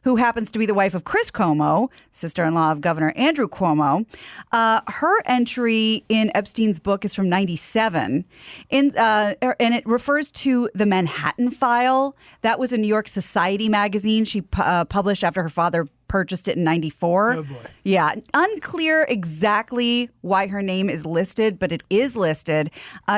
who happens to be the wife of Chris Cuomo, sister-in-law of Governor Andrew Cuomo. Her entry in Epstein's book is from 97, and it refers to the Manhattan File. That was a New York Society magazine she published after her father purchased it in 94. Oh, boy. Yeah, unclear exactly why her name is listed, but it is listed.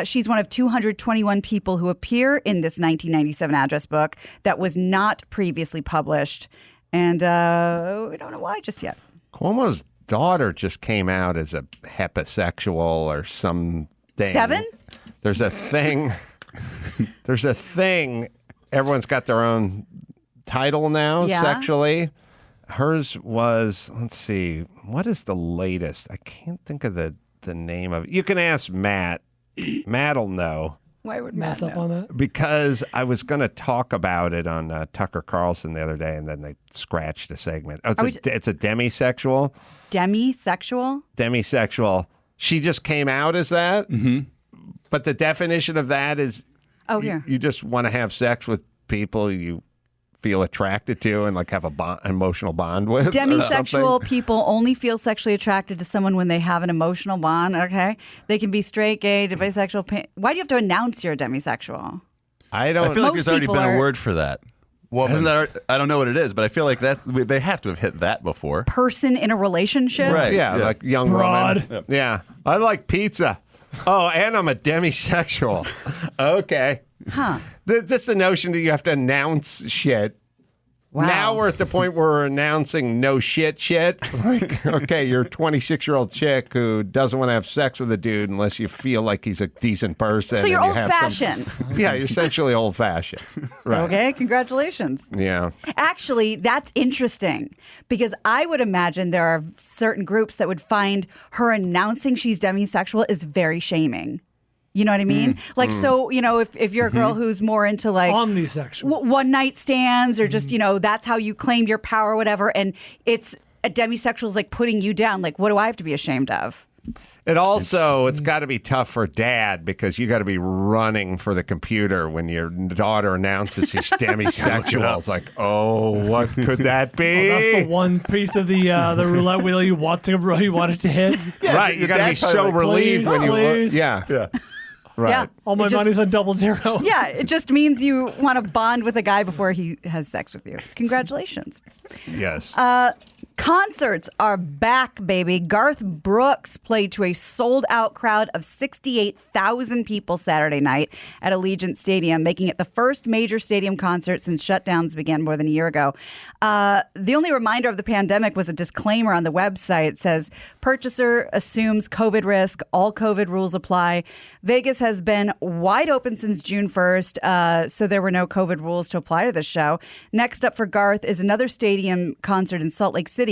She's one of 221 people who appear in this 1997 address book that was not previously published. And we don't know why just yet. Cuomo's daughter just came out as a heterosexual or something. 7? There's a thing. Everyone's got their own title now, sexually. Hers was, let's see, what is the latest? I can't think of the name of it. You can ask Matt. Matt'll know. Why would Matt up know? on that? Because I was going to talk about it on Tucker Carlson the other day, and then they scratched a segment. Oh, it's a demisexual. Demisexual? Demisexual. She just came out as that. Mm-hmm. But the definition of that is you just want to have sex with people you feel attracted to and like have a emotional bond with. Demisexual people only feel sexually attracted to someone when they have an emotional bond. Okay, they can be straight, gay, bisexual. Why do you have to announce you're a demisexual? I don't. I feel like Most there's already people been a are- word for that. Isn't that? I don't know what it is, but I feel like they have to have hit that before. Person in a relationship. Right. Yeah, like young Broad. woman. Yeah, I like pizza. Oh, and I'm a demisexual. Okay. Huh. Just the notion that you have to announce shit. Wow. Now we're at the point where we're announcing no shit. Like, okay, you're a 26-year-old chick who doesn't want to have sex with a dude unless you feel like he's a decent person. So you're and you have old-fashioned. Yeah, you're essentially old-fashioned. Right. Okay, congratulations. Yeah. Actually, that's interesting because I would imagine there are certain groups that would find her announcing she's demisexual is very shaming. You know what I mean? So, if you're a girl who's more into like omnisexual, one night stands or just, that's how you claim your power or whatever. And it's a demisexual is like putting you down. Like, what do I have to be ashamed of? It's got to be tough for dad because you got to be running for the computer when your daughter announces she's demisexual. It's like, oh, what could that be? That's the one piece of the roulette wheel you want it to hit. Right, you got to be so relieved when you look. Yeah. Right. Yeah. All my money's on 00. Yeah, it just means you want to bond with a guy before he has sex with you. Congratulations. Yes. Concerts are back, baby. Garth Brooks played to a sold-out crowd of 68,000 people Saturday night at Allegiant Stadium, making it the first major stadium concert since shutdowns began more than a year ago. The only reminder of the pandemic was a disclaimer on the website. It says, purchaser assumes COVID risk. All COVID rules apply. Vegas has been wide open since June 1st, so there were no COVID rules to apply to this show. Next up for Garth is another stadium concert in Salt Lake City.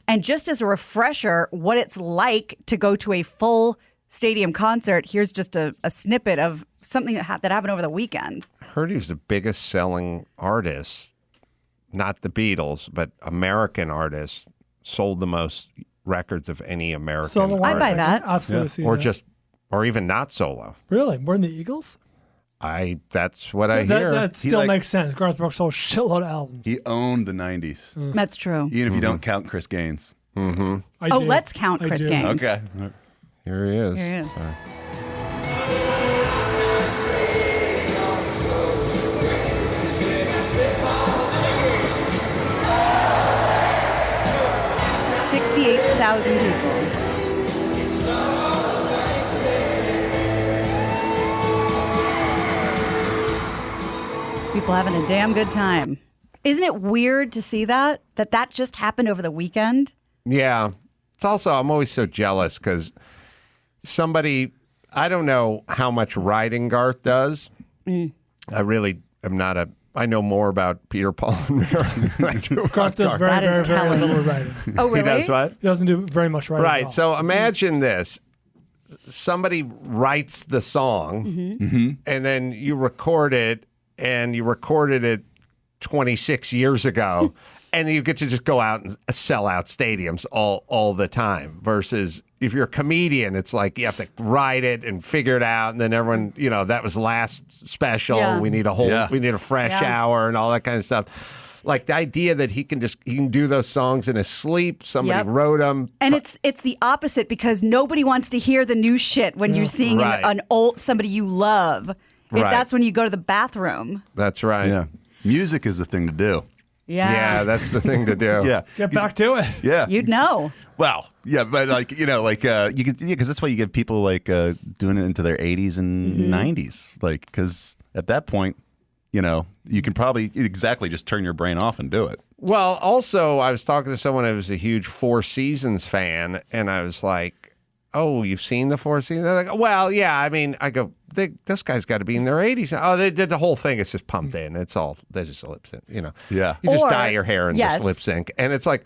And just as a refresher, what it's like to go to a full stadium concert, here's just a snippet of something that happened over the weekend. I heard he was the biggest selling artist, not the Beatles, but American artist, sold the most records of any American Solo artist. I buy that. Absolutely. See Or that. or even not solo. Really? More than the Eagles? That's what I hear. That still makes sense. Garth Brooks sold a shitload of albums. He owned the 90s. That's true. Even if you don't count Chris Gaines. Mm-hmm. Let's count Chris Gaines. Okay. Here he is. Here he is. Sorry. 68,000 people. People having a damn good time. Isn't it weird to see that just happened over the weekend? Yeah. It's also, I'm always so jealous because somebody, I don't know how much writing Garth does. I really am not I know more about Peter, Paul, and Mary than I do about Garth does very little writing. Oh, really? He does what? He doesn't do very much writing. Right. So imagine this. Somebody writes the song, and then you record it, and you recorded it 26 years ago, and you get to just go out and sell out stadiums all the time. Versus if you're a comedian, it's like you have to write it and figure it out, and then everyone, that was last special. Yeah. We need we need a fresh hour and all that kind of stuff. Like the idea that he can do those songs in his sleep. Somebody wrote them, and it's the opposite because nobody wants to hear the new shit when you're seeing an old somebody you love. That's when you go to the bathroom. That's right. Yeah, music is the thing to do. Yeah, that's the thing to do. Yeah, get back to it. Yeah, you'd know. Well, yeah, but you could, because that's why you get people like doing it into their 80s and 90s, like because at that point, you can probably exactly just turn your brain off and do it. Well, also, I was talking to someone who was a huge Four Seasons fan, and I was like, "Oh, you've seen the Four Seasons?" They're like, "Well, yeah." I mean, I go, "This guy's got to be in their 80s." Oh, they did the whole thing. It's just pumped in. It's all they just lip sync. Yeah, you just dye your hair and just lip sync, and it's like,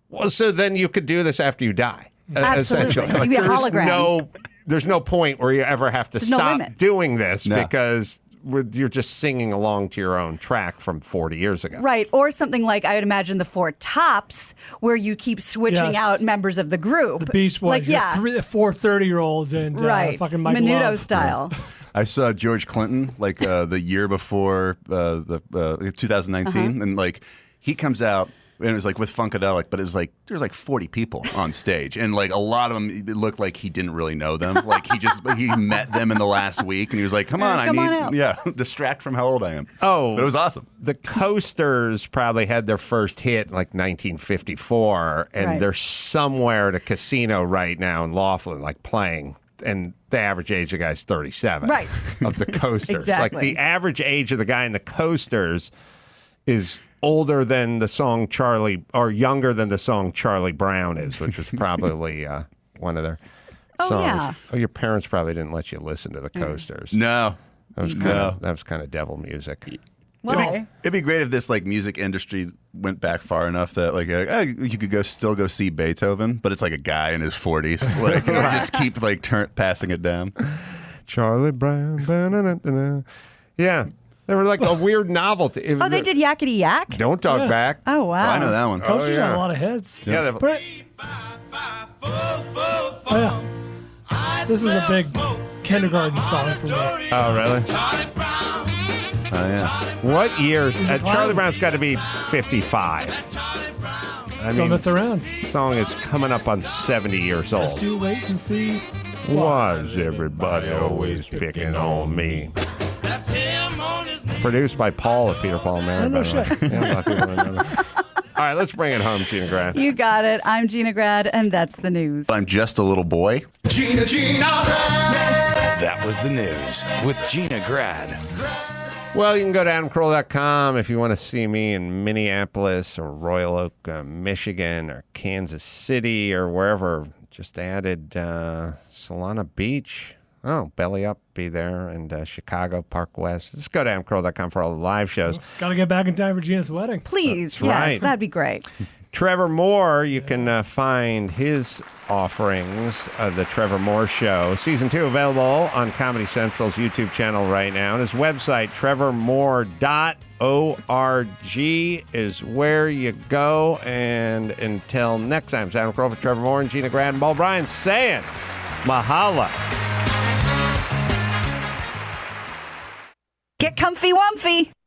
well, so then you could do this after you die. Absolutely, Essentially, you'd be a hologram. There's no point where you ever have to stop limit. doing this because you're just singing along to your own track from 40 years ago. Right. Or something like, I would imagine, the Four Tops, where you keep switching out members of the group. The Beach Boys. Like, 4 30-year-olds and fucking Mike Menudo Love. style. I saw George Clinton like the year before the 2019, and like he comes out. And it was like with Funkadelic, but it was like there was like 40 people on stage, and like a lot of them, it looked like he didn't really know them. Like he met them in the last week, and he was like, "Come on, I need distract from how old I am." Oh, but it was awesome. The Coasters probably had their first hit in like 1954, and they're somewhere at a casino right now in Laughlin, like playing. And the average age of the guy's 37. Right. Of the Coasters. Exactly. Like the average age of the guy in the Coasters is older than the song younger than the song Charlie Brown is, which was probably one of their songs. Yeah. Oh, your parents probably didn't let you listen to the Coasters. No. That was kind of devil music. Why? It'd be great if this like music industry went back far enough that you could still go see Beethoven, but it's like a guy in his 40s, like just keep like passing it down. Charlie Brown. Ba-na-na-na-na. Yeah. They were like a weird novelty. Oh, they did Yakety Yak? Don't Talk Back. Oh, wow. Oh, I know that one. Coasters had a lot of hits. Yeah. This is a big kindergarten song for me. Oh, really? Oh, yeah. What years? it Charlie clown? Brown's got to be 55. I Don't mess around. The song is coming up on 70 years old. Let's do wait and see. Was everybody always picking on me? Produced by Paul at Peter, Paul, and Mary. Oh, no by the way. shit. Yeah, a lot of people don't know that. All right, let's bring it home, Gina Grad. You got it. I'm Gina Grad, and that's the news. I'm just a little boy. Gina Grad. That was the news with Gina Grad. Well, you can go to AdamCarolla.com if you want to see me in Minneapolis or Royal Oak, Michigan, or Kansas City, or wherever. Just added Solana Beach. Oh, Belly Up, be there, and Chicago, Park West. Just go to AdamCarolla.com for all the live shows. Got to get back in time for Gina's wedding. Please, That's yes, right. that'd be great. Trevor Moore, you can find his offerings, The Trevor Moore Show. Season 2 available on Comedy Central's YouTube channel right now. And his website, trevormoore.org, is where you go. And until next time, it's Adam Carolla, Trevor Moore, and Gina Grad, and Paul Bryan saying, Mahala. Get comfy wumpy.